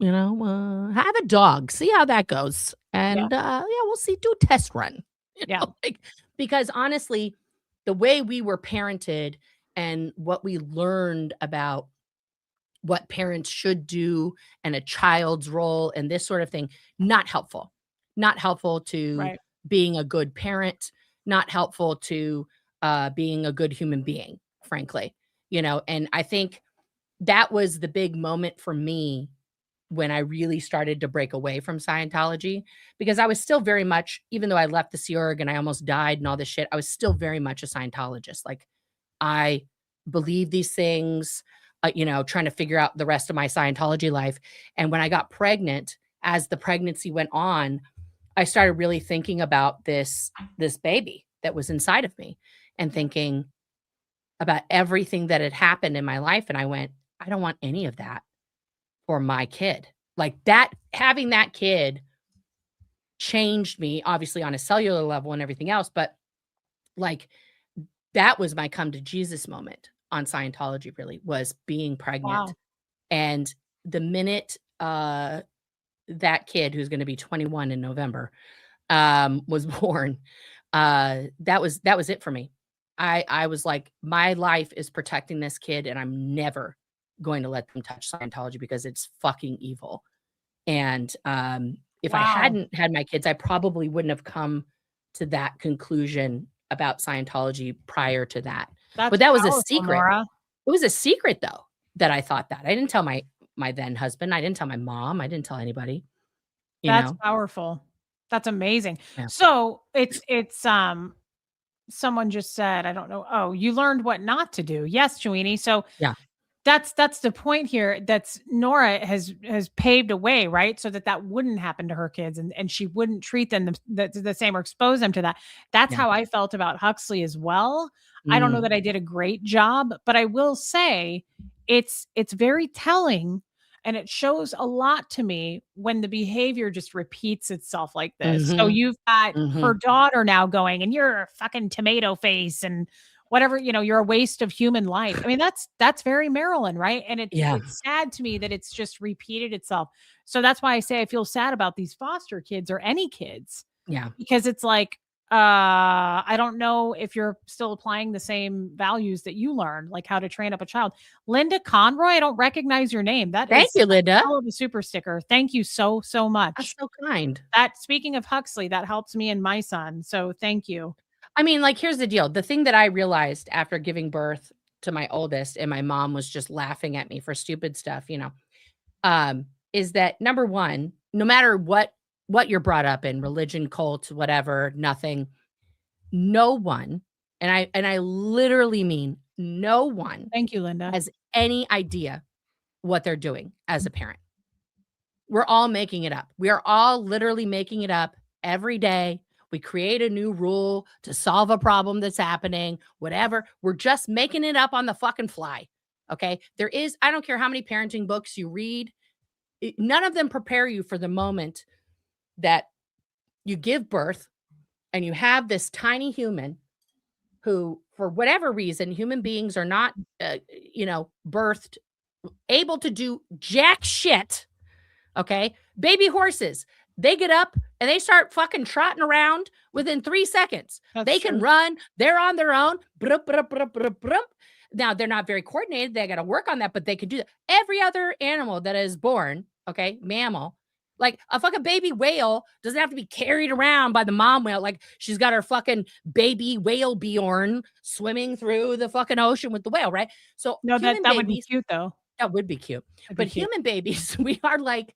You know, have a dog, see how that goes, Yeah. and, yeah, we'll see, do a test run, you Yeah. know, like, because honestly, the way we were parented and what we learned about what parents should do and a child's role and this sort of thing, not helpful. Not helpful to Right. being a good parent, not helpful to, being a good human being, frankly, you know, and I think that was the big moment for me when I really started to break away from Scientology, because I was still very much, even though I left the Sea Org and I almost died and all this shit, I was still very much a Scientologist. Like, I believe these things, you know, trying to figure out the rest of my Scientology life. And when I got pregnant, as the pregnancy went on, I started really thinking about this baby that was inside of me and thinking about everything that had happened in my life. And I went, I don't want any of that for my kid. Like that, having that kid changed me, obviously on a cellular level and everything else. But like that was my come to Jesus moment on Scientology, really was being pregnant. Wow. And the minute that kid, who's going to be 21 in November, was born, that was it for me. I was like, my life is protecting this kid, and I'm never going to let them touch Scientology because it's fucking evil. And if I Wow. hadn't had my kids, I probably wouldn't have come to that conclusion about Scientology prior to that. But That's that was a powerful, secret. Nora. It was a secret though that I thought that. I didn't tell my then husband. I didn't tell my mom. I didn't tell anybody, you That's know? powerful. That's amazing. Yeah. So it's someone just said, I don't know. Oh, you learned what not to do. Yes, Joanie. So Yeah. that's the point here. That's Nora has paved a way, right? So that that wouldn't happen to her kids, and she wouldn't treat them the same or expose them to that. That's Yeah. how I felt about Huxley as well. I don't know Mm. that I did a great job, but I will say it's very telling, and it shows a lot to me when the behavior just repeats itself like this. So Mhm. you've got her Mhm. daughter now going, and you're a fucking tomato face and whatever, you're a waste of human life. I mean, that's very Maryland, right? And Yeah. it's sad to me that it's just repeated itself. So that's why I say I feel sad about these foster kids or any kids, Yeah. because it's like, I don't know if you're still applying the same values that you learned, like how to train up a child. Linda Conroy, I don't recognize your name. That Thank is you, a Linda. hell of a super sticker. Thank you so That's much. so kind. That, speaking of Huxley, that helps me and my son. So thank you. I mean, like, here's the deal. The thing that I realized after giving birth to my oldest and my mom was just laughing at me for stupid stuff, is that number 1, no matter what you're brought up in, religion, cult, whatever, nothing, no one, and I literally mean no one Thank you, Linda. has any idea what they're doing as a parent. We're all making it up. We are all literally making it up every day. We create a new rule to solve a problem that's happening, whatever. We're just making it up on the fucking fly. Okay. I don't care how many parenting books you read, none of them prepare you for the moment that you give birth and you have this tiny human who, for whatever reason, human beings are not, birthed able to do jack shit. Okay. Baby horses, they get up and they start fucking trotting around within 3 seconds. That's They can true. run, they're on their own. Brup, brup, brup, brup, brup. Now, they're not very coordinated. They got to work on that, but they can do that. Every other animal that is born, okay, mammal, like a fucking baby whale doesn't have to be carried around by the mom whale. Like she's got her fucking baby whale Bjorn swimming through the fucking ocean with the whale, right? So No, that human that would be babies, cute though. that would be cute. That'd be But cute. human babies, we are like,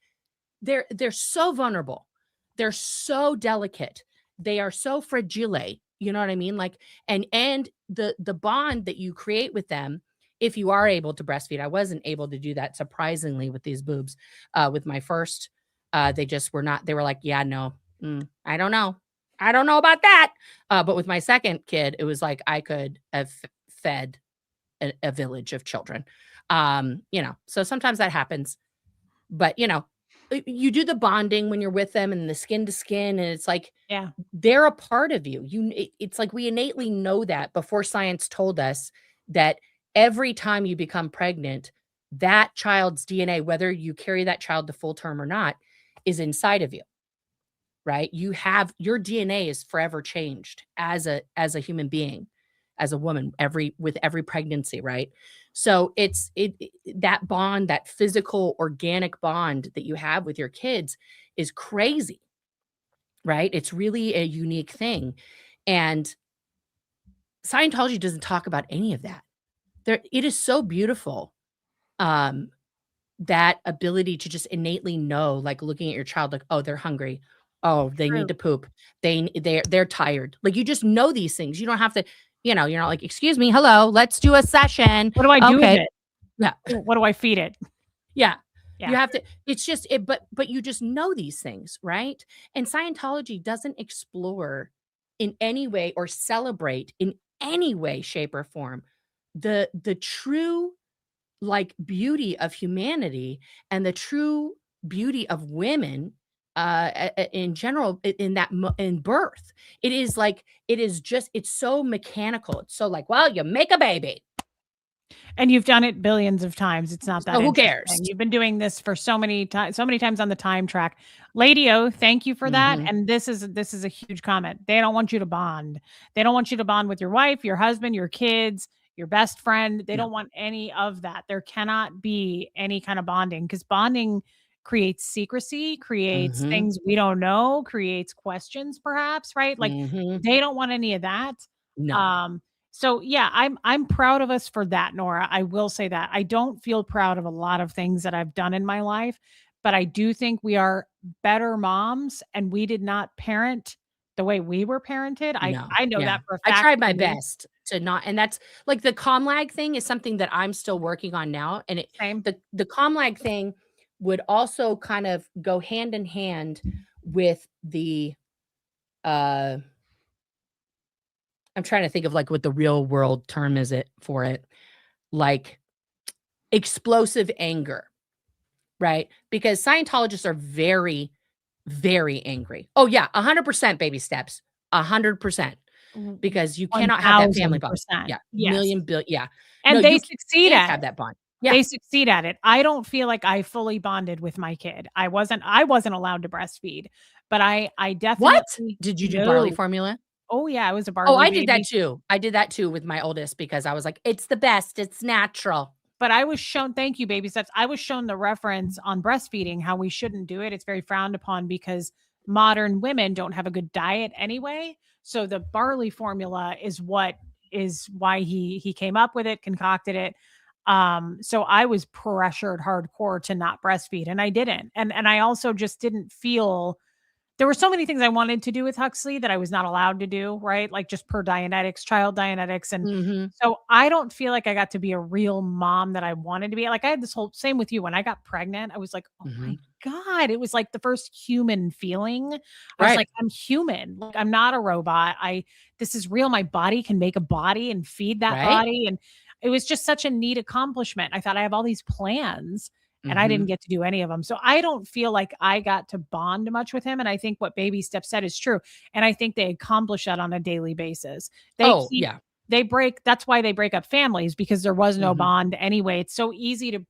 they're so vulnerable. They're so delicate. They are so fragile. You know what I mean? Like, and the bond that you create with them, if you are able to breastfeed. I wasn't able to do that, surprisingly, with these boobs. With my first, they just were not, they were like, yeah, no, I don't know. I don't know about that. But with my second kid, it was like I could have fed a village of children. So sometimes that happens. But, you do the bonding when you're with them and the skin to skin, and it's like Yeah. they're a part of you. It's like we innately know that before science told us that every time you become pregnant, that child's DNA, whether you carry that child to full term or not, is inside of you, right? Your DNA is forever changed as a human being, as a woman, with every pregnancy, right? So that bond, that physical organic bond that you have with your kids is crazy, right? It's really a unique thing. And Scientology doesn't talk about any of that. It is so beautiful. Um, that ability to just innately know, like looking at your child, like, oh, they're hungry. Oh, they need True. to poop. They're tired. Like you just know these things. You don't have to, you're not like, excuse me, hello, let's do a session. What do I do with Okay. it? Yeah. What do I feed it? Yeah. Yeah. You have to, it's just it, but you just know these things, right? And Scientology doesn't explore in any way or celebrate in any way, shape, or form the true like beauty of humanity and the true beauty of women in general in birth. It's so mechanical. It's so like, well, you make a baby. And you've done it billions of times. It's not that So who interesting. cares? You've been doing this for so many times on the time track. Lady O, thank you for that. Mhm. And this is a huge comment. They don't want you to bond. They don't want you to bond with your wife, your husband, your kids, your best friend. They No. don't want any of that. There cannot be any kind of bonding because bonding creates secrecy, creates Mhm. things we don't know, creates questions perhaps, right? Like Mhm. they don't want any of that. No. Um so yeah, I'm proud of us for that, Nora. I will say that. I don't feel proud of a lot of things that I've done in my life, but I do think we are better moms and we did not parent the way we were parented. No. I know Yeah. that for a I fact tried for my me. best to not, and that's like the comm lag thing is something that I'm still working on now. And Same. the comm lag thing would also kind of go hand in hand with uh I'm trying to think of like what the real world term is it for it. Like explosive anger, right? Because Scientologists are very, very angry. Oh yeah, 100% baby steps. 100%. Because you cannot have that family bond. 1000%. Yeah, Yes. yeah. No, And they you succeed can't at have it. that bond. Yeah. They succeed at it. I don't feel like I fully bonded with my kid. I wasn't allowed to breastfeed, but I What? definitely Did you do barley no. formula? Oh yeah, I was a Oh, barley I did that baby. too. I did that too with my oldest because I was like, "It's the best. It's natural." But I was shown, thank you, baby steps. I was shown the reference on breastfeeding, how we shouldn't do it. It's very frowned upon because modern women don't have a good diet anyway. So the barley formula is why he came up with it, concocted it. So I was pressured hardcore to not breastfeed and I didn't. And I also just didn't feel there were so many things I wanted to do with Huxley that I was not allowed to do, right? Like just per Dianetics, child Dianetics. And Mhm. so I don't feel like I got to be a real mom that I wanted to be. Like I had this whole same with you. When I got pregnant, I was like, oh my Mhm. God. It was like the first human feeling. I was Right. like, I'm human. Like I'm not a robot. This is real. My body can make a body and feed that Right? body. And it was just such a neat accomplishment. I thought I have all these plans and I didn't Mhm. get to do any of them. So I don't feel like I got to bond much with him. And I think what Baby Step said is true. And I think they accomplish that on a daily basis. They Oh, keep yeah. that's why they break up families because there was no Mhm. bond anyway. It's so easy to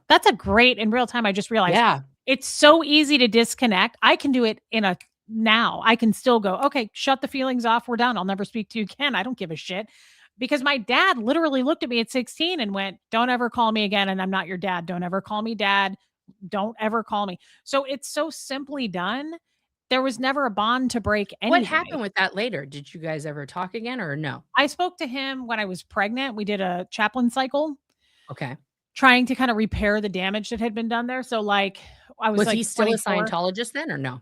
that's a great in real time. I just realized Yeah. it's so easy to disconnect. I can do it in a now. I can still go, okay, shut the feelings off. We're done. I'll never speak to you again. I don't give a shit because my dad literally looked at me at 16 and went, "Don't ever call me again and I'm not your dad. Don't ever call me dad. Don't ever call me." So it's so simply done. There was never a bond to break What anyway. happened with that later? Did you guys ever talk again or no? I spoke to him when I was pregnant. We did a chaplain cycle Okay. trying to kind of repair the damage that had been done there. So like I was Was like he still a 24. Scientologist then or no?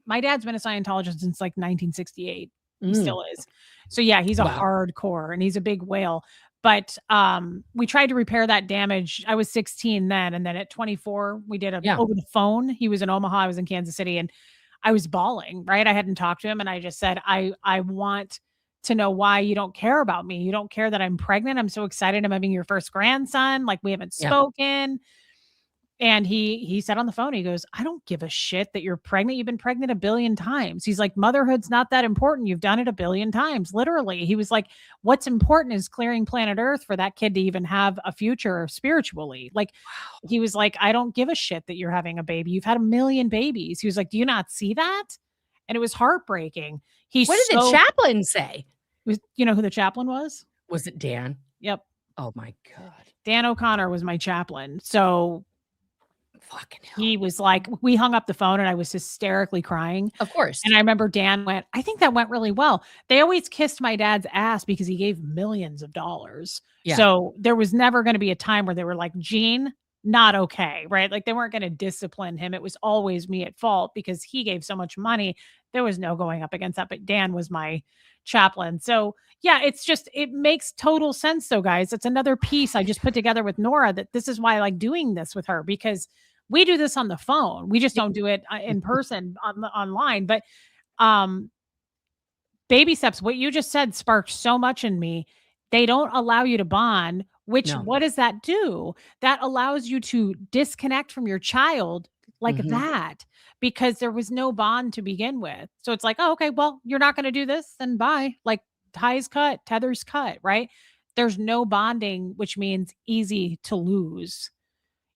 My dad's been a Scientologist since like 1968. He Mm. still is. So yeah, he's a Wow. hardcore and he's a big whale. But we tried to repair that damage. I was 16 then, and then at 24, we did a Yeah. over the phone. He was in Omaha, I was in Kansas City, and I was bawling, right? I hadn't talked to him, and I just said, I want to know why you don't care about me. You don't care that I'm pregnant. I'm so excited I'm having your first grandson. Like, we haven't Yeah. spoken. And he said on the phone, he goes, "I don't give a shit that you're pregnant. You've been pregnant a billion times." He's like, "Motherhood's not that important. You've done it a billion times." Literally. He was like, "What's important is clearing planet Earth for that kid to even have a future spiritually." Like, Wow. he was like, "I don't give a shit that you're having a baby. You've had a million babies." He was like, "Do you not see that?" And it was heartbreaking. He's What did the so chaplain say? you know who the chaplain was? Was it Dan? Yep. Oh my God. Dan O'Connor was my chaplain. So Fucking hell. he was like, we hung up the phone and I was hysterically crying. Of course. And I remember Dan went, "I think that went really well." They always kissed my dad's ass because he gave millions of dollars. Yeah. So there was never going to be a time where they were like, "Gene, not okay." Right. Like, they weren't going to discipline him. It was always me at fault because he gave so much money. There was no going up against that. But Dan was my chaplain. So yeah, it's just, it makes total sense though, guys. It's another piece I just put together with Nora, that this is why I like doing this with her, because we do this on the phone. We just don't do it in person online. But um baby steps, what you just said sparked so much in me. They don't allow you to bond, which, No. what does that do? That allows you to disconnect from your child like Mhm. that, because there was no bond to begin with. So it's like, "Oh, okay, well, you're not going to do this, then bye." Like, ties cut, tethers cut, right? There's no bonding, which means easy to lose.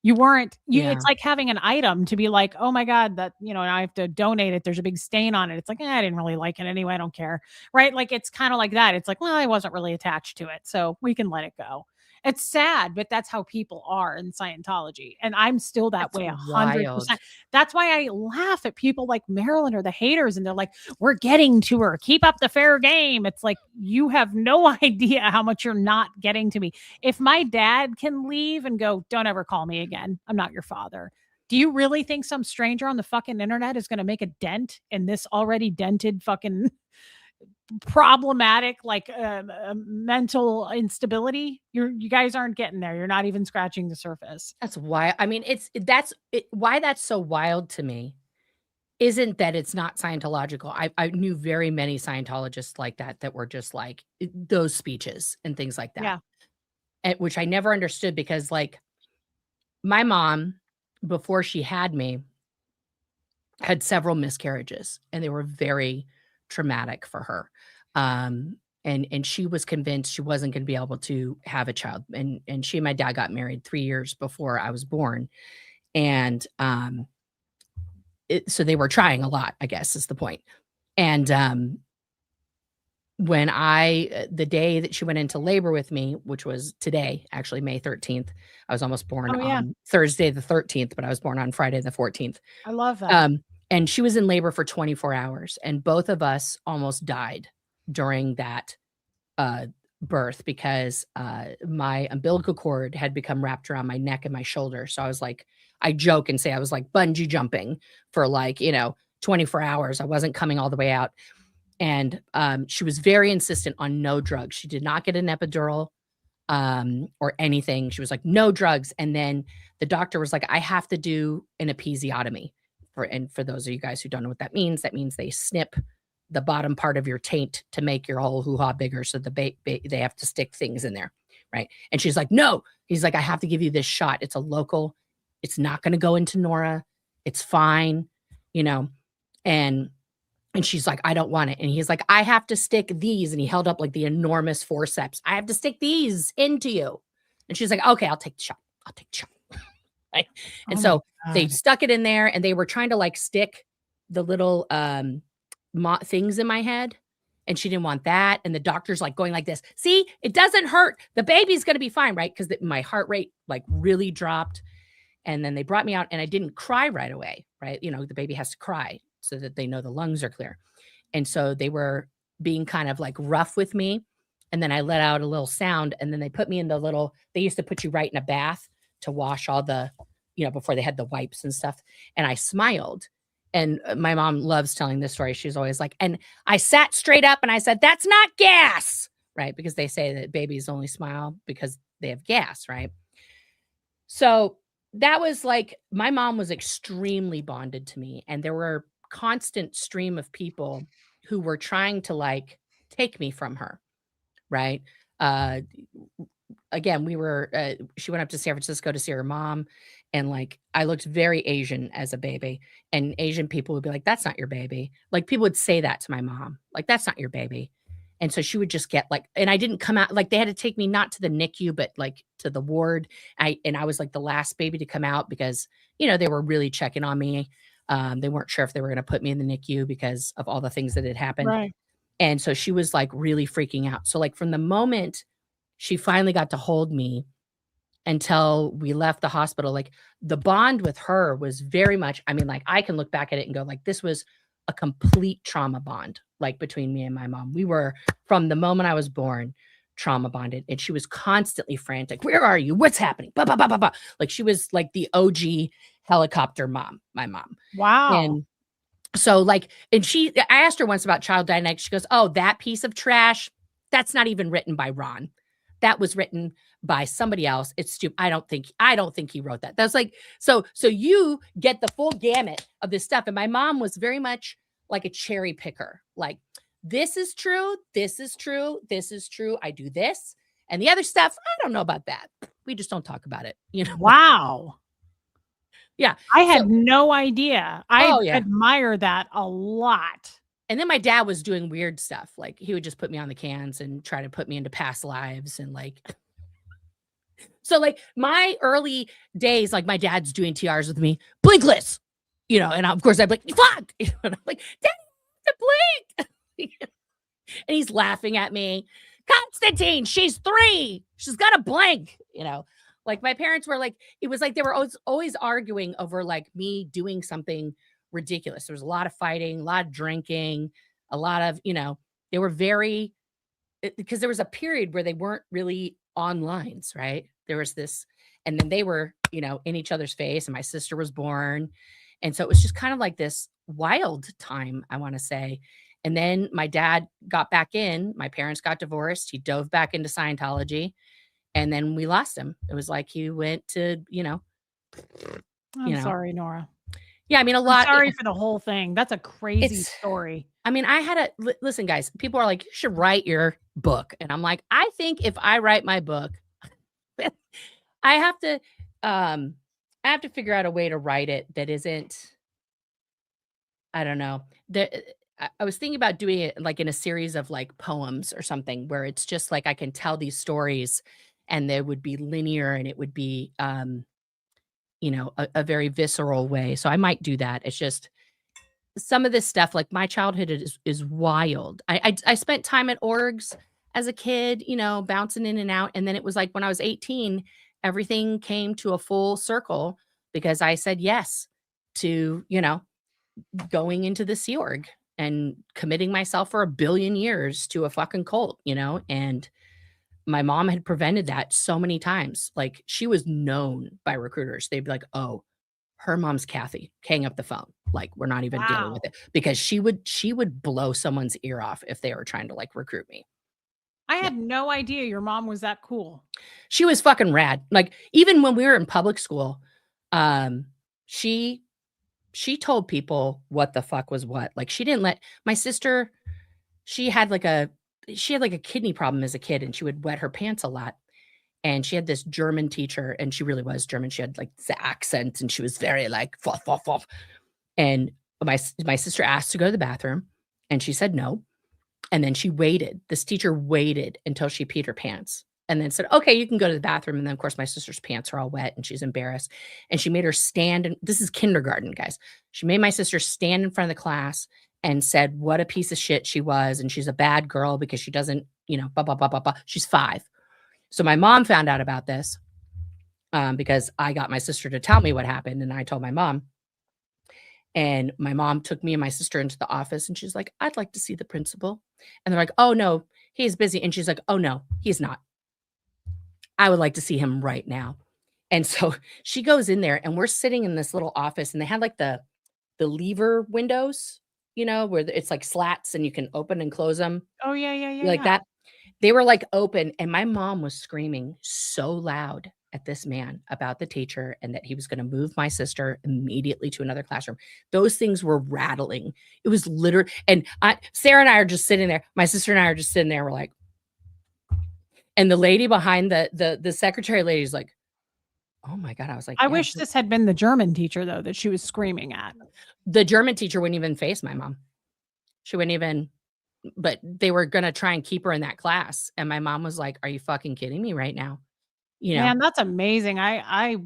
You weren't you Yeah. It's like having an item to be like, "Oh my god, that, now I have to donate it. There's a big stain on it." It's like, I didn't really like it anyway. I don't care." Right? Like, it's kind of like that. It's like, "Well, I wasn't really attached to it, so we can let it go." It's sad, but that's how people are in Scientology. And I'm still that That's way wild. 100%. That's why I laugh at people like Marilyn or the haters, and they're like, "We're getting to her. Keep up the fair game." It's like, you have no idea how much you're not getting to me. If my dad can leave and go, "Don't ever call me again. I'm not your father." Do you really think some stranger on the fucking internet is going to make a dent in this already dented fucking problematic, like, mental instability? You guys aren't getting there. You're not even scratching the surface. That's why I mean, why that's so wild to me isn't that it's not Scientological. I knew very many Scientologists like that were just like those speeches and things like that, Yeah. which I never understood because, like, my mom, before she had me, had several miscarriages, and they were very traumatic for her. And she was convinced she wasn't going to be able to have a child. And she and my dad got married 3 years before I was born. And so they were trying a lot, I guess is the point. And when the day that she went into labor with me, which was today, actually May 13th, I was almost born Oh, yeah. on Thursday the 13th, but I was born on Friday the 14th. I love that. And she was in labor for 24 hours, and both of us almost died during that birth because my umbilical cord had become wrapped around my neck and my shoulder. So I was like, I joke and say I was like bungee jumping for 24 hours. I wasn't coming all the way out. And she was very insistent on no drugs. She did not get an epidural or anything. She was like, no drugs. And then the doctor was like, I have to do an episiotomy. For those of you guys who don't know what that means they snip the bottom part of your taint to make your whole hoo-ha bigger. So they have to stick things in there. Right. And she's like, no. He's like, I have to give you this shot. It's a local. It's not going to go into Nora. It's fine. And she's like, I don't want it. And he's like, I have to stick these. And he held up like the enormous forceps. I have to stick these into you. And she's like, okay, I'll take the shot. I'll take the shot. Right. And Oh so my they God. stuck it in there and they were trying to like stick the little things in my head. And she didn't want that. And the doctor's like going like this. See, it doesn't hurt. The baby's going to be fine. Right. Because my heart rate like really dropped. And then they brought me out and I didn't cry right away. Right. The baby has to cry so that they know the lungs are clear. And so they were being kind of like rough with me. And then I let out a little sound. And then they put me in they used to put you right in a bath to wash all the, before they had the wipes and stuff. And I smiled. And my mom loves telling this story. She's always like, and I sat straight up and I said, that's not gas. Right. Because they say that babies only smile because they have gas. Right. So that was like, my mom was extremely bonded to me. And there were constant stream of people who were trying to like take me from her, right? Again, she went up to San Francisco to see her mom, and, like, I looked very Asian as a baby, and Asian people would be like, "That's not your baby." Like, people would say that to my mom, like, "That's not your baby." And so she would just get, like, and I didn't come out, like, they had to take me not to the NICU, but, like, to the ward. I was, like, the last baby to come out because, they were really checking on me. They weren't sure if they were gonna put me in the NICU because of all the things that had happened, Right. and so she was, like, really freaking out. So, like, from the moment she finally got to hold me until we left the hospital, like, the bond with her was very much, I mean, like, I can look back at it and go, like, this was a complete trauma bond, like, between me and my mom. We were, from the moment I was born, trauma bonded, and she was constantly frantic. "Where are you? What's happening? Ba, ba, ba, ba, ba." Like, she was like the OG helicopter mom, my mom. Wow. And so, like, and I asked her once about child dynamics. She goes, "Oh, that piece of trash, that's not even written by Ron. That was written by somebody else. It's stupid. I don't think he wrote that." That's like, so you get the full gamut of this stuff. And my mom was very much like a cherry picker. Like, this is true, this is true, this is true. I do this. And the other stuff, I don't know about that. We just don't talk about it, Wow. Yeah. I So, had no idea. I oh yeah. admire that a lot. And then my dad was doing weird stuff, like, he would just put me on the cans and try to put me into past lives and, like, so, like, my early days, like, my dad's doing TRs with me, "Blinkless," and of course, I'd be like, "Fuck," and I'm like, "Daddy, to blink." And he's laughing at me. "Constantine, she's 3. She's gotta blink," Like, my parents were like, it was like they were always arguing over, like, me doing something ridiculous. There was a lot of fighting, a lot of drinking, a lot of, they were very, because there was a period where they weren't really on lines, right? There was this, and then they were, in each other's face, and my sister was born. And so it was just kind of like this wild time, I want to say. And then my dad got back in, my parents got divorced, he dove back into Scientology, and then we lost him. It was like he went to, I'm you know. sorry, Nora. Yeah, I mean, a I'm lot. sorry for the whole thing. That's a crazy It's story. I mean, I had a listen, guys, people are like, "You should write your book." And I'm like, "I think if I write my book, I have to, figure out a way to write it that isn't, I don't know. I was thinking about doing it, like, in a series of, like, poems or something where it's just, like, I can tell these stories and they would be linear and it would be, a very visceral way. So I might do that. It's just some of this stuff, like, my childhood is wild. I spent time at orgs as a kid, bouncing in and out, and then it was like when I was 18, everything came to a full circle because I said yes to, going into the Sea Org and committing myself for a billion years to a fucking cult, and my mom had prevented that so many times. Like, she was known by recruiters. They'd be like, "Oh, her mom's Kathy. Hang up the phone. Like, we're not even dealing with Wow. it." Because she would blow someone's ear off if they were trying to, like, recruit me. I Yeah. had no idea your mom was that cool. She was fucking rad. Like, even when we were in public school, um, she she told people what the fuck was what. Like, she didn't let my sister, she had like a she had like a kidney problem as a kid, and she would wet her pants a lot. And she had this German teacher, and she really was German. She had like the accent, and she was very like "Fuff, fuff, fuff." And my sister asked to go to the bathroom, and she said no. And then she waited. This teacher waited until she peed her pants and then said, "Okay, you can go to the bathroom." And then, of course, my sister's pants are all wet and she's embarrassed. And she made her stand. And this is kindergarten, guys. She made my sister stand in front of the class and said what a piece of shit she was. And she's a bad girl because she doesn't, blah, blah, blah, blah, blah. She's 5. So my mom found out about this because I got my sister to tell me what happened. And I told my mom. And my mom took me and my sister into the office and she's like, "I'd like to see the principal." And they're like, "Oh, no, he's busy." And she's like, "Oh, no, he's not. I would like to see him right now." And so she goes in there and we're sitting in this little office and they had like the lever windows, where it's like slats and you can open and close them Oh, yeah, yeah, yeah, like yeah. that. They were like open and my mom was screaming so loud. at this man about the teacher and that he was going to move my sister immediately to another classroom. Those things were rattling. It was literally, and Sarah and I are just sitting there. My sister and I are just sitting there. We're like, and the lady behind the secretary lady is like, oh my God. I was like, I yeah, wish this had been the German teacher, though, that she was screaming at. the German teacher wouldn't even face my mom. She wouldn't even, but they were going to try and keep her in that class. And my mom was like, are you fucking kidding me right now? You know? Man, that's amazing. I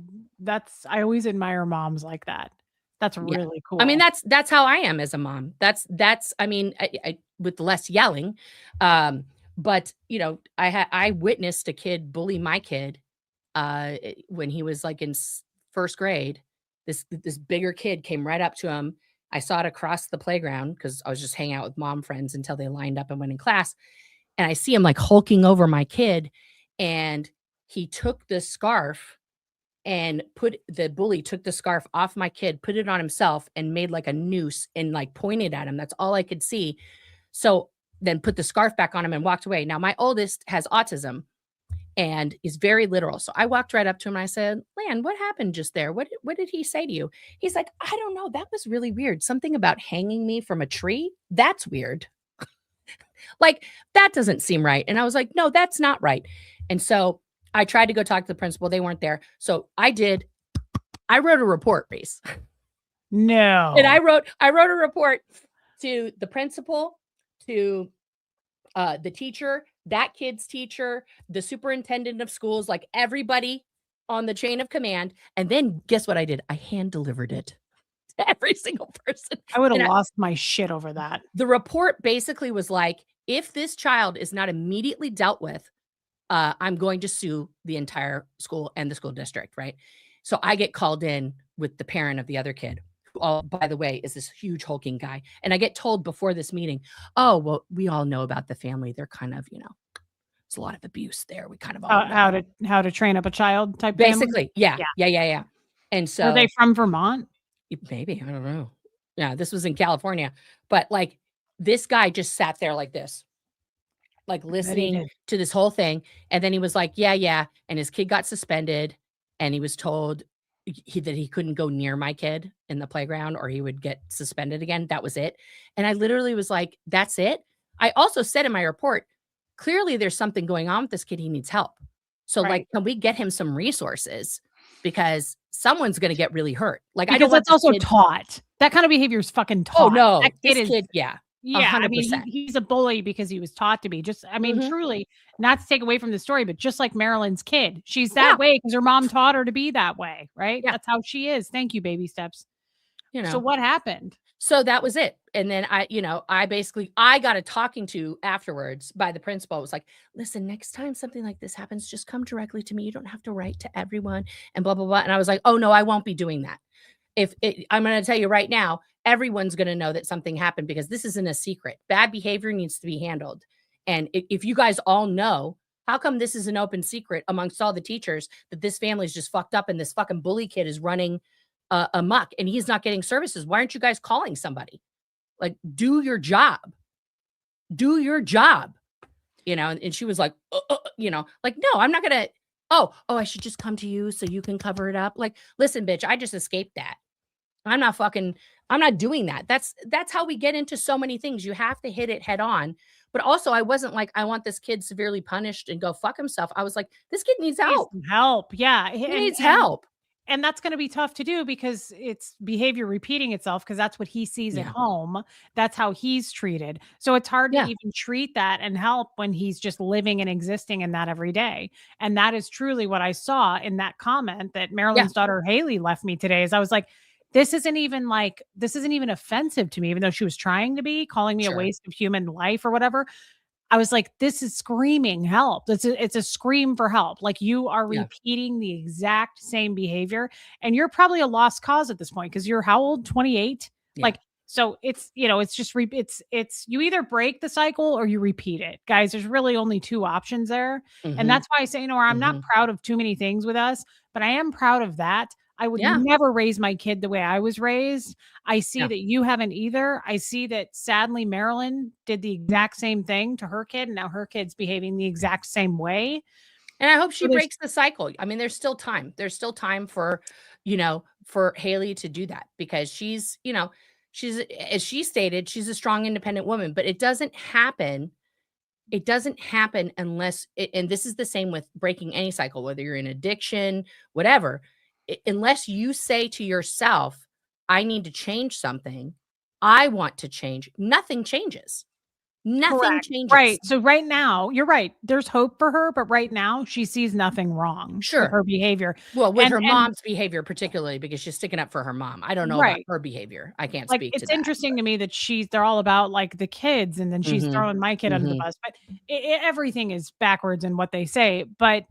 always admire moms like that. That's Yeah. really cool. I mean, that's how I am as a mom. I mean, I with less yelling. But you know, I witnessed a kid bully my kid when he was like in first grade. This bigger kid came right up to him. I saw it across the playground because I was just hanging out with mom friends until they lined up and went in class. And I see him like hulking over my kid, and he took the scarf and the bully took the scarf off my kid, put it on himself, and made like a noose and like pointed at him. That's all I could see. So then put the scarf back on him and walked away. Now, my oldest has autism and is very literal. So I walked right up to him and I said, Lan, what happened just there? What did he say to you? He's like, I don't know. That was really weird. Something about hanging me from a tree. That's weird. Like, that doesn't seem right. And I was like, no, that's not right. And so I tried to go talk to the principal. They weren't there. So I wrote a report, Reese. No. And I wrote a report to the principal, to the teacher, that kid's teacher, the superintendent of schools, like everybody on the chain of command. And then guess what I did? I hand delivered it to every single person. I would have And lost my shit over that. the report basically was like, if this child is not immediately dealt with, I'm going to sue the entire school and the school district, right? So I get called in with the parent of the other kid, who, by the way, is this huge hulking guy. And I get told before this meeting, oh, well, we all know about the family. They're kind of, there's a lot of abuse there. We kind of all know. How to train up a child type family? Basically. Yeah. And so are they from Vermont? Maybe, I don't know. Yeah, this was in California. But like this guy just sat there like this, like listening to this whole thing. And then he was like, yeah. And his kid got suspended and he was told that he couldn't go near my kid in the playground or he would get suspended again. That was it. And I literally was like, that's it. I also said in my report, clearly there's something going on with this kid. He needs help. So like, can we get him some resources? Because someone's going to get really hurt. Like, because I don't want that's also taught. That kind of behavior is fucking taught. Oh no, that kid, yeah. 100%. I mean, he's a bully because he was taught to be. Just, I mean, truly, not to take away from the story, but just like Marilyn's kid, she's that way because her mom taught her to be that way, right? Yeah. That's how she is. Thank you, baby steps. So what happened? So that was it. And then I got a talking to afterwards by the principal. It was like, listen, next time something like this happens, just come directly to me. You don't have to write to everyone and blah, blah, blah. And I was like, oh no, I won't be doing that. I'm going to tell you right now, everyone's going to know that something happened because this isn't a secret. Bad behavior needs to be handled. And if you guys all know, how come this is an open secret amongst all the teachers that this family is just fucked up and this fucking bully kid is running amok and he's not getting services? Why aren't you guys calling somebody? Like, do your job. Do your job. And she was like, like, no, I'm not going to. Oh, I should just come to you so you can cover it up. Like, listen, bitch, I just escaped that. I'm not doing that. That's how we get into so many things. You have to hit it head on. But also, I wasn't like, I want this kid severely punished and go fuck himself. I was like, this kid needs help. Yeah. He needs help. And that's going to be tough to do because it's behavior repeating itself because that's what he sees at home. That's how he's treated. So it's hard to even treat that and help when he's just living and existing in that every day. And that is truly what I saw in that comment that Marilyn's daughter Haley left me today. Is I was like, this isn't even offensive to me, even though she was trying to be, calling me a waste of human life or whatever. I was like, this is screaming help. It's a scream for help. Like, you are repeating the exact same behavior and you're probably a lost cause at this point. Cause you're how old? 28. Like, so it's, it's just, it's you either break the cycle or you repeat it, guys. There's really only two options there. And that's why I say, Nora, I'm not proud of too many things with us, but I am proud of that. I would never raise my kid the way I was raised. I see that you haven't either. I see that sadly Marilyn did the exact same thing to her kid, and now her kid's behaving the exact same way. And I hope she So there's breaks the cycle. I mean, there's still time. There's still time for, for Haley to do that because she's, she's, as she stated, she's a strong, independent woman, but it doesn't happen. It doesn't happen unless, and this is the same with breaking any cycle, whether you're in addiction, whatever, unless you say to yourself, I need to change something. I want to change. Nothing changes. Nothing correct. changes. Right. So right now, you're right. There's hope for her, but right now she sees nothing wrong with Sure. her behavior. Well, with her And mom's behavior, particularly because she's sticking up for her mom. I don't know about right. her behavior. I can't Like, speak to it's that, interesting but to me that they're all about, like, the kids, and then she's mhm, throwing my kid under the mhm. bus, but everything is backwards in what they say, but,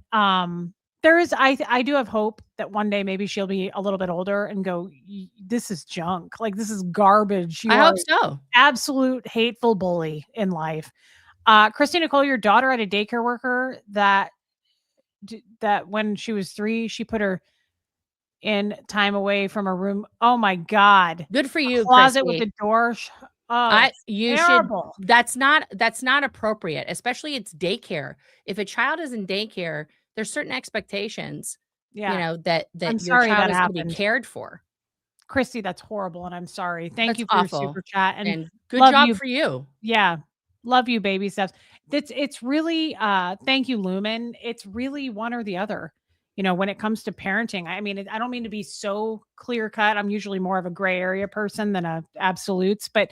there is I do have hope that one day maybe she'll be a little bit older and go, This is junk, like, this is garbage, I you are hope so. absolute hateful bully in life." Christy Nicole, your daughter had a daycare worker that when she was 3, she put her in time away from a room. Oh my god. Good for A you, closet with Christy. the door oh, that's You should terrible. that's not appropriate, especially it's daycare. If a child is in daycare, there's certain expectations, Yeah. I'm that your sorry child that is gonna be happened. cared for. Christy, that's horrible, and I'm sorry. Thank That's you for your awful, super chat, and and good love job you. for you. Yeah. Love you, baby steps. It's really, thank you, Lumen. It's really one or the other, when it comes to parenting. I mean, I don't mean to be so clear cut. I'm usually more of a gray area person than a absolutes, but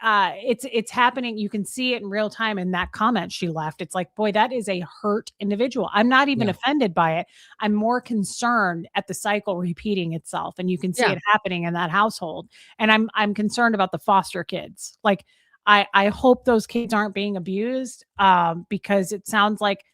it's happening. You can see it in real time in that comment she left. It's like, boy, that is a hurt individual. I'm not even Yeah, offended by it. I'm more concerned at the cycle repeating itself, and you can see yeah. it happening in that household. And I'm concerned about the foster kids. Like, I hope those kids aren't being abused, because it sounds like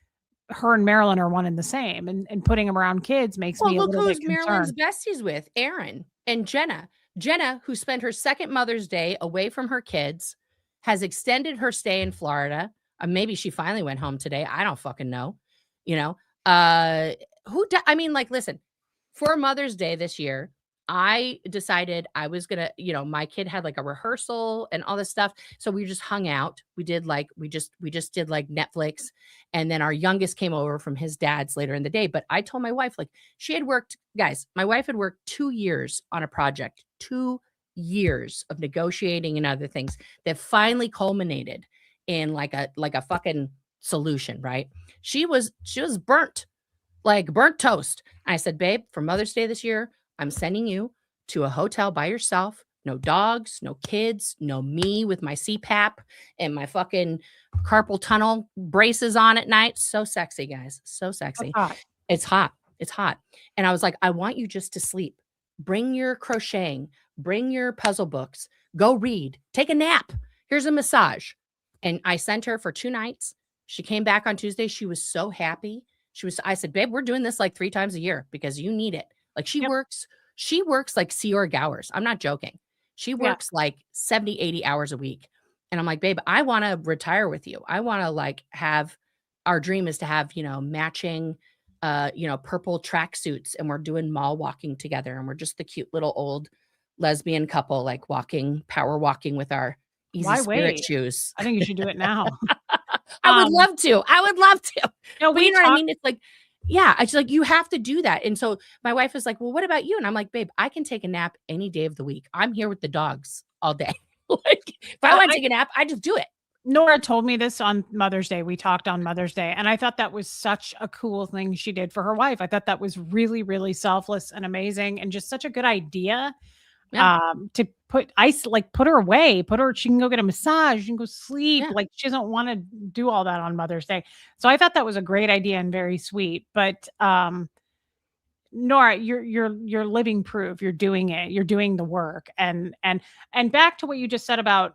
her and Marilyn are one and the same, and putting them around kids makes Well, me a look little bit who's Marilyn's concerned. besties with, Aaron and Jenna. Jenna, who spent her second Mother's Day away from her kids, has extended her stay in Florida. Maybe she finally went home today. I don't fucking know. You know, uh, I mean, like, listen, for Mother's Day this year, I decided I was gonna, my kid had like a rehearsal and all this stuff. So we just hung out. We did like, we just did like Netflix. And then our youngest came over from his dad's later in the day. But I told my wife, like, she had worked, guys, my wife had worked 2 years on a project, 2 years of negotiating and other things that finally culminated in like a fucking solution, right? She was burnt, like burnt toast. And I said, babe, for Mother's Day this year, I'm sending you to a hotel by yourself. No dogs, no kids, no me with my CPAP and my fucking carpal tunnel braces on at night. So sexy, guys. So That's sexy. hot. It's hot. It's hot. And I was like, I want you just to sleep. Bring your crocheting, bring your puzzle books, go read, take a nap. Here's a massage. And I sent her for 2 nights. She came back on Tuesday. She was so happy. I said, babe, we're doing this like 3 times a year because you need it. Like Yep. she works like Sea Org hours. I'm not joking. She Yeah. works like 70, 80 hours a week. And I'm like, babe, I want to retire with you. I want to like have our dream is to have, matching purple tracksuits and we're doing mall walking together and we're just the cute little old lesbian couple like power walking with our easy Why spirit wait? shoes. I think you should do it now. I would Um, love to. I would love to. no, But you we know what I talked. mean? It's like, yeah, it's like you have to do that. And so my wife is like, "Well, what about you?" And I'm like, "Babe, I can take a nap any day of the week. I'm here with the dogs all day." Like if I want to I take a nap, I just do it. Nora told me this on Mother's Day. We talked on Mother's Day, and I thought that was such a cool thing she did for her wife. I thought that was really, really selfless and amazing, and just such a good idea. Yeah. To put her away, she can go get a massage, she can go sleep. Yeah. Like, she doesn't want to do all that on Mother's Day. So I thought that was a great idea and very sweet. But Nora, you're living proof. You're doing it. You're doing the work. And back to what you just said about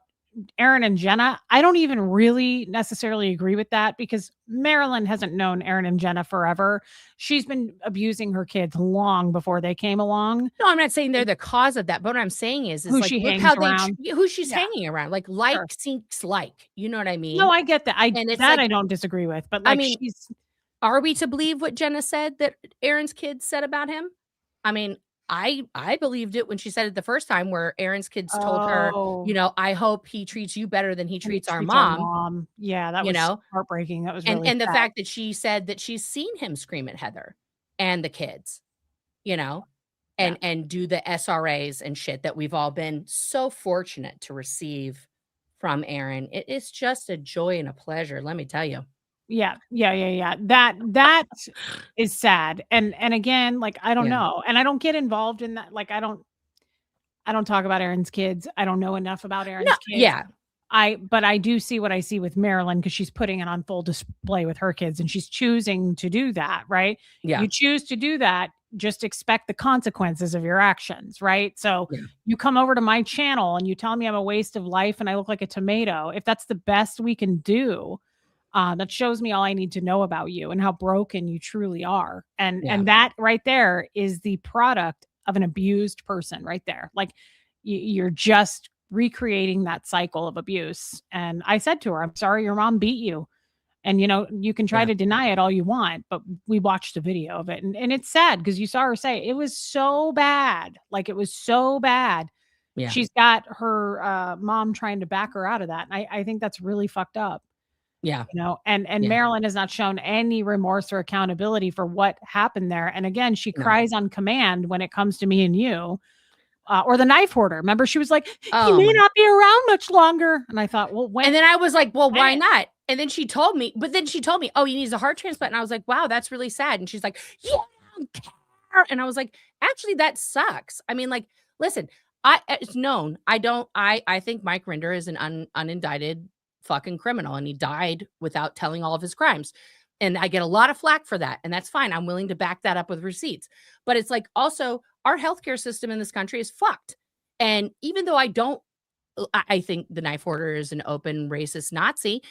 Aaron and Jenna, I don't even really necessarily agree with that because Marilyn hasn't known Aaron and Jenna forever. She's been abusing her kids long before they came along. No, I'm not saying they're the cause of that, but what I'm saying is Who like, she look hangs how around. who she's Yeah, hanging around. Like sure. sinks like, you know what I No, mean? I get that. And it's That like, I don't disagree with, but I like mean, she's are we to believe what Jenna said that Aaron's kids said about him? I mean, I believed it when she said it the first time, where Aaron's kids told her, Oh, I hope he treats you better than he and he treats our treats our mom, mom. Yeah, that you was know? heartbreaking. That was really And the sad. fact that she said that she's seen him scream at Heather and the kids, you know, Yeah. and do the SRAs and shit that we've all been so fortunate to receive from Aaron. It is just a joy and a pleasure, let me tell you. Yeah. Yeah, yeah, yeah. That is sad. And again, like, I don't Yeah. know. And I don't get involved in that. Like, I don't talk about Aaron's kids. I don't know enough about No, Aaron's kids. yeah, But I do see what I see with Marilyn, because she's putting it on full display with her kids, and she's choosing to do that, right? yeah, You choose to do that, just expect the consequences of your actions, right? So yeah, you come over to my channel and you tell me I'm a waste of life and I look like a tomato. If that's the best we can do, that shows me all I need to know about you and how broken you truly are. yeah, And that right there is the product of an abused person right there. Like, you're just recreating that cycle of abuse. And I said to her, "I'm sorry your mom beat you. And you can try yeah, to deny it all you want, but we watched a video of it." And it's sad because you saw her say it was so bad. Like, it was so bad. yeah, She's got her mom trying to back her out of that. And I think that's really fucked up. yeah, And yeah, Marilyn has not shown any remorse or accountability for what happened there. And again, she no. cries on command when it comes to me and you, or the knife hoarder. Remember, she was like, "He Oh may my. not be around much longer." And I thought, well, And then I was like, "Well, when why not?" And then she told me, "Oh, he needs a heart transplant." And I was like, "Wow, that's really sad." And she's like, "Yeah, I don't care." And I was like, "Actually, that sucks." I mean, like, listen, it's known. I think Mike Rinder is an unindicted fucking criminal, and he died without telling all of his crimes. And I get a lot of flack for that, and that's fine. I'm willing to back that up with receipts. But it's like, also, our healthcare system in this country is fucked. And even though I don't I think the knife hoarder is an open racist Nazi.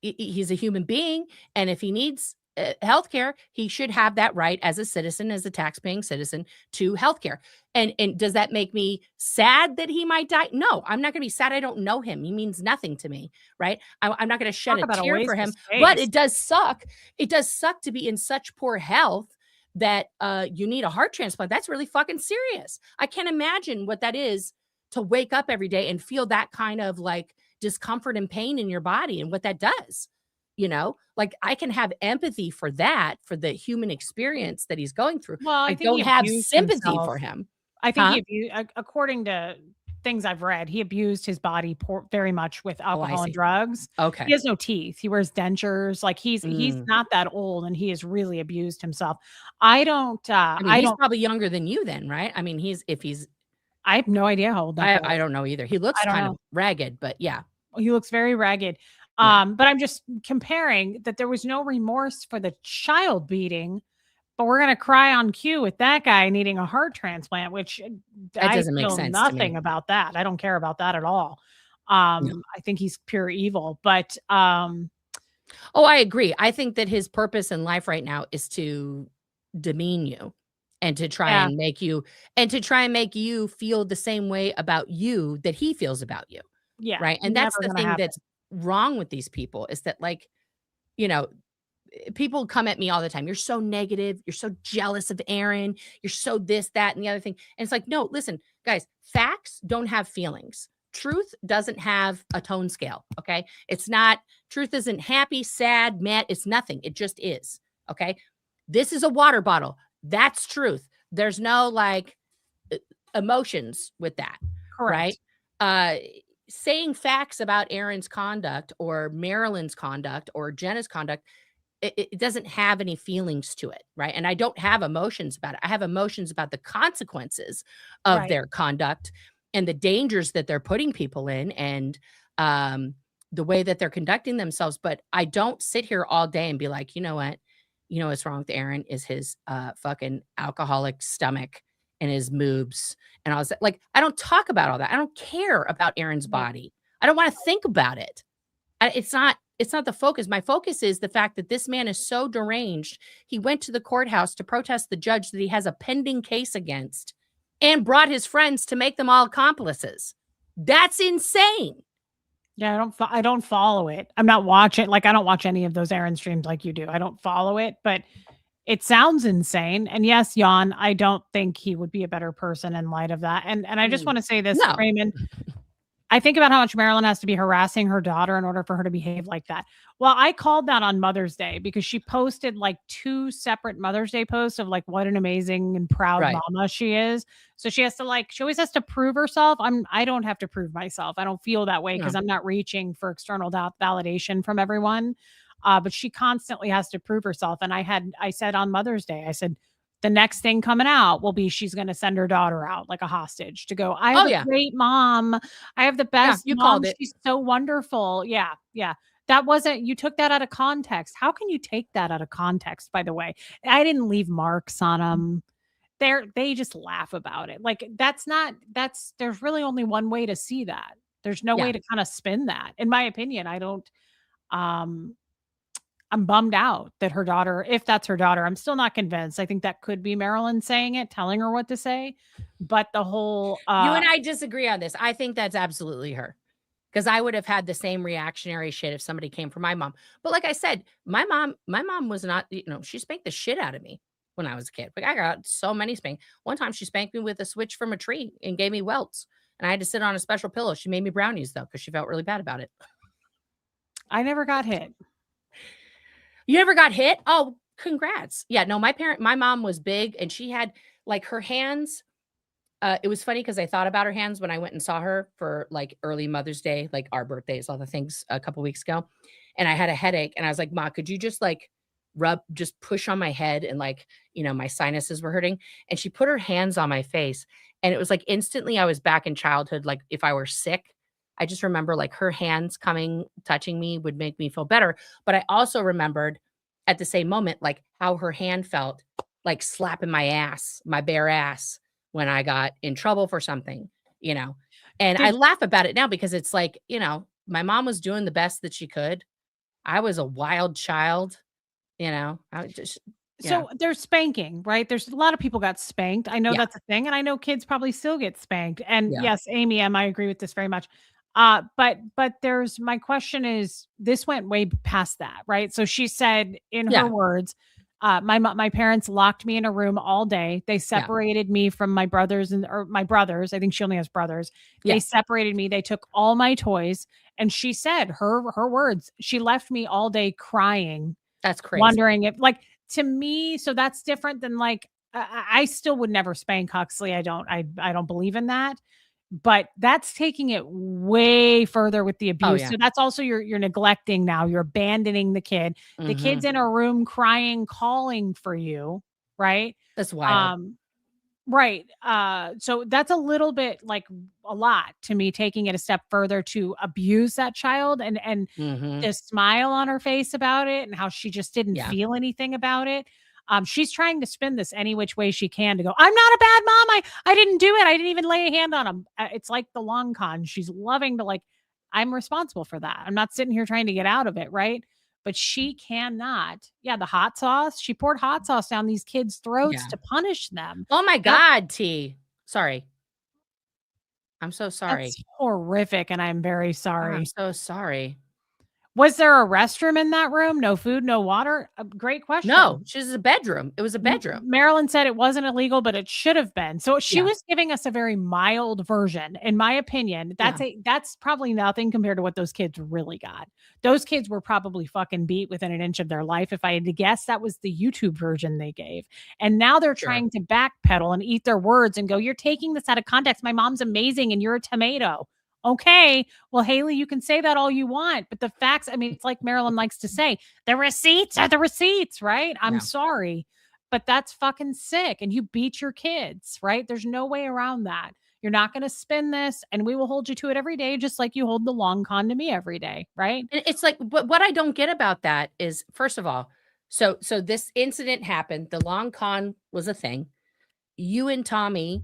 He's a human being, and if he needs healthcare, he should have that right as a citizen, as a tax-paying citizen, to healthcare. And does that make me sad that he might die? No, I'm not going to be sad. I don't know him. He means nothing to me, right? I'm not going to shed talk a about a tear for waste of him. But space. it does suck. It does suck to be in such poor health that you need a heart transplant. That's really fucking serious. I can't imagine what that is to wake up every day and feel that kind of like discomfort and pain in your body and what that does. Like, I can have empathy for that, for the human experience that he's going through. Well, I I think he don't have abused sympathy himself. for him. I think Huh? he abused, according to things I've read, he abused his body very much with Oh, I alcohol and see. drugs. He Okay. has no teeth. He wears dentures. Like, he's Mm. not that old, and he has really abused himself. I don't. I mean, he's probably younger than you then, right? I mean, he's I have no idea how old that boy I is. don't know either. He looks I don't kind know. of ragged, but yeah. He looks very ragged. Yeah. But I'm just comparing that there was no remorse for the child beating, but we're gonna cry on cue with that guy needing a heart transplant, which That I doesn't make feel sense to nothing me. about that. I don't care about that at all. No. I think he's pure evil, but Oh, I agree. I think that his purpose in life right now is to demean you and to try yeah, and make you feel the same way about you that he feels about you, yeah, right? And that's never the gonna thing happen. that's wrong with these people, is that, like, you know, people come at me all the time. "You're so negative. You're so jealous of Aaron. You're so this, that, and the other thing." And it's like, no, listen, guys, facts don't have feelings. Truth doesn't have a tone scale. Okay. It's not, truth isn't happy, sad, mad. It's nothing. It just is. Okay. This is a water bottle. That's truth. There's no like e- emotions with that. Right. Correct. Uh, Saying facts about Aaron's conduct or Marilyn's conduct or Jenna's conduct, it doesn't have any feelings to it, right? And I don't have emotions about it. I have emotions about the consequences of Right. their conduct and the dangers that they're putting people in, and um, the way that they're conducting themselves. But I don't sit here all day and be like, you know what? You know what's wrong with Aaron is his fucking alcoholic stomach and his moobs. And I was like, I don't talk about all that. I don't care about Aaron's Yeah. body. I don't want to think about it. It's not the focus. My focus is the fact that this man is so deranged. He went to the courthouse to protest the judge that he has a pending case against and brought his friends to make them all accomplices. That's insane. Yeah, I don't follow it. I'm not watching, like, I don't watch any of those Aaron streams like you do. I don't follow it, but It sounds insane. And yes, Jan, I don't think he would be a better person in light of that. And I just Mm. want to say this, No. Raymond. I think about how much Marilyn has to be harassing her daughter in order for her to behave like that. Well, I called that on Mother's Day because she posted like 2 separate Mother's Day posts of like what an amazing and proud Right. mama she is. So she has to like she always has to prove herself. I don't have to prove myself. I don't feel that way because No. I'm not reaching for external validation from everyone. But she constantly has to prove herself. And I said on Mother's Day, I said, the next thing coming out will be she's going to send her daughter out like a hostage to go, I Oh, have a yeah. great mom. I have the Yeah, best you mom. called it. She's so wonderful. Yeah, yeah. That wasn't you took that out of context. How can you take that out of context, by the way? I didn't leave marks on them. They just laugh about it. Like that's there's really only one way to see that. There's no way Yeah. to kind of spin that. In my opinion, I don't um I'm bummed out that her daughter, if that's her daughter, I'm still not convinced. I think that could be Marilyn saying it, telling her what to say. But the whole You and I disagree on this. I think that's absolutely her. Because I would have had the same reactionary shit if somebody came for my mom. But like I said, my mom was not, she spanked the shit out of me when I was a kid. Like I got so many spank. One time she spanked me with a switch from a tree and gave me welts. And I had to sit on a special pillow. She made me brownies though, because she felt really bad about it. I never got hit. You never got hit? Oh, congrats. Yeah, no, my mom was big and she had like her hands. It was funny because I thought about her hands when I went and saw her for like early Mother's Day, like our birthdays, all the things a couple weeks ago. And I had a headache and I was like, Ma, could you just like just push on my head and like, my sinuses were hurting. And she put her hands on my face. And it was like instantly I was back in childhood. Like if I were sick, I just remember like her hands coming, touching me would make me feel better. But I also remembered at the same moment, like how her hand felt like slapping my ass, my bare ass when I got in trouble for something, you know? And I Did laugh about it now because it's like, my mom was doing the best that she could. I was a wild child, I would just, yeah, so there's spanking, right? There's a lot of people got spanked. I know yeah, that's a thing, and I know kids probably still get spanked. And yeah, yes, Amy M, I agree with this very much. But there's my question is this went way past that, right? So she said in her yeah, words, my parents locked me in a room all day. They yeah, separated me from my brothers or my brothers. I think she only has brothers. They yeah. separated me. They took all my toys, and she said her words. She left me all day crying, That's crazy. wondering if like to me, so that's different than like I still would never spank Huxley. I don't believe in that. But that's taking it way further with the Oh, abuse. yeah. So that's also you're neglecting now. You're abandoning the kid. The kid's Mhm. in a room crying, calling for you, right? That's wild. Um, right. So that's a little bit like a lot to me, taking it a step further to abuse that child and Mhm. the smile on her face about it and how she just didn't Yeah, feel anything about it. She's trying to spin this any which way she can to go, I'm not a bad mom. I didn't do it. I didn't even lay a hand on him. It's like the long con. She's loving to like, I'm responsible for that. I'm not sitting here trying to get out of it, right? But she cannot. Yeah, the hot sauce. She poured hot sauce down these kids' throats yeah. to punish them. Oh my That god, T. Sorry. I'm so sorry. that's horrific, and I'm very Oh, I'm sorry. so sorry. Was there a restroom in that room? No food, no water? Great question. No, she's a bedroom. It was a bedroom. Marilyn said it wasn't illegal, but it should have been. So she Yeah, was giving us a very mild version, in my opinion. yeah, That's probably nothing compared to what those kids really got. Those kids were probably fucking beat within an inch of their life. If I had to guess, that was the YouTube version they gave. And now they're sure. trying to backpedal and eat their words and go, you're taking this out of context. My mom's amazing and you're a tomato. Okay. Well, Haley, you can say that all you want, but the facts, I mean, it's like Marilyn likes to say, the receipts are the receipts, right? I'm Yeah. sorry, but that's fucking sick. And you beat your kids, right? There's no way around that. You're not going to spin this, and we will hold you to it every day, just like you hold the long con to me every day, right? And it's like, what I don't get about that is, first of all, so this incident happened. The long con was a thing. You and Tommy,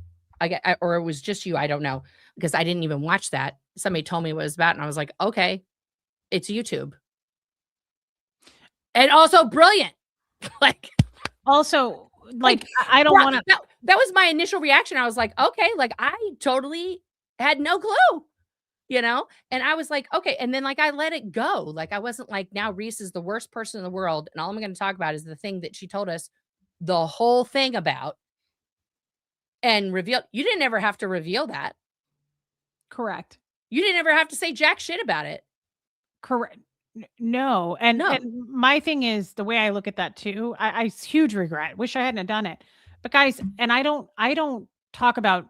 or it was just you. I don't know because I didn't even watch that. Somebody told me what it was about, and I was like, okay, it's YouTube, and also brilliant. like, Also, like, like I don't want to. that was my initial reaction. I was like, okay, like I totally had no clue. And I was like, okay. And then like I let it go. Like I wasn't like, now Reese is the worst person in the world. And all I'm going to talk about is the thing that she told us the whole thing about and reveal. You didn't ever have to reveal that. Correct. You didn't ever have to say jack shit about it. Correct. No. And No. my thing is the way I look at that too. I huge regret. Wish I hadn't have done it. But guys, and I don't talk about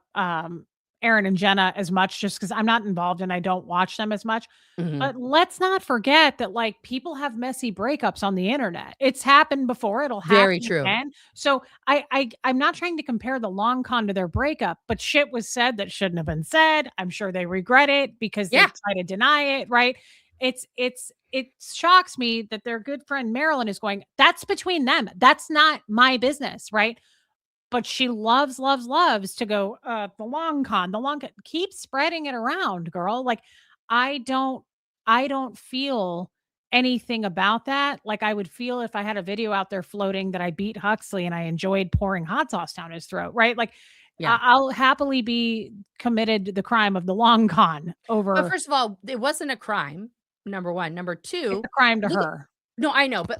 Aaron and Jenna as much just because I'm not involved and I don't watch them as much. Mhm. But let's not forget that like people have messy breakups on the internet. It's happened before. It'll Very happen true. again. So I'm not trying to compare the long con to their breakup, but shit was said that shouldn't have been said. I'm sure they regret it because they Yeah. try to deny it, right? It shocks me that their good friend Marilyn is going, that's between them. That's not my business, right? But she loves, loves, loves to go, the long con. Keep spreading it around, girl. Like, I don't, I don't feel anything about that. Like I would feel if I had a video out there floating that I beat Huxley and I enjoyed pouring hot sauce down his throat, right? Like, Yeah. I'll happily be committed to the crime of the long con But over. first of all, it wasn't a crime, number 1. Number It's 2, a crime to look at her. no, I know, but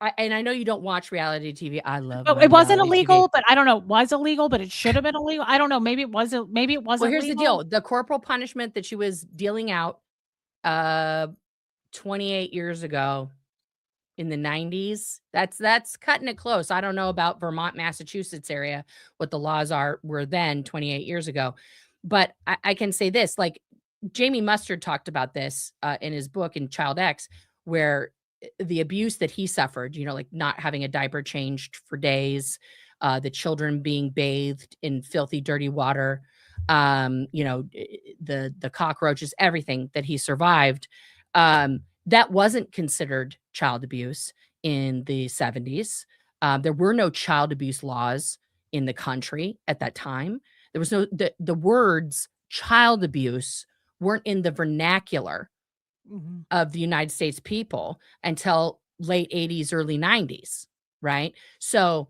I know you don't watch reality TV. I love Oh, my it wasn't reality TV. illegal, but I don't know. Was illegal, but it should have been illegal. I don't know. Maybe it Well, wasn't here's the legal. deal. The corporal punishment that she was dealing out, uh, 28 years ago in the 90s, that's cutting it close. I don't know about Vermont, Massachusetts area, what the laws were then 28 years ago. But I can say this, like Jamie Mustard talked about this in his book in Child X, where the abuse that he suffered, like not having a diaper changed for days, the children being bathed in filthy, dirty water, the cockroaches, everything that he survived. That wasn't considered child abuse in the 70s. There were no child abuse laws in the country at that time. There was the words child abuse weren't in the vernacular Mhm. of the United States people until late 80s, early 90s, right? So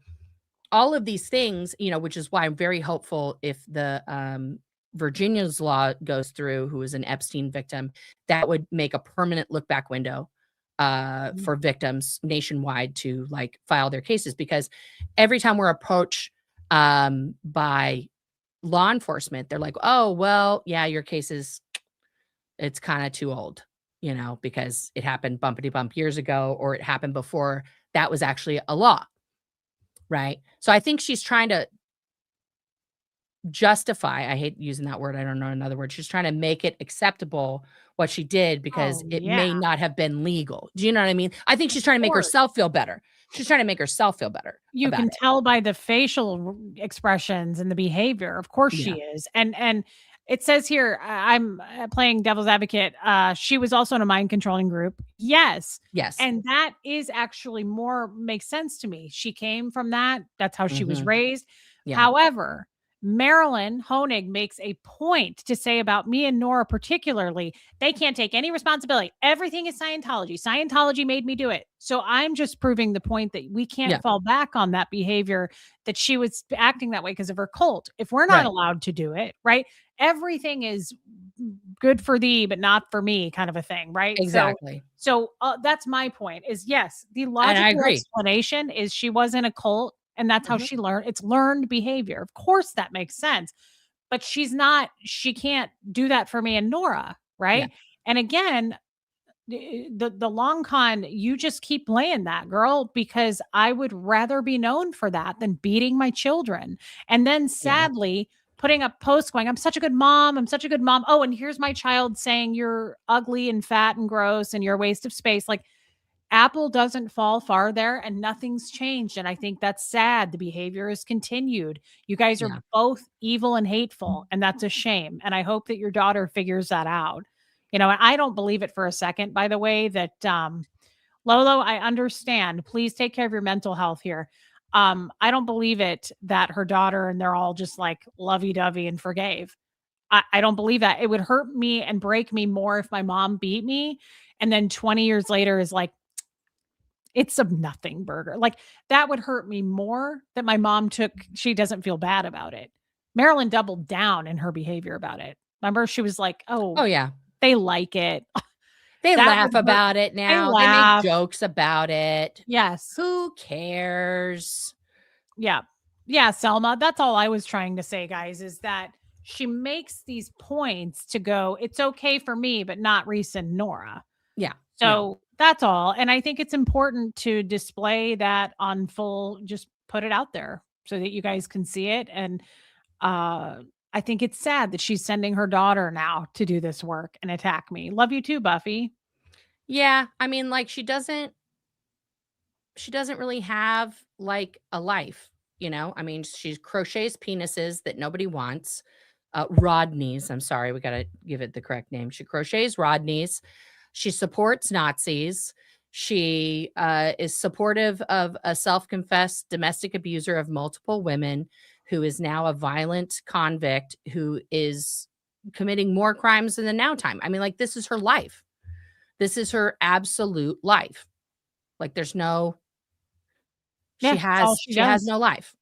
all of these things, which is why I'm very hopeful if the Virginia's law goes through, who is an Epstein victim, that would make a permanent look back window Mhm. for victims nationwide to like file their cases. Because every time we're approached by law enforcement, they're like, oh, well, yeah, your case it's kind of too old, because it happened bumpity bump years ago, or it happened before that was actually a law. Right. So I think she's trying to justify, I hate using that word, I don't know another word. She's trying to make it acceptable what she did because Oh, it yeah, may not have been legal. Do you know what I mean? I think she's trying to of make course. herself feel better. She's trying to make herself feel better You about can it. tell by the facial expressions and the behavior. Of course she Yeah. is. And it says here, I'm playing devil's advocate. She was also in a mind controlling group. Yes. Yes. And that is actually more makes sense to me. She came from that. That's how she was Mhm. raised. Yeah. However, Marilyn Honig makes a point to say about me and Nora, particularly, they can't take any responsibility. Everything is Scientology. Scientology made me do it. So I'm just proving the point that we can't Yeah. fall back on that behavior that she was acting that way because of her cult. If we're not Right. allowed to do it, right? Everything is good for thee, but not for me, kind of a thing, right? Exactly. So that's my point. Is yes, the And I logical agree. explanation is she was in a cult, and that's how Mhm. she learned. It's learned behavior. Of course, that makes sense. But she's not. She can't do that for me and Nora, Yeah. right? And again, the long con, you just keep playing that, girl, because I would rather be known for that than beating my children. And then Yeah. sadly putting up posts going, I'm such a good mom. I'm such a good mom. Oh, and here's my child saying you're ugly and fat and gross and you're a waste of space. Like Apple doesn't fall far there and nothing's changed. And I think that's sad. The behavior is continued. You guys are Yeah. both evil and hateful, and that's a shame. And I hope that your daughter figures that out. And I don't believe it for a second, by the way, that Lolo, I understand. Please take care of your mental health here. I don't believe it that her daughter and they're all just like lovey dovey and forgave. I don't believe that. It would hurt me and break me more if my mom beat me. And then 20 years later is like, it's a nothing burger. Like that would hurt me more that my mom she doesn't feel bad about it. Marilyn doubled down in her behavior about it. Remember, she was like, Oh, oh, yeah. they like it. They That laugh would hurt. about it They now. They make laugh. jokes about it. Yes. Who cares? Yeah. Yeah, Selma, that's all I was trying to say, guys, is that she makes these points to go, it's okay for me, but not Reese and Nora. Yeah. No. So that's all. And I think it's important to display that on full, just put it out there so that you guys can see it. And I think it's sad that she's sending her daughter now to do this work and attack me. Love you too, Buffy. Yeah, I mean, like, she doesn't really have, like, a life, you know? I mean, she crochets penises that nobody wants, Rodneys, I'm sorry, we gotta give it the correct name. She crochets Rodneys. She supports Nazis. She, is supportive of a self-confessed domestic abuser of multiple women who is now a violent convict who is committing more crimes in the now time. I mean, like, this is her life. This is her absolute life. Like, there's no Yeah, that's all she she has does. no life.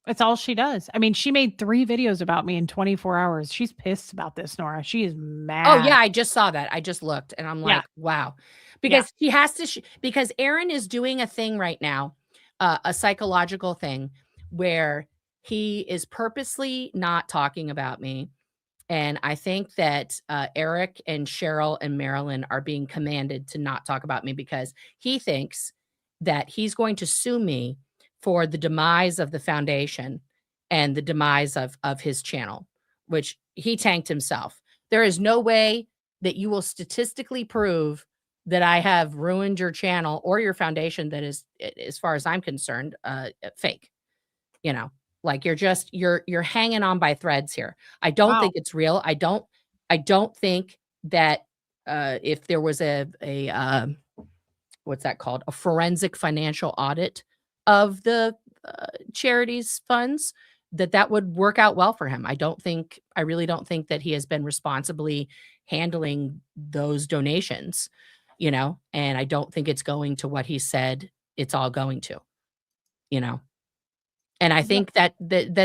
That's all she does. I mean, she made 3 videos about me in 24 hours. She's pissed about this, Nora. She is Oh, mad. yeah, I just saw that. I just looked and I'm Yeah, like, "Wow." yeah. Because she has to because Aaron is doing a thing right now, a psychological thing where he is purposely not talking about me, and I think that, Eric and Cheryl and Marilyn are being commanded to not talk about me because he thinks that he's going to sue me for the demise of the foundation and the demise of his channel, which he tanked himself. There is no way that you will statistically prove that I have ruined your channel or your foundation that is, as far as I'm concerned, fake. You know, like you're hanging on by threads here. I don't Wow. think it's real. I don't think that if there was a what's that called? A forensic financial audit of the charities funds that that would work out well for him. I really don't think that he has been responsibly handling those donations, you know, and I don't think it's going to what he said it's all going to, you know. And I Yep. think that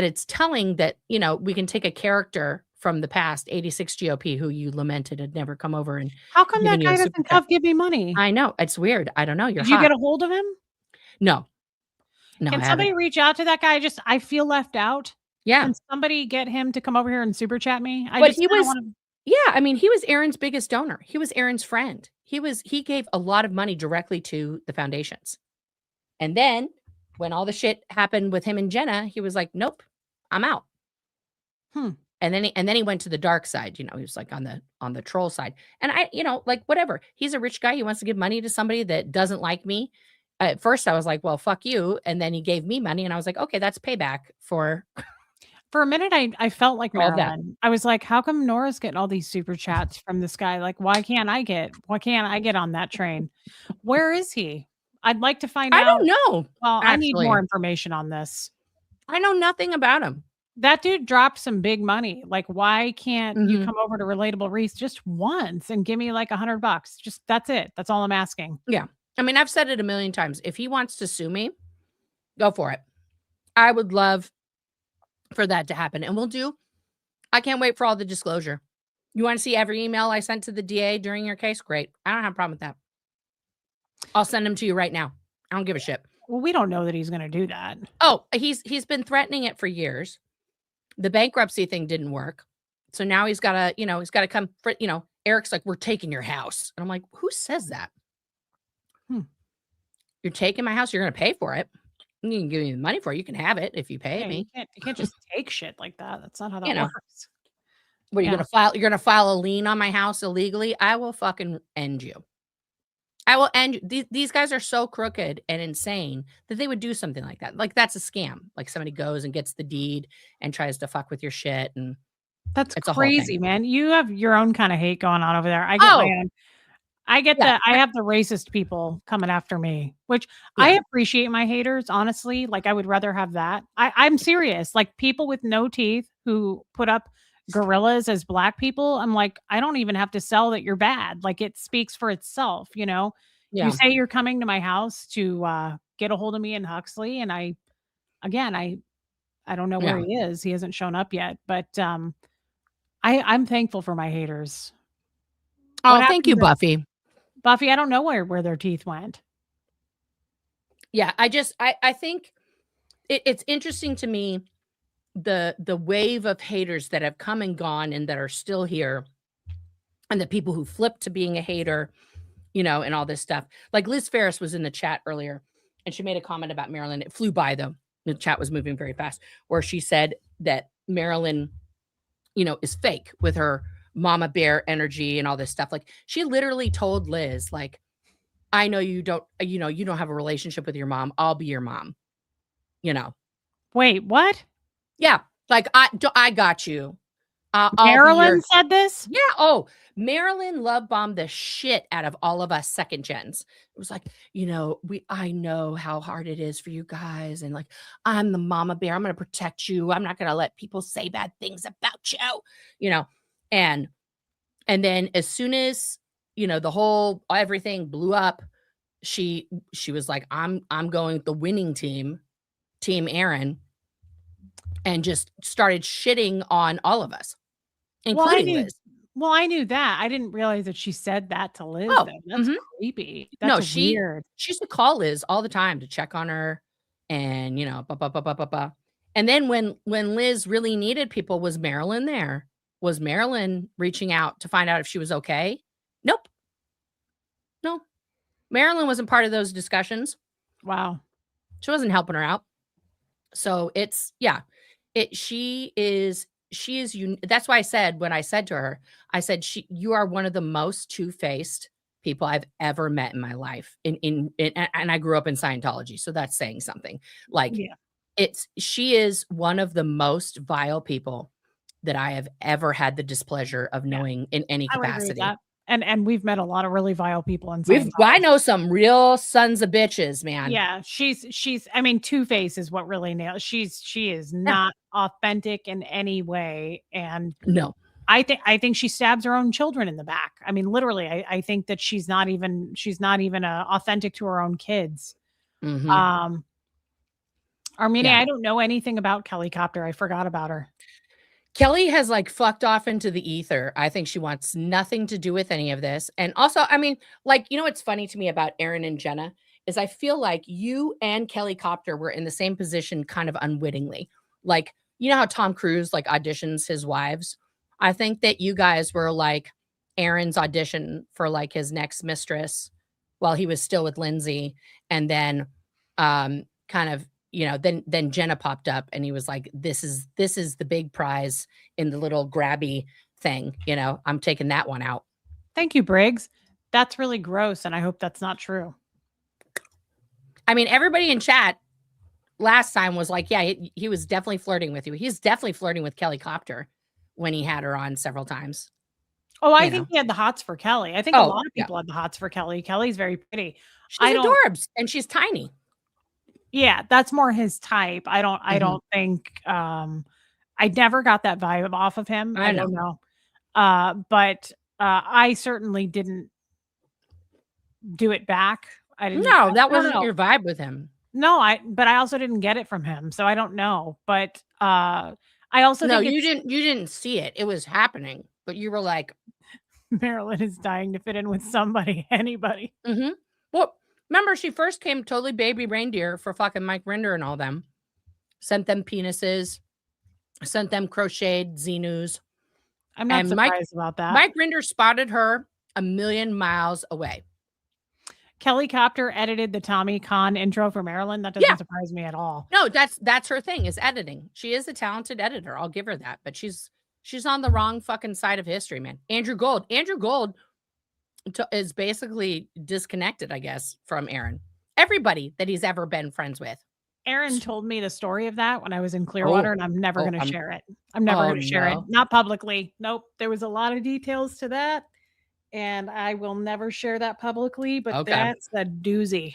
it's telling that, you know, we can take a character from the past, 86 GOP, who you lamented had never come over and How come given that you guy a super doesn't chat. give me money? I know, it's weird. I don't know, you're Did you get hot. a hold of him? No, no, I Can haven't. somebody reach out to that guy? I feel left out. Yeah, Can somebody get him to come over here and super chat me? I but just he kinda was wanna. yeah, I mean, he was Aaron's biggest donor. He was Aaron's friend. He gave a lot of money directly to the foundations. And then when all the shit happened with him and Jenna, he was like, "Nope, I'm out." Hmm. And then he went to the dark side, you know, he was like on the troll side. And I, you know, like whatever. He's a rich guy. He wants to give money to somebody that doesn't like me. At first I was like, well, fuck you. And then he gave me money and I was like, okay, that's payback For a minute, I felt like for all that. Marilyn. I was like, "How come Nora's getting all these super chats from this guy? Like, why can't I get on that train? Where is he? I'd like to find I out." don't know, Well, I need more actually. information on this. I know nothing about him. That dude dropped some big money. Like, why can't you Mhm. come over to Relatable Reese just once and give me like $100? Just that's it. That's all I'm asking. Yeah. I mean, I've said it a million times. If he wants to sue me, go for it. I would love for that to happen. And I can't wait for all the disclosure. You want to see every email I sent to the DA during your case? Great. I don't have a problem with that. I'll send them to you right now. I don't give a shit. Well, we don't know that he's gonna do that. Oh, he's been threatening it for years. The bankruptcy thing didn't work. So now he's gotta, you know, he's gotta come for, you know, Eric's like, "We're taking your house." And I'm like, "Who says that? Hmm. You're taking my house, you're gonna pay for it. You can give me the money for it. You can have it if you pay Yeah, me." you can't just take shit like that. That's not how You that know, works. what are you Yeah. gonna file? You're gonna file a lien on my house illegally? I will fucking end you. I will end you. These guys are so crooked and insane that they would do something like that. Like that's a scam. Like somebody goes and gets the deed and tries to fuck with your shit, and That's it's a whole thing. crazy, man. You have your own kind of hate going on over there. I get my Oh, own. I get yeah, I have the racist people coming after me, which I yeah, appreciate my haters, honestly. Like I would rather have that. I'm serious. Like people with no teeth who put up gorillas as black people. I'm like, I don't even have to sell that you're bad. Like it speaks for itself, you know. You yeah, say you're coming to my house to get a hold of me in Huxley, and again, I don't know where yeah. he is. He hasn't shown up yet, but I'm thankful for my haters. What Oh, thank you, happens if Buffy. Buffy, I don't know where their teeth went. Yeah, I think it's interesting to me the wave of haters that have come and gone and that are still here, and the people who flipped to being a hater, and all this stuff. Like Liz Ferris was in the chat earlier, and she made a comment about Marilyn. It flew by though. The chat was moving very fast, where she said that Marilyn, is fake with her mama bear energy and all this stuff. Like she literally told Liz, like, I know you don't have a relationship with your mom. I'll be your mom. Wait, what? Yeah. Like I got you. I'll be Marilyn your said this? Yeah. Oh, Marilyn love bombed the shit out of all of us second gens. It was like, I know how hard it is for you guys. And like, I'm the mama bear. I'm going to protect you. I'm not going to let people say bad things about you, and then as soon as, the whole, everything blew up, she was like, I'm going with the winning team Aaron, and just started shitting on all of us, including Liz. Well, I knew that. I didn't realize that she said that to Liz, Oh, though. That's creepy. No, That's weird. she used to call Liz all the time to check on her and, blah, blah, blah, blah, blah, blah. And then when Liz really needed people, was Marilyn there? Was Marilyn reaching out to find out if she was okay? Nope. No. Marilyn wasn't part of those discussions. Wow. She wasn't helping her out. So she is that's why I said, when I said to her, I said, you are one of the most two-faced people I've ever met in my life. And I grew up in Scientology, so that's saying something. Like, yeah. She is one of the most vile people that I have ever had the displeasure of knowing in any capacity. I would agree with that. And we've met a lot of really vile people in Scientology. I know some real sons of bitches, man. Yeah, she's I mean, Two-Face is what really nails. She is not authentic in any way. And no, I think she stabs her own children in the back. I mean, literally, I think that she's not even authentic to her own kids. Mm-hmm. Armenia, I don't know anything about Kelly Copter. I forgot about her. Kelly has like fucked off into the ether. I think she wants nothing to do with any of this. And also, I mean, like, what's funny to me about Aaron and Jenna is I feel like you and Kelly Copter were in the same position kind of unwittingly. Like, how Tom Cruise like auditions his wives? I think that you guys were like Aaron's audition for like his next mistress while he was still with Lindsay. And then kind of, then Jenna popped up and he was like, this is the big prize in the little grabby thing. I'm taking that one out. Thank you, Briggs. That's really gross. And I hope that's not true. I mean, everybody in chat last time was like, yeah, he was definitely flirting with you. He's definitely flirting with Kelly Copter when he had her on several times. Oh, I think he had the hots for Kelly. I think a lot of people had the hots for Kelly. Kelly's very pretty. She's adorbs and she's tiny. Yeah, that's more his type. I don't think I never got that vibe off of him. I don't know. But I certainly didn't do it back. I didn't. No, that wasn't your vibe with him. No, but I also didn't get it from him. So I don't know. But I also think you didn't see it. It was happening, but you were like, Marilyn is dying to fit in with somebody, anybody. Mm-hmm. Well, remember, she first came totally baby reindeer for fucking Mike Rinder and all them. Sent them penises. Sent them crocheted Xenus. I'm not surprised about that. Mike Rinder spotted her a million miles away. Kelly Copter edited the Tommy Khan intro for Marilyn. That doesn't surprise me at all. No, that's her thing, is editing. She is a talented editor. I'll give her that. But she's on the wrong fucking side of history, man. Andrew Gold is basically disconnected, I guess, from Aaron. Everybody that he's ever been friends with. Aaron told me the story of that when I was in Clearwater, and I'm never going to share it. I'm never going to share it. Not publicly. Nope. There was a lot of details to that, and I will never share that publicly, but that's a doozy.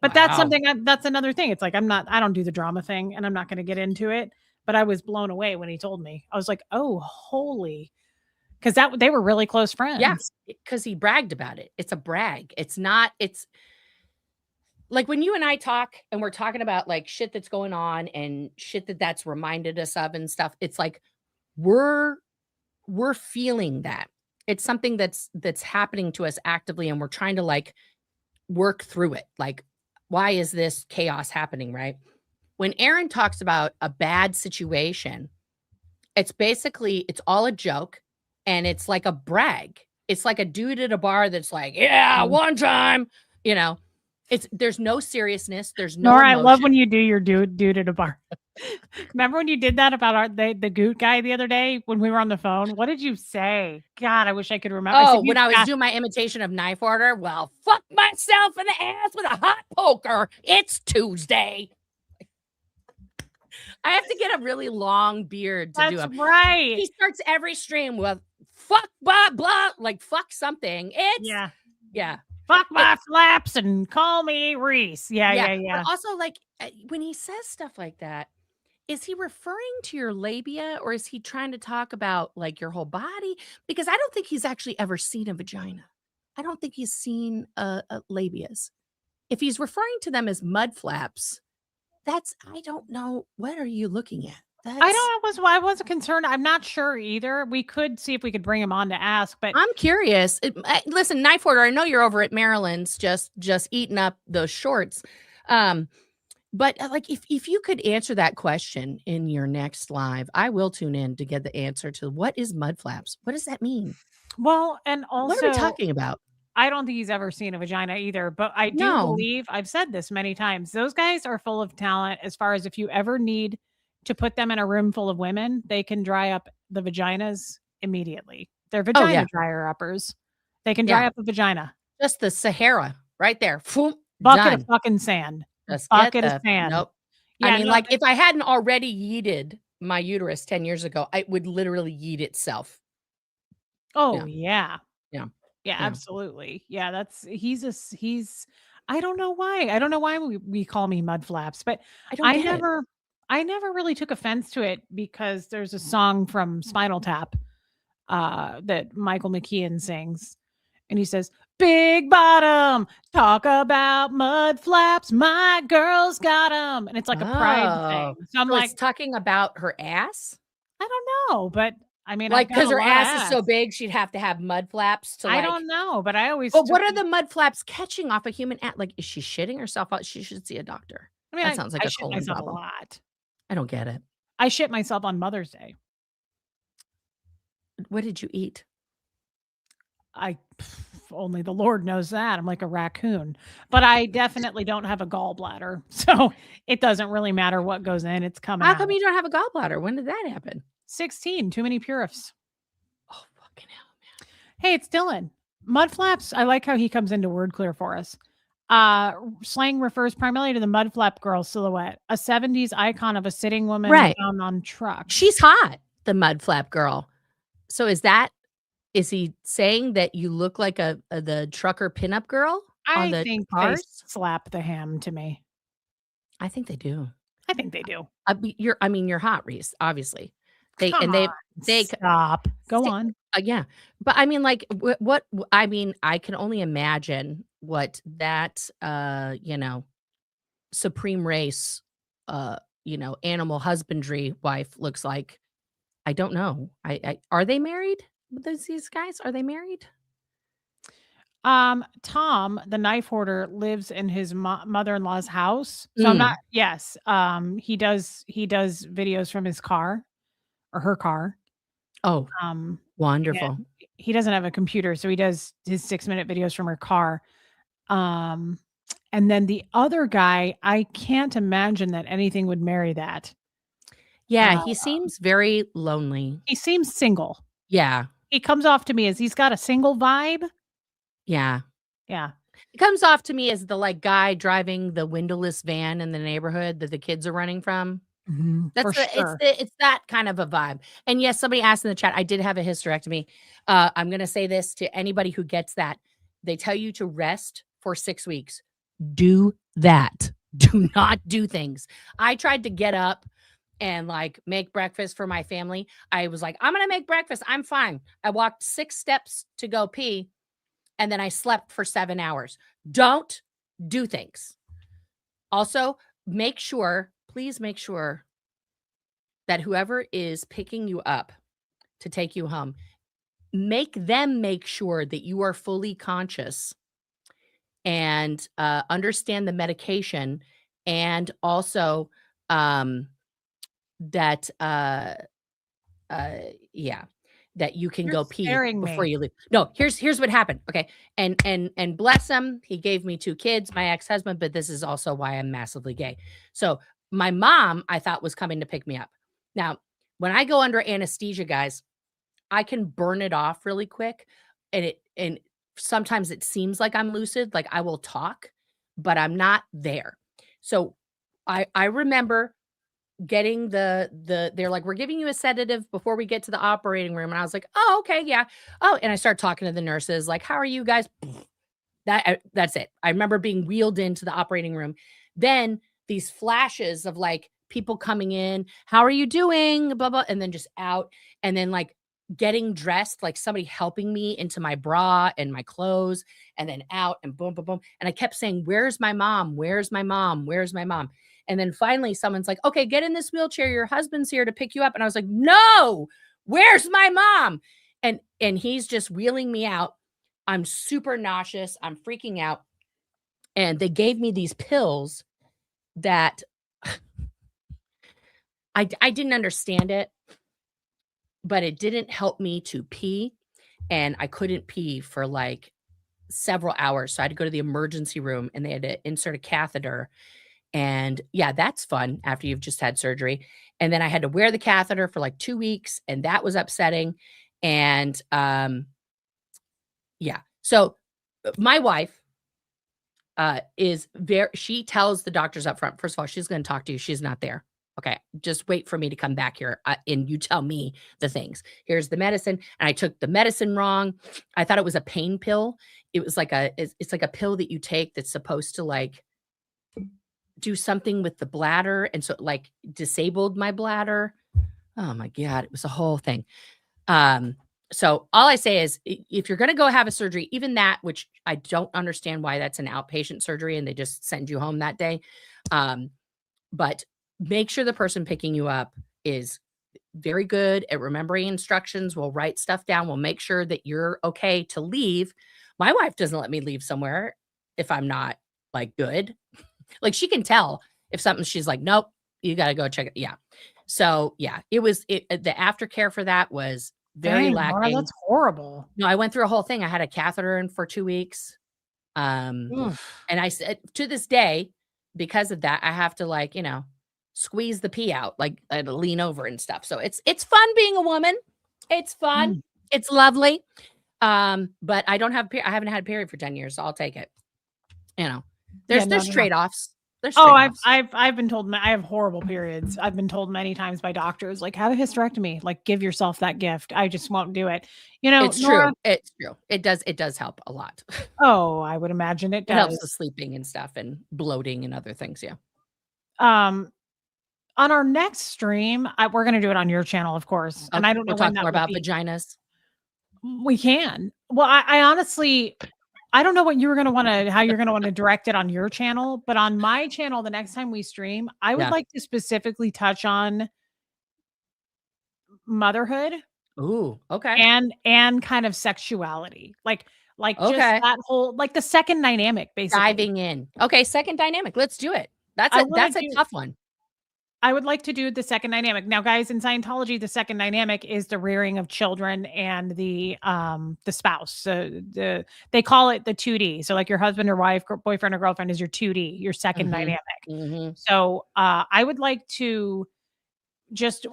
But that's something, that's another thing. It's like, I don't do the drama thing, and I'm not going to get into it, but I was blown away when he told me. I was like, oh, holy, because they were really close friends. Yeah, because he bragged about it. It's a brag. It's like when you and I talk and we're talking about like shit that's going on and shit that's reminded us of and stuff. It's like we're feeling that. It's something that's happening to us actively, and we're trying to like work through it. Like, why is this chaos happening, right? When Aaron talks about a bad situation, it's basically it's all a joke, and it's like a brag. It's like a dude at a bar that's like, "Yeah, Mm. one time," you know. There's no seriousness, there's no Nora, I love when emotion. you do your dude at a bar. Remember when you did that about the goot guy the other day when we were on the phone? What did you say? God, I wish I could remember. I Oh, said, when "You I was fat." doing my imitation of knife order, well, fuck myself in the ass with a hot poker. It's Tuesday. I have to get a really long beard to do That's him. right. He starts every stream with fuck blah blah, like fuck something. It's Yeah. yeah. Fuck It my flaps and call me Reese. Yeah, yeah, yeah, but yeah. also like when he says stuff like that, is he referring to your labia or is he trying to talk about like your whole body? Because I don't think he's actually ever seen a vagina. I don't think he's seen labias. If he's referring to them as mud flaps, that's I don't know. What are you looking at? I That's don't know. I wasn't concerned. I'm not sure either. We could see if we could bring him on to ask, but I'm curious. Listen, knife order. I know you're over at Maryland's, just eating up those shorts. Um, but like, if you could answer that question in your next live, I will tune in to get the answer to what is mud flaps. What does that mean? well, and What are we also talking about? I don't think he's ever seen a vagina either, but I do No. believe I've said this many times. Those guys are full of talent as far as if you ever need to put them in a room full of women, they can dry up the vaginas immediately. They're Oh vagina yeah, dryer uppers. They can yeah. dry up a vagina. Just the Sahara right there. Phoom, Bucket of done. fucking sand. Just get Bucket of the sand. nope. I Yeah, mean, no, like if I hadn't already yeeted my uterus 10 years ago, it would literally yeet itself. oh Yeah, yeah. yeah, Yeah, yeah. absolutely. Yeah, he's I don't know why. I don't know why we call me mud flaps, but I don't I get it. never I never really took offense to it because there's a song from Spinal Tap that Michael McKean sings. And he says, "Big bottom, talk about mud flaps. My girl's got them." And it's like a pride thing. Oh, So I'm so like, it's talking about her ass? I don't know, but I mean, I've Like, got because a her lot of ass is so ass. big, she'd have to have mud flaps to I like don't know, but I always but took what are it. the mud flaps catching off a human ass? Like, is she shitting herself out? She should see a doctor. I mean, That sounds like I a shit colon myself a problem. lot. I don't get it. I shit myself on Mother's Day. What did you eat? I only the Lord knows that. I'm like a raccoon, but I definitely don't have a gallbladder, so it doesn't really matter what goes in, it's coming How come out. you don't have a gallbladder? When did that happen? 16, too many purifs. Oh, fucking hell. Hey, it's Dylan. Mud flaps, I like how he comes into word clear for us. Slang refers primarily to the mud flap girl silhouette, a 70s icon of a sitting woman Right. found on trucks. She's hot, the mud flap girl. So is he saying that you look like the trucker pinup girl on I the think they cars? slap the ham to me. I think they do. I think they do. You're hot, Reese, obviously. They Come and on, they c stop. Go say on. yeah, but I mean, like, I mean, I can only imagine what that, supreme race, animal husbandry wife looks like. I don't know. I are they married? These guys, are they married? Tom, the knife hoarder, lives in his mother-in-law's house. So I'm not. Mm. Yes, he does videos from his car or her car. Oh, Um, yeah, wonderful. he doesn't have a computer, so he does his 6-minute videos from her car. Um, and then the other guy, I can't imagine that anything would marry that. Yeah, Uh, he seems very lonely. he seems single. Yeah, He comes off to me as he's got a single vibe. yeah. Yeah. It comes off to me as the, like, guy driving the windowless van in the neighborhood that the kids are running from. For That's sure. it's that kind of a vibe. And yes, somebody asked in the chat, I did have a hysterectomy. I'm gonna say this to anybody who gets that. They tell you to rest for 6 weeks. Do that. Do not do things. I tried to get up and like make breakfast for my family. I was like, I'm gonna make breakfast. I'm fine. I walked 6 steps to go pee, and then I slept for 7 hours. Don't do things. Also, please make sure that whoever is picking you up to take you home make them make sure that you are fully conscious and understand the medication, and also that yeah, that you can You're go pee scaring before me. you leave. No, here's what happened. Okay. And bless him, he gave me 2 kids, my ex-husband, but this is also why I'm massively gay. So my mom, I thought, was coming to pick me up. Now, when I go under anesthesia, guys, I can burn it off really quick, and sometimes it seems like I'm lucid, like I will talk, but I'm not there. So I remember getting they're like, "We're giving you a sedative before we get to the operating room." And I was like, "Oh, okay, yeah." Oh, and I start talking to the nurses like, "How are you guys?" That's it. I remember being wheeled into the operating room. Then these flashes of like people coming in, "How are you doing?" Blah blah, and then just out, and then like getting dressed, like somebody helping me into my bra and my clothes, and then out and boom boom boom. And I kept saying, "Where's my mom? Where's my mom? Where's my mom?" And then finally someone's like, "Okay, get in this wheelchair. Your husband's here to pick you up." And I was like, "No, where's my mom?" And he's just wheeling me out. I'm super nauseous. I'm freaking out. And they gave me these pills that I didn't understand it, but it didn't help me to pee. And I couldn't pee for like several hours. So I had to go to the emergency room and they had to insert a catheter. And yeah, that's fun after you've just had surgery. And then I had to wear the catheter for like 2 weeks, and that was upsetting. And yeah. So my wife is very, she tells the doctors up front, first of all, she's going to talk to you. She's not there. Okay. Just wait for me to come back here, and you tell me the things. Here's the medicine. And I took the medicine wrong. I thought it was a pain pill. It was like it's like a pill that you take that's supposed to like do something with the bladder. And so it like disabled my bladder. Oh my God. It was a whole thing. So all I say is if you're going to go have a surgery, even that, which I don't understand why that's an outpatient surgery and they just send you home that day. But make sure the person picking you up is very good at remembering instructions. Will write stuff down. Will make sure that you're okay to leave. My wife doesn't let me leave somewhere if I'm not like good. Like she can tell if something, she's like, "Nope, you got to go check it." Yeah. So yeah, the aftercare for that was very Dang, Nora, lacking. that's horrible. No, I went through a whole thing. I had a catheter in for 2 weeks. Um, Oof. and I said to this day, because of that, I have to like, squeeze the pee out, like I had to lean over and stuff. So it's fun being a woman. It's fun. Mm. It's lovely. But I haven't had a period for 10 years, so I'll take it. You know, Yeah, there's no, there's no, no. trade-offs. There's Oh, I've trade-offs. I've I've been told I have horrible periods. I've been told many times by doctors, like, have a hysterectomy, like, give yourself that gift. I just won't do it. It's Nora. true. It's true. It does help a lot. Oh, I would imagine it It helps with does. sleeping and stuff and bloating and other things, yeah. Um, on our next stream, we're gonna do it on your channel, of course, and I Okay, don't we'll know when talk that more would about be. vaginas. We can. Well, I honestly, I don't know what you were gonna wanna how you're gonna wanna direct it on your channel, but on my channel, the next time we stream, I would Yeah. like to specifically touch on motherhood Ooh, okay. and kind of sexuality. Like just Okay. that whole like the second dynamic, basically. Diving in. Okay, second dynamic. Let's do it. That's I a wanna that's a do tough one. I would like to do the second dynamic. Now, guys, in Scientology, the second dynamic is the rearing of children and the spouse. So they call it the 2D. So like your husband or wife, boyfriend or girlfriend is your 2D, your second Mhm. dynamic. Mhm. So I would like to just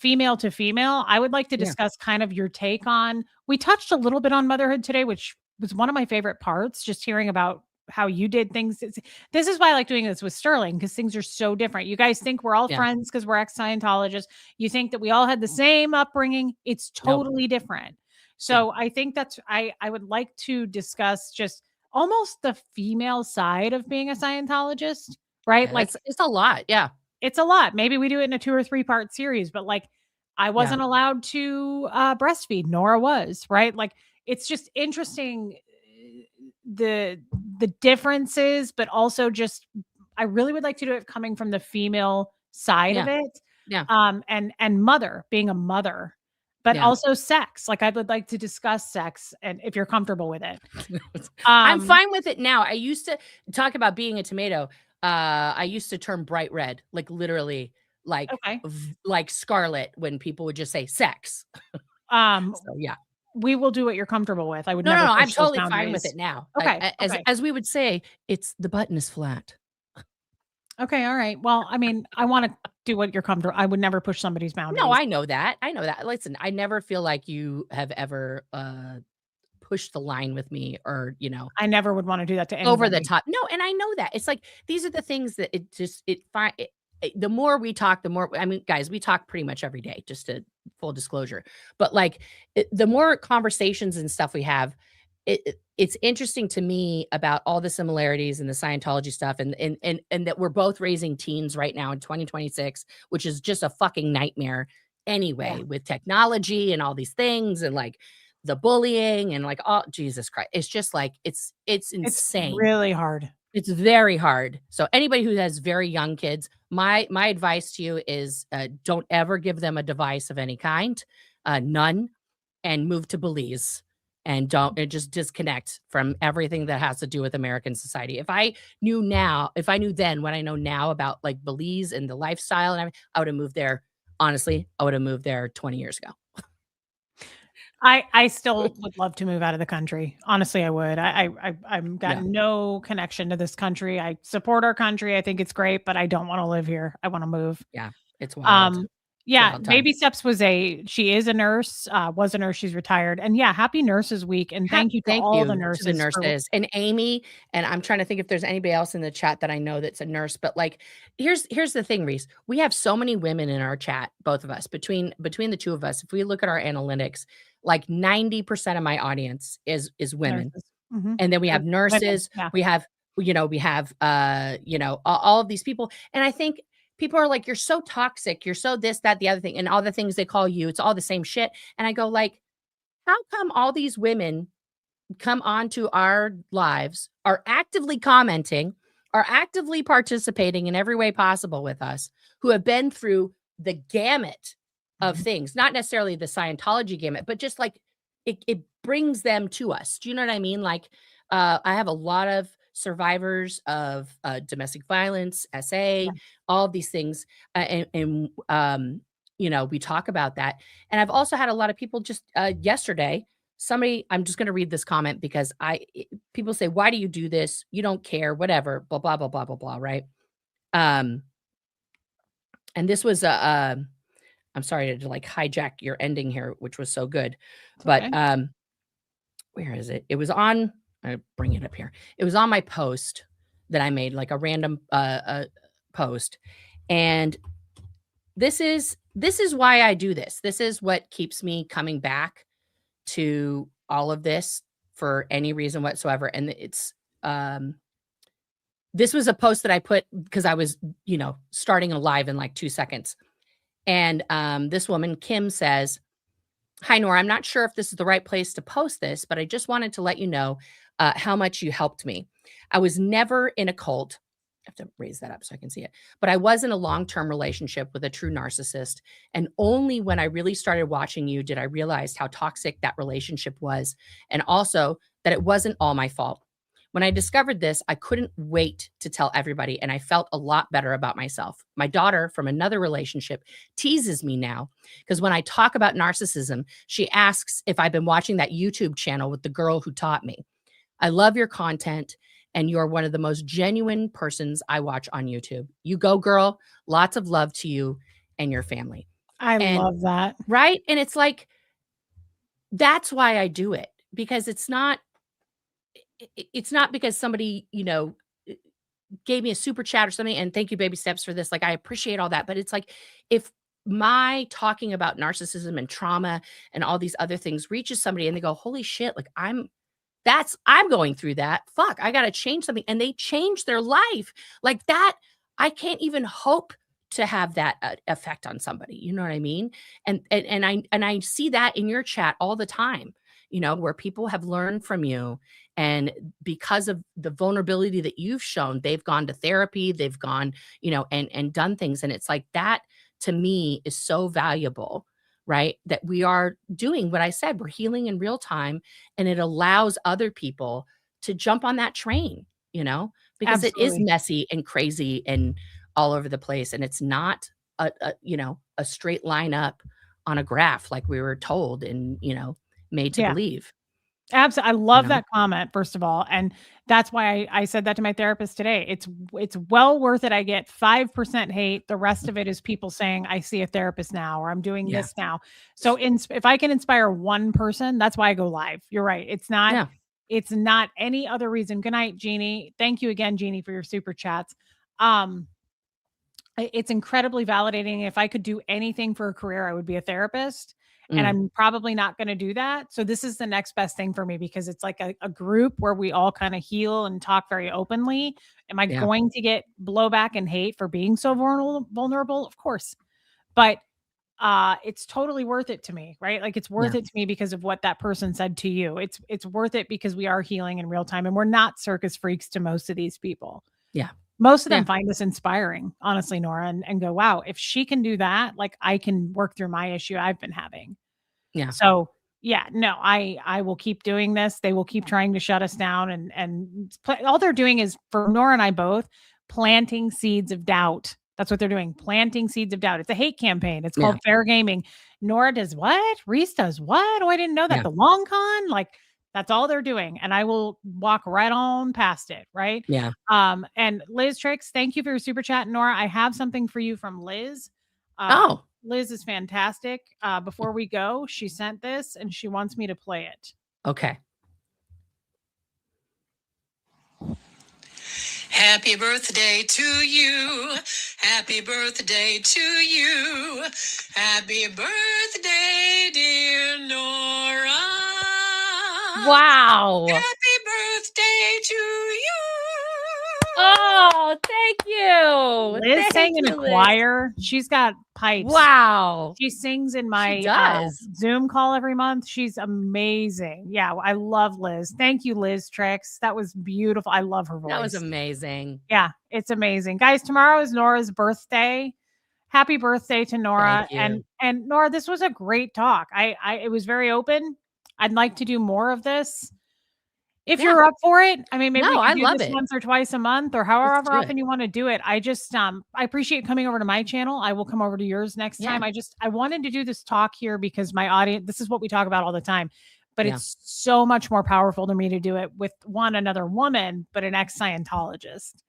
female to female, I would like to Yeah. discuss kind of your take on we touched a little bit on motherhood today, which was one of my favorite parts, just hearing about how you did things. This is why I like doing this with Sterling because things are so different. You guys think we're all Yeah. friends because we're ex-Scientologists. You think that we all had the same upbringing. It's Nope. totally different. Yeah. So I think I would like to discuss just almost the female side of being a Scientologist, right? Yeah, it's a lot. Yeah. It's a lot. Maybe we do it in a 2 or 3-part series, but, like, I Yeah. wasn't allowed to, breastfeed, Nora was, right? Like, it's just interesting, the the differences, but also just I really would like to do it coming from the female side of Yeah. it, Yeah. and being a mother, but Yeah. also sex. Like I would like to discuss sex and if you're comfortable with it. I'm Um, fine with it now. I used to talk about being a tomato. I used to turn bright red, like literally okay. like scarlet when people would just say sex. Um, So yeah. we will do what you're comfortable with. I would No, no, never no, I'm push those totally fine with boundaries. it now. Okay. As Okay. as we would say, it's the button is flat. Okay. All right. Well, I mean, I want to do what you're comfortable. I would never push somebody's No, boundaries. I know that. I know that. Listen, I never feel like you have ever pushed the line with me or, I never would want to do that to over the anybody. top. No, and I know that. It's like these are the things that the more we talk, the more I mean, guys, we talk pretty much every day, just to full disclosure. But like the more conversations and stuff we have, it's interesting to me about all the similarities and the Scientology stuff and that we're both raising teens right now in 2026, which is just a fucking nightmare Yeah. anyway with technology and all these things and like the bullying and like oh Jesus Christ. It's just like it's It's insane. really hard. It's very hard. So anybody who has very young kids, my advice to you is don't ever give them a device of any kind, none, and move to Belize and don't and just disconnect from everything that has to do with American society. If I knew then what I know now about like Belize and the lifestyle and everything, I would have moved there. Honestly, I would have moved there 20 years ago. I still would love to move out of the country. Honestly, I would. I'm got Yeah, no connection to this country. I support our country. I think it's great, but I don't want to live here. I want to move. yeah, it's wild. Um, It's a yeah, wild time. Baby Steps she is a nurse, was a nurse, she's retired. And yeah, happy Nurses Week. And thank you to Thank all the you to the nurses for nurses and Amy, and I'm trying to think if there's anybody else in the chat that I know that's a nurse, but, like, here's the thing, Reese, we have so many women in our chat, both of us, between the 2 of us, if we look at our analytics, like, 90% of my audience is women, nurses. Mhm. and then we Or have women, nurses, yeah. all of these people, and I think people are like, "You're so toxic, you're so this, that, the other thing," and all the things they call you, it's all the same shit, and I go like, "How come all these women come onto our lives, are actively commenting, are actively participating in every way possible with us, who have been through the gamut of Mhm. things, not necessarily the Scientology gamut, but just like it brings them to us. Do you know what I mean? Like, I have a lot of survivors of domestic violence, Yeah. SA, all of these things, we talk about that. And I've also had a lot of people just yesterday somebody I'm just going to read this comment because people say, why do you do this? You don't care, whatever, blah, blah, blah, blah, blah, blah. Right. Um, and this was I'm sorry to like hijack your ending here, which was so good. It's But okay. where is it? It was on, I bring it up here. It was on my post that I made, like a random post. And this is why I do this. This is what keeps me coming back to all of this for any reason whatsoever. And this was a post that I put because I was, starting a live in like 2 seconds. And this woman, Kim, says, "Hi, Nora. I'm not sure if this is the right place to post this, but I just wanted to let you know how much you helped me. I was never in a cult. I have to raise that up so I can see it. But I was in a long term relationship with a true narcissist. And only when I really started watching you did I realize how toxic that relationship was. And also that it wasn't all my fault. When I discovered this, I couldn't wait to tell everybody, and I felt a lot better about myself. My daughter from another relationship teases me now because when I talk about narcissism, she asks if I've been watching that YouTube channel with the girl who taught me. I love your content, and you're one of the most genuine persons I watch on YouTube. You go, girl. Lots of love to you and your family." I And love that. right? And it's like, that's why I do it because it's not because somebody, gave me a super chat or something, and thank you, Baby Steps, for this. Like, I appreciate all that. But it's like, if my talking about narcissism and trauma and all these other things reaches somebody and they go, holy shit, like I'm going through that. Fuck, I got to change something. And they change their life like that. I can't even hope to have that effect on somebody. You know what I mean? And I see that in your chat all the time, where people have learned from you. And because of the vulnerability that you've shown, they've gone to therapy, they've gone, and done things. And it's like that to me is so valuable right? That we are doing what I said, we're healing in real time, and it allows other people to jump on that train, because it is Absolutely. messy and crazy and all over the place. And it's not a straight line up on a graph like we were told and, made to Yeah. believe. Absolutely. I love that comment, first of all. And that's why I said that to my therapist today. It's well worth it. I get 5% hate. The rest of it is people saying, I see a therapist now, or I'm doing Yeah. this now. So if I can inspire one person, that's why I go live. You're right. It's not any other reason. Good night, Jeannie. Thank you again, Jeannie, for your super chats. It's incredibly validating. If I could do anything for a career, I would be a therapist. And I'm probably not going to do that. So this is the next best thing for me, because it's like a group where we all kind of heal and talk very openly. Am I going to get blowback and hate for being so vulnerable? Of course. But it's totally worth it to me, right? Like, it's worth it to me because of what that person said to you. It's worth it because we are healing in real time, and we're not circus freaks to most of these people. Yeah. Most of them find this inspiring, honestly, Nora, and go, wow, if she can do that, like, I can work through my issue I've been having. Yeah. So yeah, no, I will keep doing this. They will keep trying to shut us down, and all they're doing is, for Nora and I both, planting seeds of doubt. That's what they're doing. Planting seeds of doubt. It's a hate campaign. It's called Fair Gaming. Nora does what? Reese does what? Oh, I didn't know that. The long con, like, that's all they're doing. And I will walk right on past it. Right. Yeah. And Liz Tricks, thank you for your super chat, Nora. I have something for you from Liz. Liz is fantastic. Before we go, she sent this and she wants me to play it. Okay. Happy birthday to you. Happy birthday to you. Happy birthday, dear Nora. Wow. Happy birthday to you. Oh, thank you. Liz sang in a choir. She's got pipes. Wow. She sings in my Zoom call every month. She's amazing. Yeah, I love Liz. Thank you, Liz Tricks. That was beautiful. I love her voice. That was amazing. Yeah, it's amazing. Guys, tomorrow is Nora's birthday. Happy birthday to Nora. And Nora, this was a great talk. It was very open. I'd like to do more of this. If you're up for it, I mean, maybe we can do this once or twice a month, or however often you want to do it. I just, I appreciate coming over to my channel. I will come over to yours next time. I wanted to do this talk here because my audience, this is what we talk about all the time, but it's so much more powerful to me to do it with another woman, but an ex-Scientologist.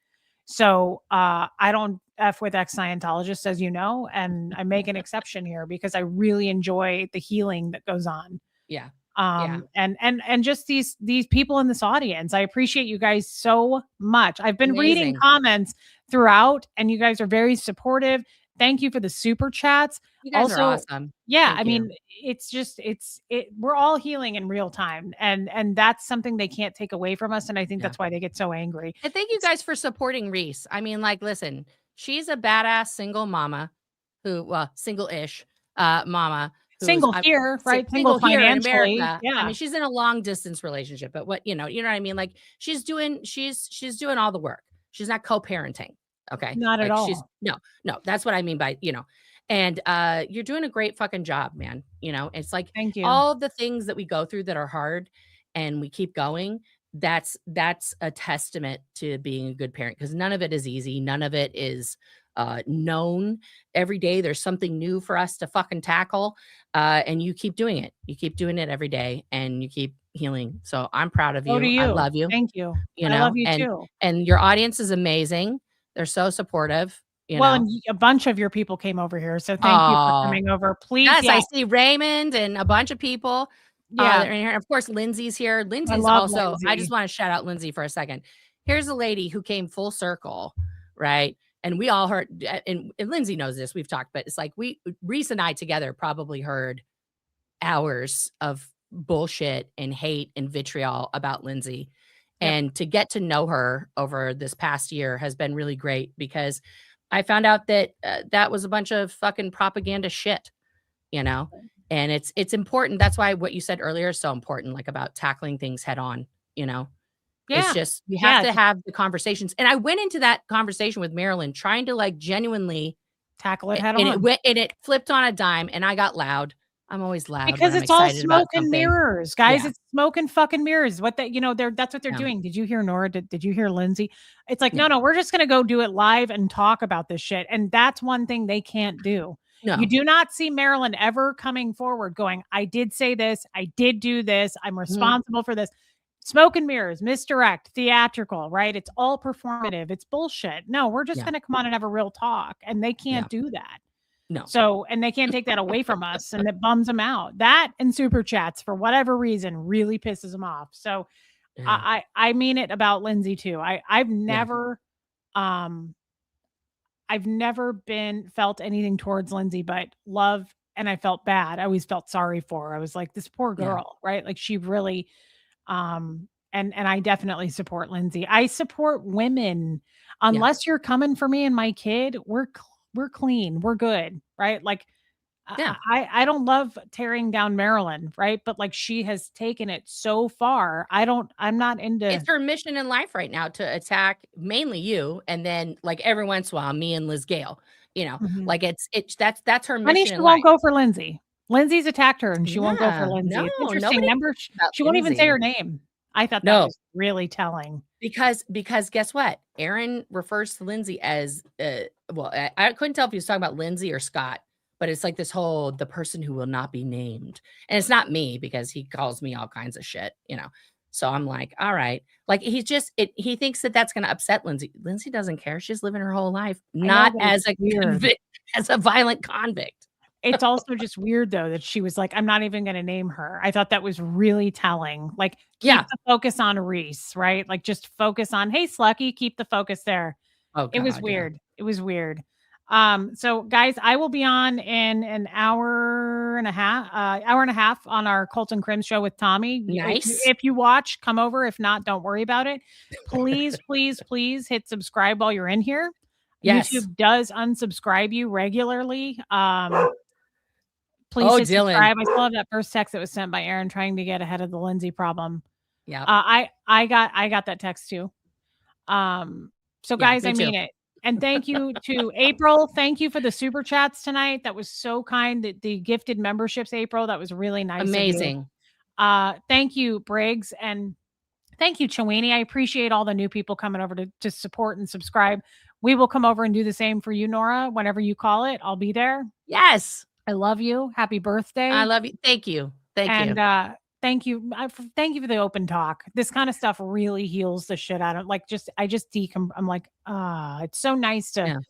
So I don't F with ex-Scientologists, as you know, and I make an exception here because I really enjoy the healing that goes on. Yeah. And just these people in this audience, I appreciate you guys so much. I've been reading comments throughout, and you guys are very supportive. Thank you for the super chats. You guys are awesome. Yeah. I mean, it's just, we're all healing in real time, and that's something they can't take away from us. And I think that's why they get so angry. And thank you guys for supporting Reese. I mean, like, listen, she's a badass single mama single-ish mama. Single here, right? Single here in financially. America. Yeah. I mean, she's in a long distance relationship, but you know what I mean? Like, she's doing all the work. She's not co-parenting. Okay. Not at all. No, that's what I mean by, and you're doing a great fucking job, man. It's like, thank you. All the things that we go through that are hard and we keep going. That's a testament to being a good parent, because none of it is easy. None of it is known. Every day there's something new for us to fucking tackle, and you keep doing it. You keep doing it every day, and you keep healing. So I'm proud of you. I love you. Thank you. I love you too. And your audience is amazing. They're so supportive. And a bunch of your people came over here, so thank you for coming over. Please, yes, I see Raymond and a bunch of people. Yeah, in here. Of course, Lindsay's here. Lindsay's also. Lindsay. I just want to shout out Lindsay for a second. Here's a lady who came full circle, right? And we all heard, and Lindsay knows this, we've talked, but it's like Reese and I together probably heard hours of bullshit and hate and vitriol about Lindsay. Yep. And to get to know her over this past year has been really great, because I found out that that was a bunch of fucking propaganda shit, and it's important. That's why what you said earlier is so important, like about tackling things head on, Yeah. It's just, we have to have the conversations. And I went into that conversation with Marilyn trying to like genuinely tackle it head on. And it flipped on a dime, and I got loud, I'm always loud Because when I'm it's all excited about smoke and something. mirrors, guys. Yeah. It's smoke and fucking mirrors. What that, that's what they're Yeah. doing. Did you hear Nora? Did you hear Lindsay? It's like, Yeah. no, we're just gonna go do it live and talk about this shit. And that's one thing they can't do. You No. do not see Marilyn ever coming forward going, I did say this, I did do this, I'm responsible for this. Smoke and mirrors, misdirect, theatrical, right? It's all performative. It's bullshit. No, we're just Yeah. gonna come on and have a real talk. And they can't Yeah. do that. No. So, and they can't take that away from us, and it bums them out. That and super chats, for whatever reason, really pisses them off. So, Yeah. I mean it about Lindsay too. I've Yeah. never been felt anything towards Lindsay but love, and I felt bad. I always felt sorry for her. I was like, this poor Yeah. girl, right? Like she really, and I definitely support Lindsay. I support women. Unless you're coming for me and my kid, we're clean. We're good, right? Like Yeah. I don't love tearing down Marilyn, right? But like she has taken it so far. I'm not into It's her mission in life right now to attack mainly you, and then, like, every once in a while, me and Liz Gale, Mhm. like, that's her Honey, mission she in won't life. go for Lindsay. Lindsay's attacked her and she won't go for Yeah. Lindsay. No, It's interesting. nobody Remember, about she won't even say Lindsay. her name. I thought that No. was really telling. Because guess what? Aaron refers to Lindsay as, well, I couldn't tell if he was talking about Lindsay or Scott, but it's like this whole the person who will not be named. And it's not me because he calls me all kinds of shit. So I'm like, all right. Like he thinks that that's going to upset Lindsay. Lindsay doesn't care. She's living her whole life, I know, not but as it's a weird. as a violent convict. It's also just weird though that she was like, I'm not even going to name her. I thought that was really telling. Like, keep Yeah. the focus on Reese, right? Like, just focus on, hey, Slucky, keep the focus there. Oh It was God. weird. It was weird. So guys, I will be on in an hour and a half on our Colton Crim show with Tommy. Nice. If you watch, come over. If not, don't worry about it. Please, please, please hit subscribe while you're in here. Yes. YouTube does unsubscribe you regularly. Please Oh, hit Dylan. subscribe. I still have that first text that was sent by Aaron trying to get ahead of the Lindsay problem. Yeah. I got that text too. So guys, me I mean too. it. And thank you to April. Thank you for the super chats tonight. That was so kind. The gifted memberships, April. That was really nice. Amazing. Thank you, Briggs. And thank you, Chowini. I appreciate all the new people coming over to support and subscribe. We will come over and do the same for you, Nora. Whenever you call it, I'll be there. Yes. I love you. Happy birthday. I love you. Thank you. Thank you. Thank you. Thank you for the open talk. This kind of stuff really heals the shit out of I'm like, it's so nice to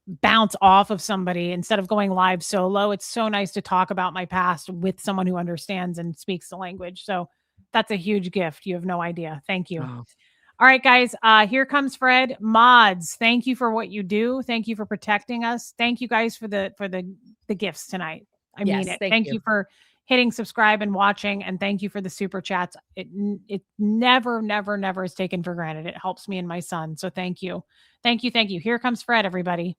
bounce off of somebody instead of going live solo. It's so nice to talk about my past with someone who understands and speaks the language. So that's a huge gift. You have no idea. Thank you. Oh. All right, guys. Here comes Fred. Mods, thank you for what you do. Thank you for protecting us. Thank you guys for the gifts tonight. I mean it. Thank you for hitting subscribe and watching, and thank you for the super chats. It never is taken for granted. It helps me and my son. So thank you. Here comes Fred, everybody.